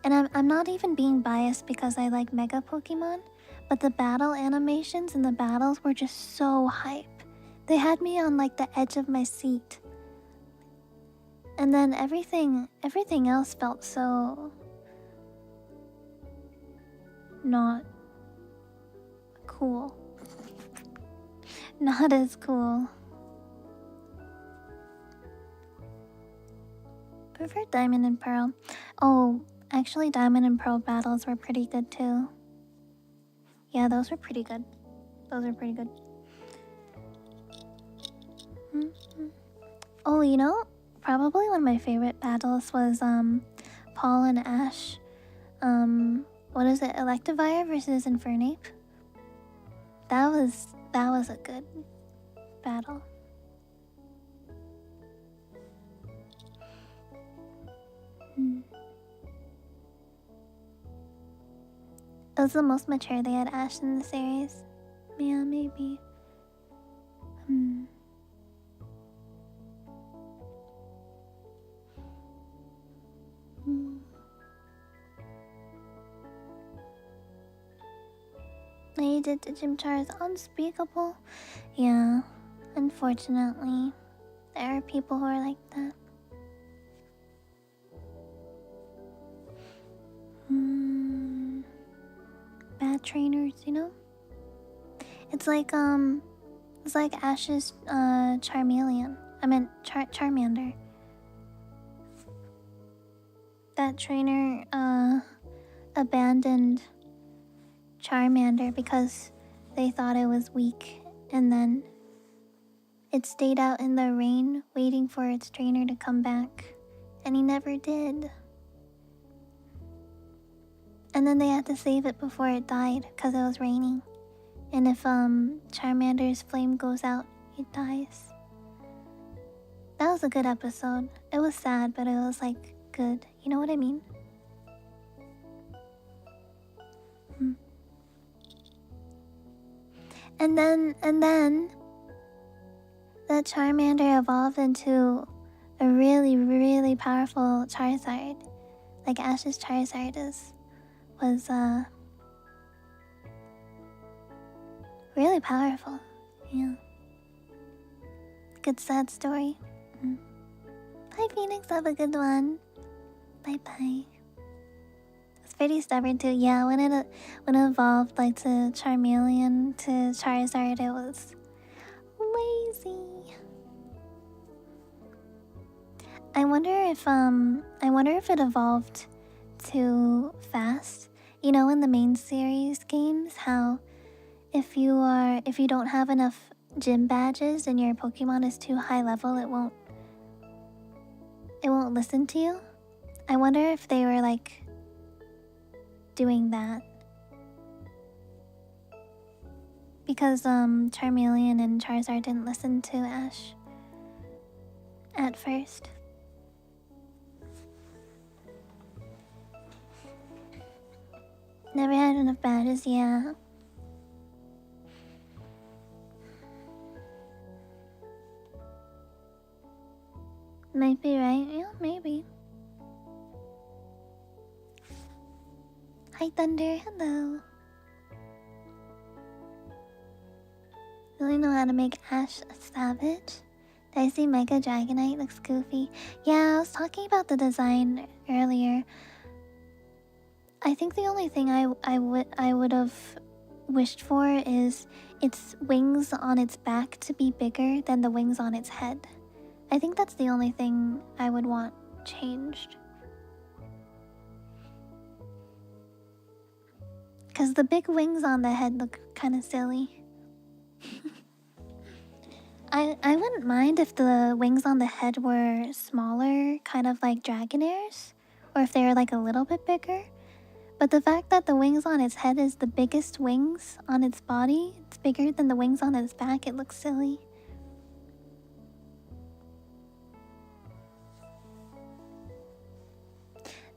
And I'm not even being biased because I like Mega Pokemon, but the battle animations and the battles were just so hype. They had me on like the edge of my seat. And then everything else felt so not cool. Not as cool. Prefer Diamond and Pearl. Oh, actually Diamond and Pearl battles were pretty good too. Yeah, those were pretty good. Oh, you know, probably one of my favorite battles was Paul and Ash. What is it? Electivire versus Infernape. That was a good battle. It was the most mature they had Ash in the series. Yeah, maybe. They did the Chimchar is unspeakable. Yeah, unfortunately, there are people who are like that. Bad trainers, you know? It's like Ash's Charmeleon. I meant Charmander. That trainer abandoned Charmander because they thought it was weak, and then it stayed out in the rain waiting for its trainer to come back, and he never did. And then they had to save it before it died because it was raining. And if Charmander's flame goes out, it dies. That was a good episode. It was sad, but it was like good. You know what I mean? And then the Charmander evolved into a really, really powerful Charizard. Like Ash's Charizard was really powerful. Yeah. Good sad story. Bye Phoenix, have a good one. Bye bye. It's pretty stubborn too. Yeah, when it evolved like to Charmeleon to Charizard, it was lazy. I wonder if it evolved too fast. You know, in the main series games, how if you don't have enough gym badges and your Pokemon is too high level, it won't listen to you. I wonder if they were like doing that. Because Charmeleon and Charizard didn't listen to Ash at first. Never had enough badges, yeah. Thunder. Hello. Really know how to make Ash a savage. Did I see Mega Dragonite? Looks goofy. Yeah, I was talking about the design earlier. I think the only thing I would have wished for is its wings on its back to be bigger than the wings on its head. I think that's the only thing I would want changed. Because the big wings on the head look kind of silly. I wouldn't mind if the wings on the head were smaller, kind of like Dragonairs, or if they were like a little bit bigger. But the fact that the wings on its head is the biggest wings on its body, it's bigger than the wings on its back, it looks silly.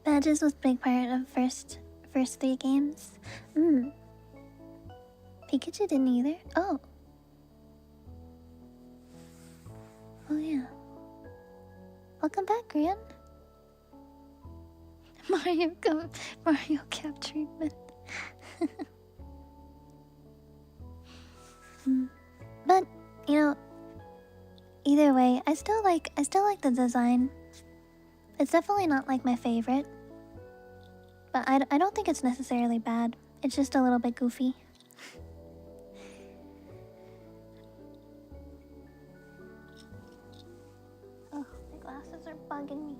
Badges was a big part of first 3 games. Pikachu didn't either. Oh. Oh yeah. Welcome back, Gran. Mario cap treatment. But you know, either way, I still like the design. It's definitely not like my favorite, but I don't think it's necessarily bad. It's just a little bit goofy. Oh, my glasses are bugging me.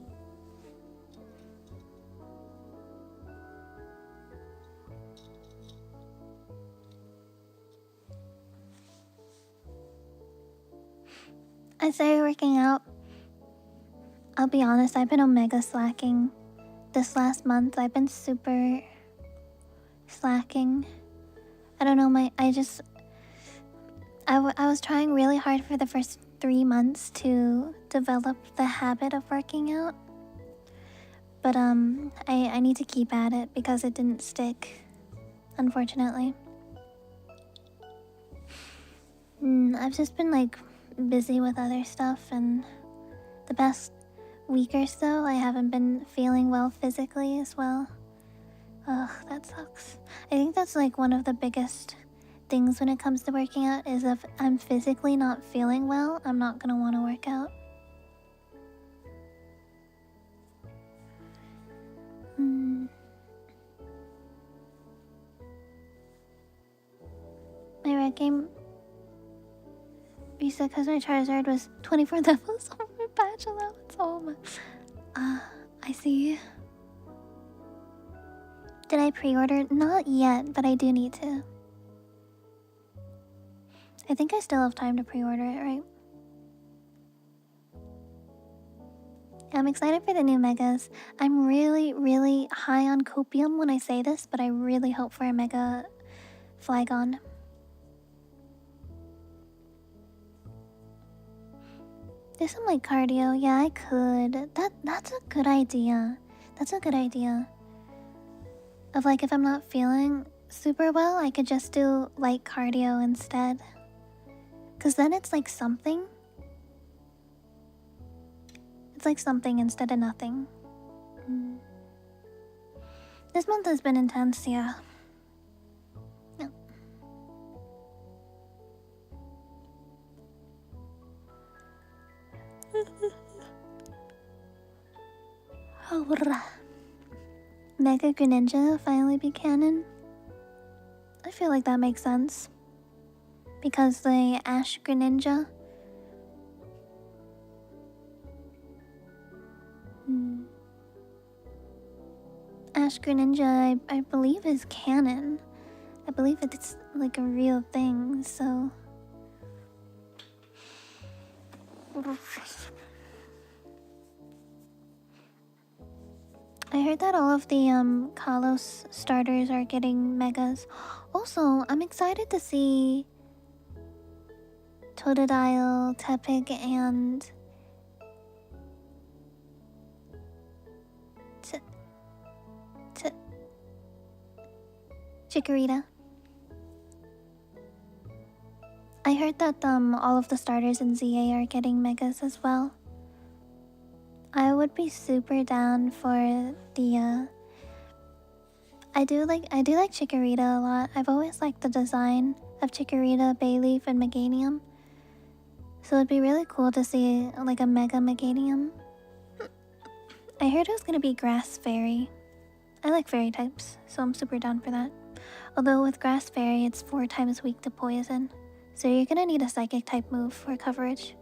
I started working out. I'll be honest, I've been omega slacking. This last month, I've been super slacking. I don't know, I was trying really hard for the first 3 months to develop the habit of working out. But I need to keep at it because it didn't stick, unfortunately. I've just been like busy with other stuff, and the past week or so I haven't been feeling well physically as well. Ugh, that sucks. I think that's like one of the biggest things when it comes to working out is if I'm physically not feeling well, I'm not gonna want to work out. My red game reset because my Charizard was 24 levels over patch allowance. Oh my. I see. Did I pre-order? Not yet, but I do need to. I think I still have time to pre-order it, right? I'm excited for the new megas. I'm really, really high on copium when I say this, but I really hope for a mega Flygon. Do some like cardio. Yeah, I could. That's a good idea. That's a good idea. Of like if I'm not feeling super well, I could just do light cardio instead. Cause then it's like something. It's like something instead of nothing. This month has been intense, yeah. No. Mega Greninja finally be canon? I feel like that makes sense. Because the Ash Greninja. Ash Greninja, I believe is canon. I believe it's like a real thing, so... I heard that all of the Kalos starters are getting megas. Also, I'm excited to see Totodile, Tepig, and Chikorita. I heard that all of the starters in ZA are getting megas as well. I would be super down for the I do like Chikorita a lot. I've always liked the design of Chikorita, Bayleaf, and Meganium. So it'd be really cool to see like a Mega Meganium. I heard it was gonna be Grass Fairy. I like fairy types, so I'm super down for that. Although with Grass Fairy, it's 4 times weak to poison. So you're gonna need a Psychic type move for coverage.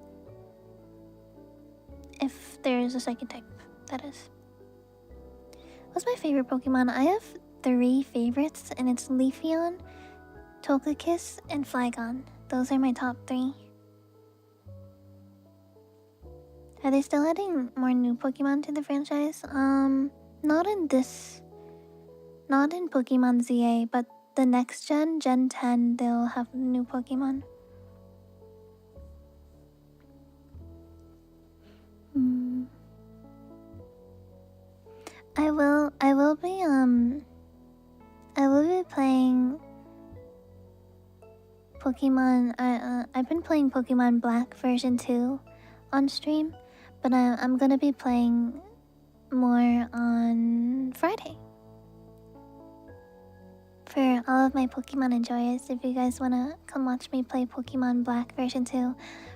If there is a Psychic type, that is. What's my favorite Pokemon? I have 3 favorites, and it's Leafeon, Togekiss, and Flygon. Those are my top 3. Are they still adding more new Pokemon to the franchise? Not in Pokemon ZA, but the next gen, Gen 10, they'll have new Pokemon. I will be playing Pokemon. I've been playing Pokemon Black version 2 on stream, but I'm gonna be playing more on Friday. For all of my Pokemon enjoyers, if you guys wanna come watch me play Pokemon Black version 2,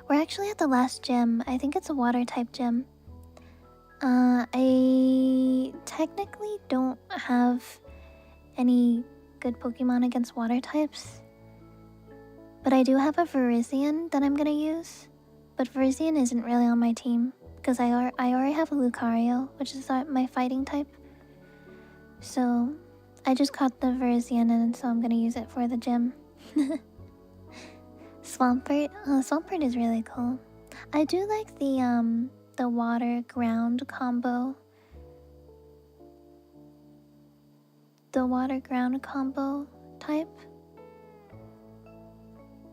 we're actually at the last gym. I think it's a water type gym. I technically don't have any good Pokemon against water types, but I do have a Virizion that I'm gonna use. But Virizion isn't really on my team because I already have a Lucario, which is my fighting type. So I just caught the Virizion, and so I'm gonna use it for the gym. Swampert. Swampert is really cool. I do like the water ground combo. The water ground combo type.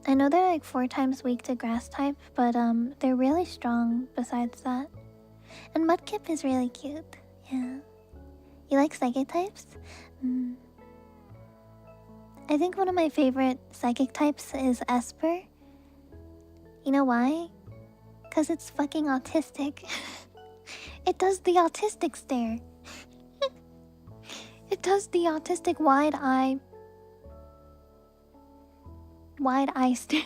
I know they're like 4 times weak to grass type, but they're really strong besides that. And Mudkip is really cute. Yeah. You like psychic types? I think one of my favorite psychic types is Esper. You know why? Because it's fucking autistic. It does the autistic stare. It does the autistic wide eye stare.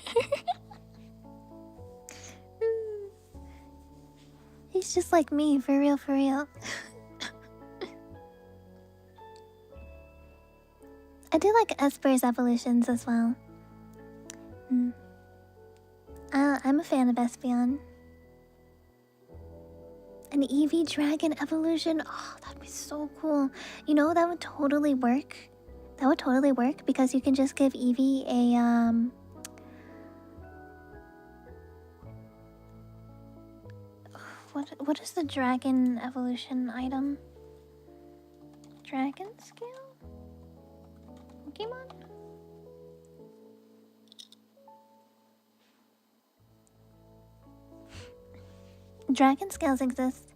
He's just like me, for real, for real. I do like Esper's evolutions as well. I'm a fan of Espeon. An Eevee Dragon evolution? Oh, that'd be so cool. You know, that would totally work. That would totally work because you can just give Eevee a, What is the dragon evolution item? Dragon scale? Pokemon? Dragon scales exist.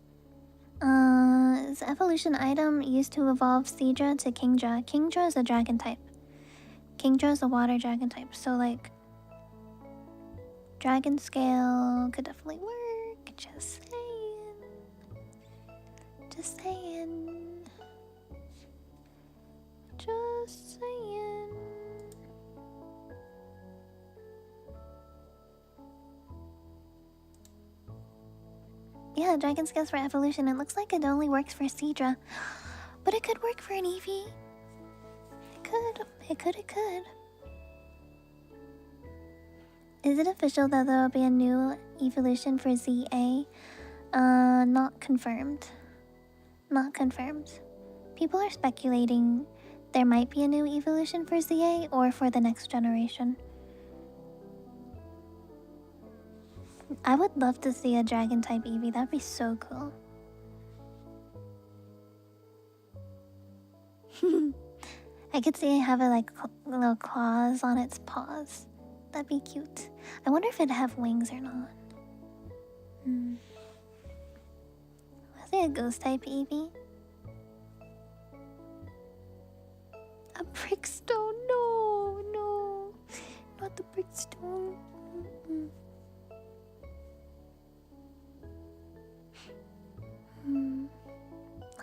It's evolution item used to evolve Seadra to Kingdra. Kingdra is a dragon type. Kingdra is a water dragon type. So like, dragon scale could definitely work. Just saying. Just saying. Just saying. Yeah, dragon scales for evolution. It looks like it only works for Seadra. But it could work for an Eevee. It could. It could, it could. Is it official that there will be a new evolution for ZA? Not confirmed. Not confirmed. People are speculating there might be a new evolution for ZA or for the next generation. I would love to see a dragon type Eevee. That'd be so cool. I could see it have like little claws on its paws. That'd be cute. I wonder if it'd have wings or not. Was it a ghost type Eevee? A brickstone? No, no. Not the brickstone.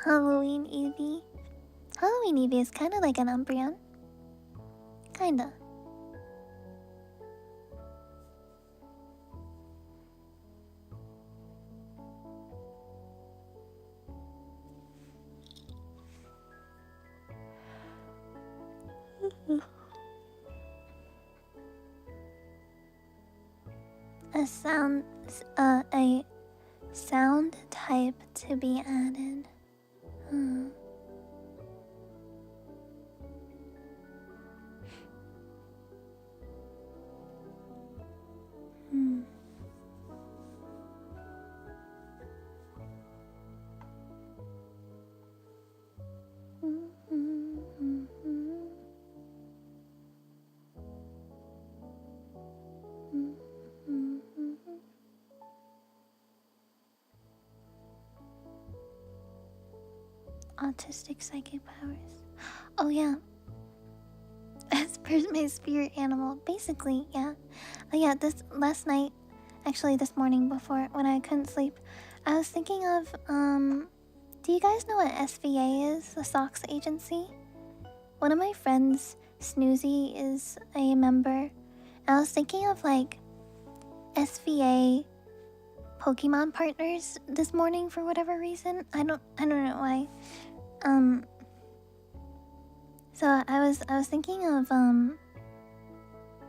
Halloween Eevee. Halloween Eevee is kind of like an Umbreon. Kinda. A sound type to be added. Hmm. Hmm. Autistic psychic powers. Oh yeah. As per my spirit animal. Basically, yeah. Oh yeah, this last night, actually this morning before when I couldn't sleep, I was thinking of do you guys know what SVA is? The Socks Agency? One of my friends, Snoozy, is a member. I was thinking of like SVA Pokemon partners this morning for whatever reason. I don't know why. So I was thinking of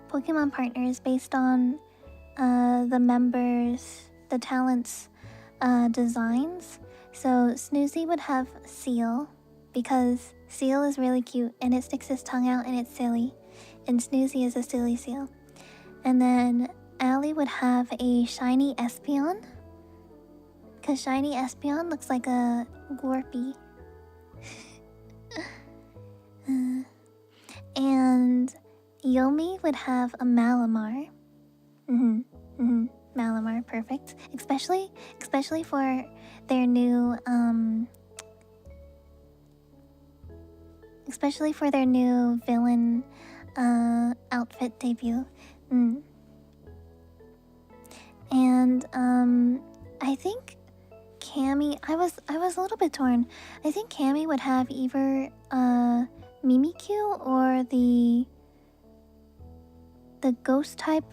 Pokemon partners based on the members, the talents designs. So Snoozy would have Seal because Seal is really cute and it sticks his tongue out and it's silly. And Snoozy is a silly seal. And then Allie would have a shiny Espeon. Because shiny Espeon looks like a Glorpy. And Yomi would have a Malamar. Malamar, perfect. Especially for their new villain outfit debut. And I think Cammy, I was a little bit torn. I think Cammy would have either Mimikyu or the ghost type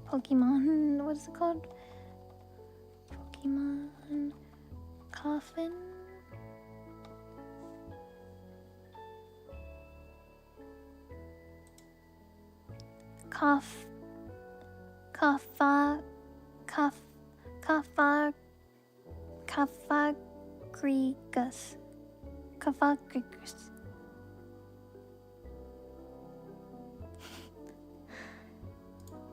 Pokemon what is it called? Pokemon Coffin. Kafagrigus.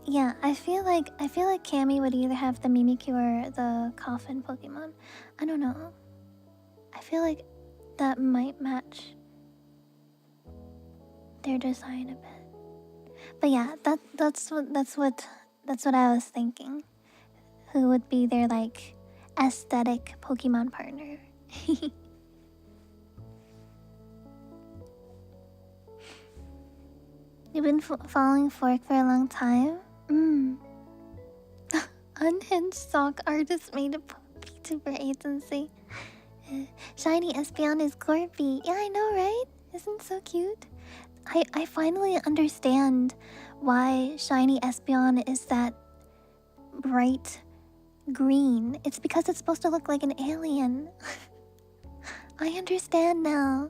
Yeah, I feel like Cammy would either have the Mimikyu or the Coffin Pokemon. I don't know. I feel like that might match their design a bit. But yeah, that's what I was thinking. Who would be their like aesthetic Pokemon partner? You've been following Fork for a long time? Unhinged sock artist made a Vtuber agency. Shiny Espeon is Corby. Yeah, I know, right? Isn't so cute? I finally understand why Shiny Espeon is that bright green. It's because it's supposed to look like an alien. I understand now.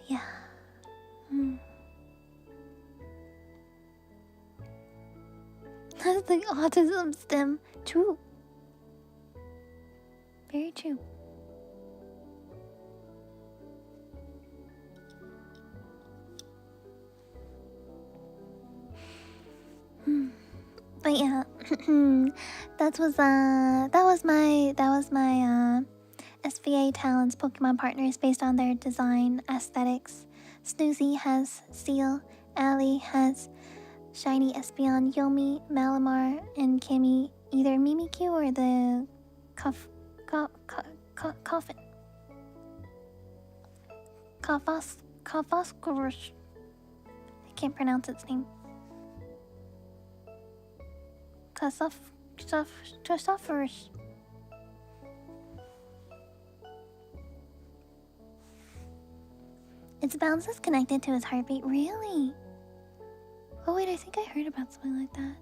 Yeah. That's the autism stem. True. Very true. But yeah, that was my SVA talents Pokemon partners based on their design aesthetics. Snoozy has Seal, Allie has Shiny Espeon, Yomi, Malamar, and Cammy either Mimikyu or the Coffin. Kafosquorish. I can't pronounce its name. suffers. Its bounce is connected to its heartbeat. Really? Oh wait, I think I heard about something like that.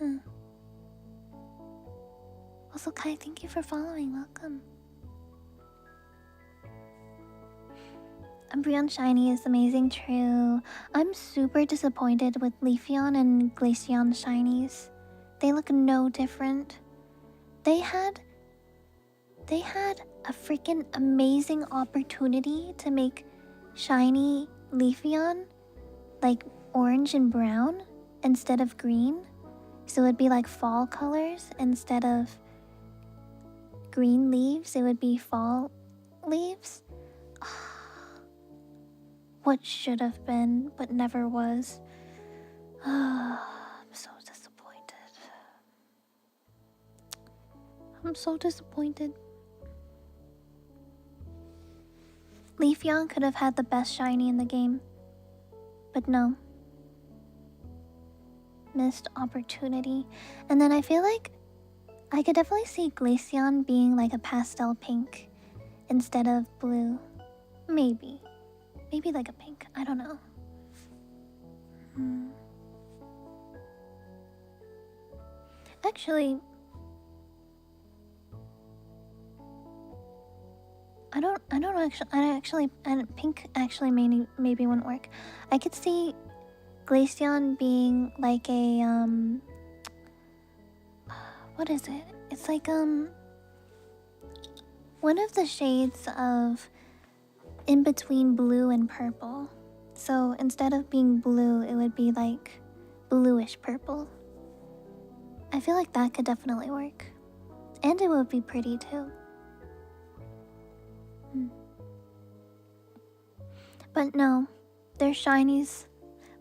Huh. Also, Kai, thank you for following. Welcome. Umbreon Shiny is amazing, true. I'm super disappointed with Leafeon and Glaceon Shinies. They look no different. They had a freaking amazing opportunity to make shiny Leafeon like orange and brown instead of green. So it would be like fall colors instead of green leaves. It would be fall leaves. What should have been, but never was. I'm so disappointed. I'm so disappointed. Leafeon could have had the best shiny in the game. But no. Missed opportunity. And then I feel like I could definitely see Glaceon being like a pastel pink instead of blue. Maybe. Maybe like a pink. I don't know. Actually, pink actually maybe wouldn't work. I could see Glaceon being like a what is it? It's like one of the shades of in between blue and purple. So instead of being blue, it would be like bluish purple. I feel like that could definitely work. And it would be pretty too. But no, their shinies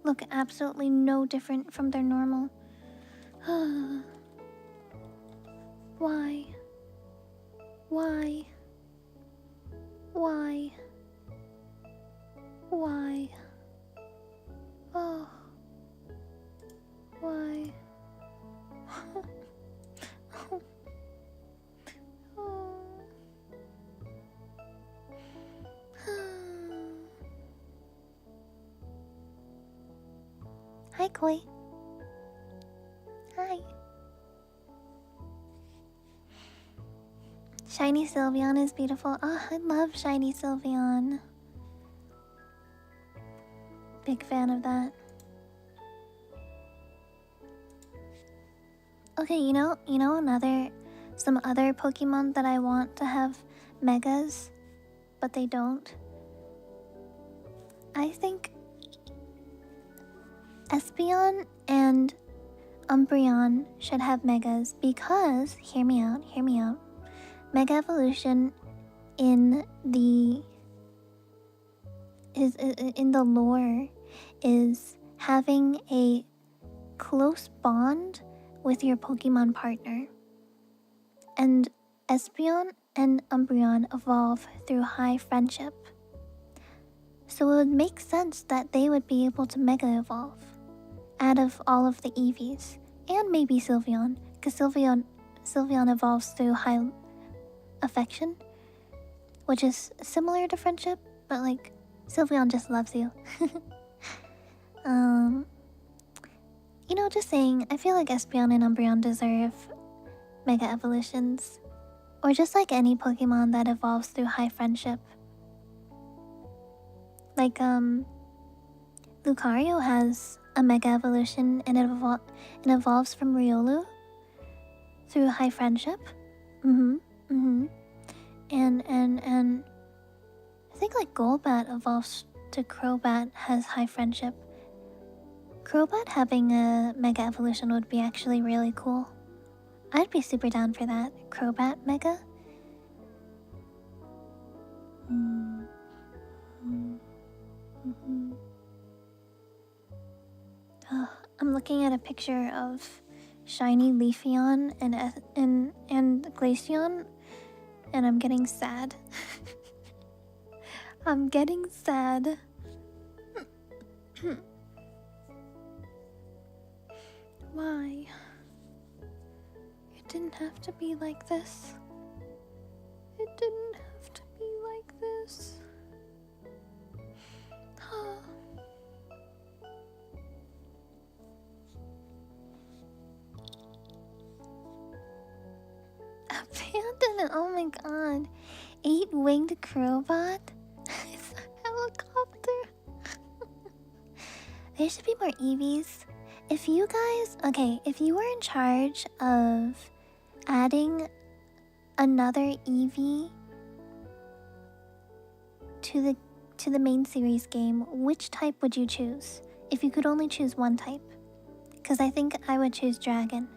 look absolutely no different from their normal. Why? Why? Why? Why? Oh. Why? Hi, Koi. Hi. Shiny Sylveon is beautiful. Oh, I love Shiny Sylveon. Big fan of that. Okay, you know some other Pokemon that I want to have megas, but they don't. I think Espeon and Umbreon should have megas because, hear me out. Mega Evolution in the lore is having a close bond with your Pokemon partner. And Espeon and Umbreon evolve through high friendship. So it would make sense that they would be able to Mega Evolve out of all of the Eevees. And maybe Sylveon, because Sylveon evolves through high affection, which is similar to friendship, but like Sylveon just loves you. You know, just saying, I feel like Espeon and Umbreon deserve Mega Evolutions. Or just like any Pokemon that evolves through high friendship. Like, Lucario has a Mega Evolution and it evolves from Riolu through high friendship. And I think like Golbat evolves to Crobat, has high friendship. Crobat having a Mega Evolution would be actually really cool. I'd be super down for that. Crobat Mega? I'm looking at a picture of shiny Leafeon and Glaceon, and I'm getting sad. I'm getting sad. Why? didn't have to be like this. It didn't have to be like this. Abandoned, oh my god. 8-winged crowbot? It's a helicopter. There should be more EVs. If you guys, okay, if you were in charge of adding another EV to the main series game, which type would you choose? If you could only choose one type. Because I think I would choose dragon.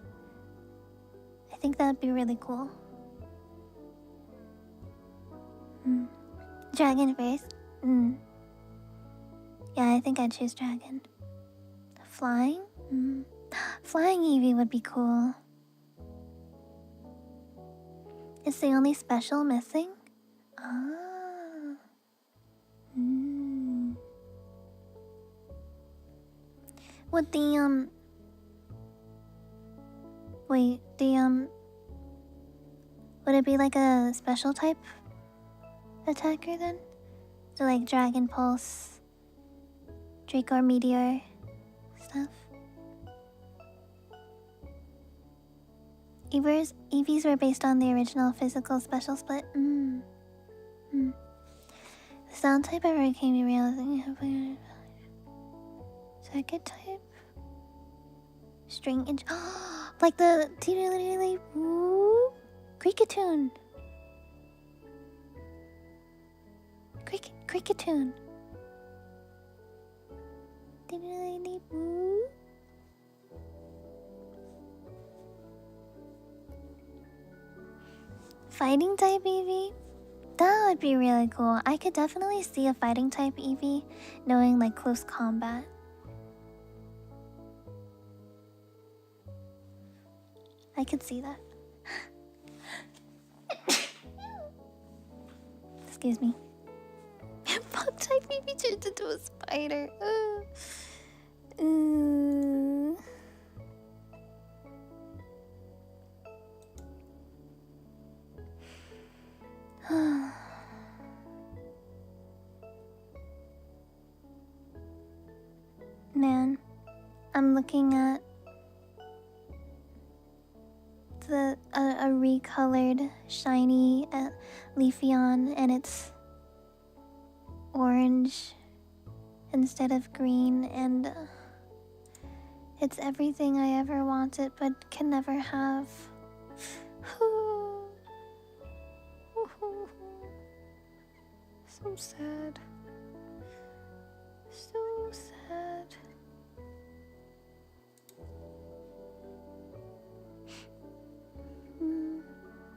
I think that would be really cool. Dragon first? Yeah, I think I'd choose dragon. Flying? Flying Eevee would be cool. It's the only special missing? Ah. Would the, wait, would it be like a special type attacker then? So like Dragon Pulse, Draco Meteor stuff? EVs were based on the original physical special split. The sound type ever came to realizing second type? String inch. Like the Cricketune. Cricketune. Fighting type Eevee? That would be really cool. I could definitely see a fighting type Eevee knowing like close combat. I could see that. Excuse me. Pop type Eevee turned into a spider. Man, I'm looking at a recolored shiny Leafeon, and it's orange instead of green, and it's everything I ever wanted but can never have. So sad. So sad.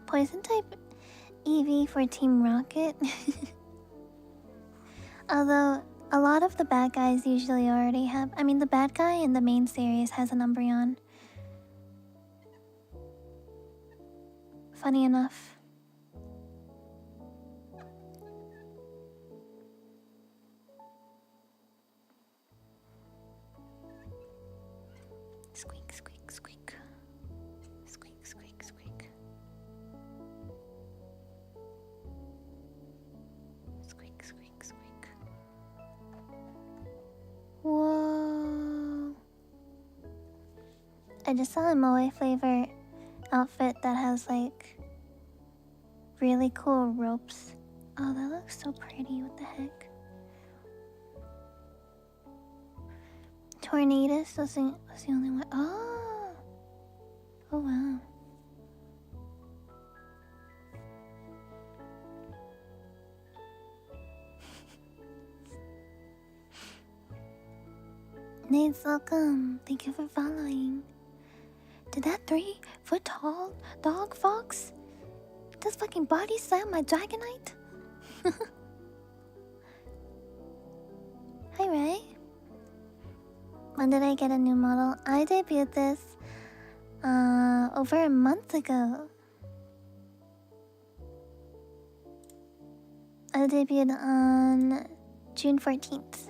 Poison type Eevee for Team Rocket. Although a lot of the bad guys usually already have. I mean, the bad guy in the main series has an Umbreon. Funny enough. Squeak, squeak, squeak. Squeak, squeak, squeak. Squeak, squeak, squeak. Whoa. I just saw a Moe flavor outfit that has like really cool ropes. Oh, that looks so pretty. What the heck? Tornadus was the only one. Oh! Oh, wow. Nate's welcome. Thank you for following. Did that 3-foot tall dog fox just fucking body slam my Dragonite? Hi, Ray. When did I get a new model? I debuted this over a month ago. I debuted on June 14th.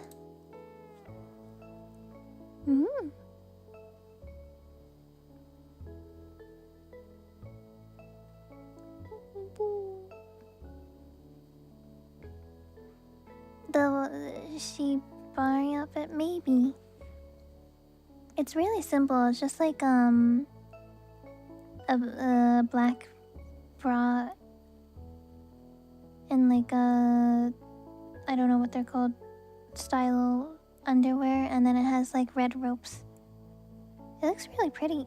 Shibari outfit? Maybe. It's really simple. It's just like a black bra and like I don't know what they're called, style underwear, and then it has like red ropes. It looks really pretty.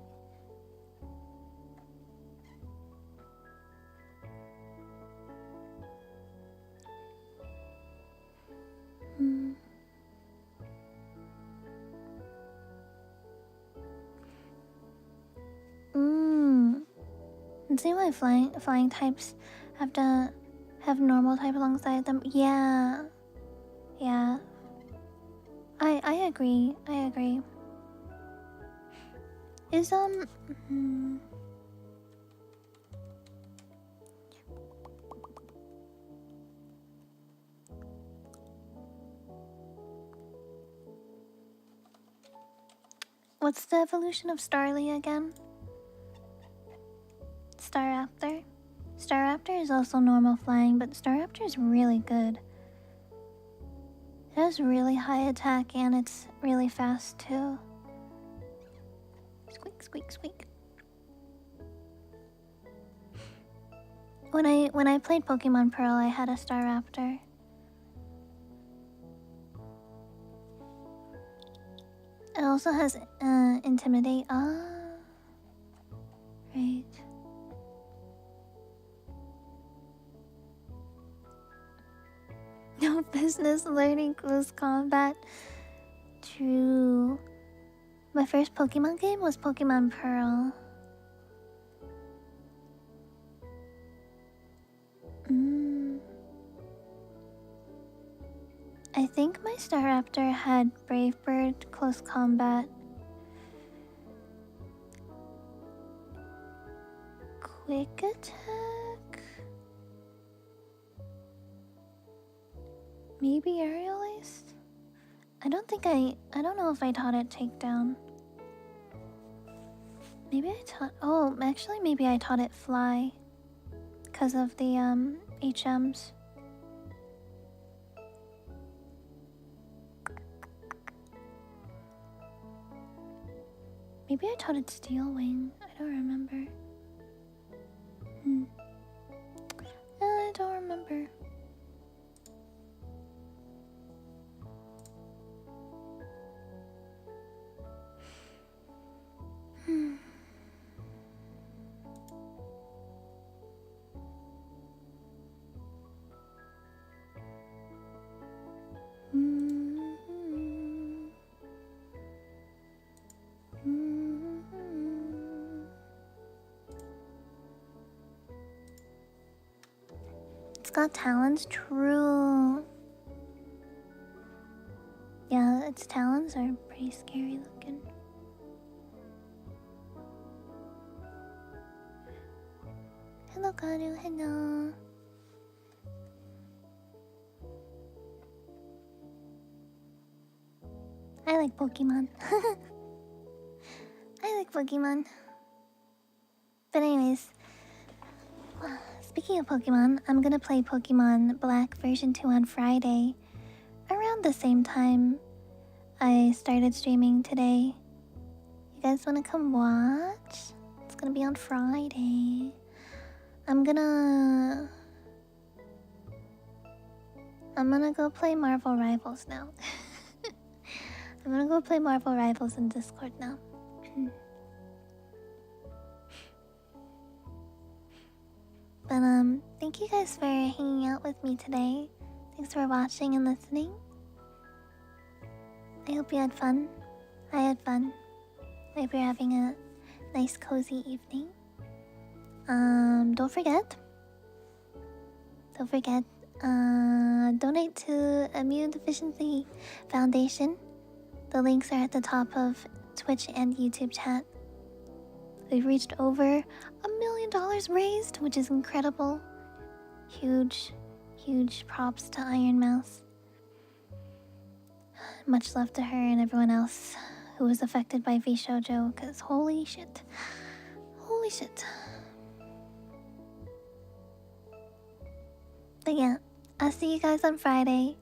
And see why flying types have to have normal type alongside them. Yeah. Yeah. I agree. I agree. Is what's the evolution of Starly again? Staraptor? Staraptor is also normal flying, but Staraptor is really good. It has really high attack and it's really fast too. Squeak, squeak, squeak. When I played Pokemon Pearl, I had a Staraptor. It also has Intimidate. Ah, right. No business learning close combat. True. My first Pokemon game was Pokemon Pearl. I think my Staraptor had Brave Bird, Close Combat, Quick Attack, maybe Aerial Ace? I don't know if I taught it Takedown. Maybe I taught, oh, actually maybe I taught it Fly because of the HMs. Maybe I taught it Steel Wing. I don't remember. I don't remember. It's got talons, true. Yeah, its talons are pretty scary looking. Hello, Karu, hello. I like Pokemon. I like Pokemon. But anyways, speaking of Pokemon, I'm gonna play Pokemon Black version 2 on Friday. Around the same time I started streaming today. You guys wanna come watch? It's gonna be on Friday. I'm gonna go play Marvel Rivals now. I'm gonna go play Marvel Rivals in Discord now. But thank you guys for hanging out with me today. Thanks for watching and listening. I hope you had fun. I had fun. I hope you're having a nice cozy evening. Don't forget, donate to Immune Deficiency Foundation. The links are at the top of Twitch and YouTube chat. We've reached over $1 million raised, which is incredible. Huge props to Iron Mouse. Much love to her and everyone else who was affected by V Shoujo, because holy shit. Holy shit. But yeah, I'll see you guys on Friday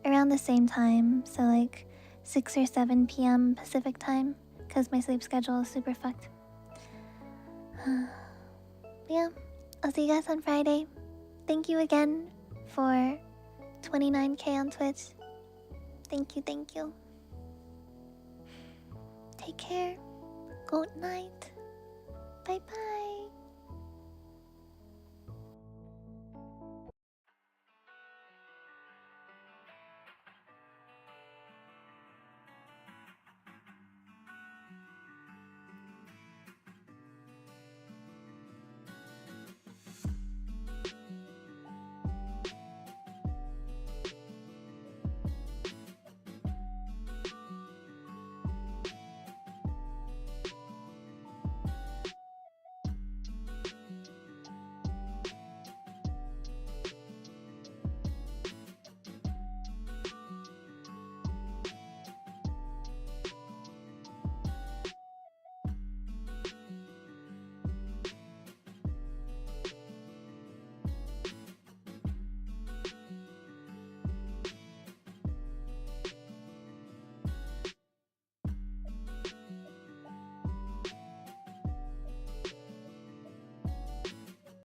around the same time, so like 6 or 7 p.m. Pacific time, because my sleep schedule is super fucked. Yeah, I'll see you guys on Friday. Thank you again for 29K on Twitch. Thank you, thank you. Take care. Good night. Bye bye.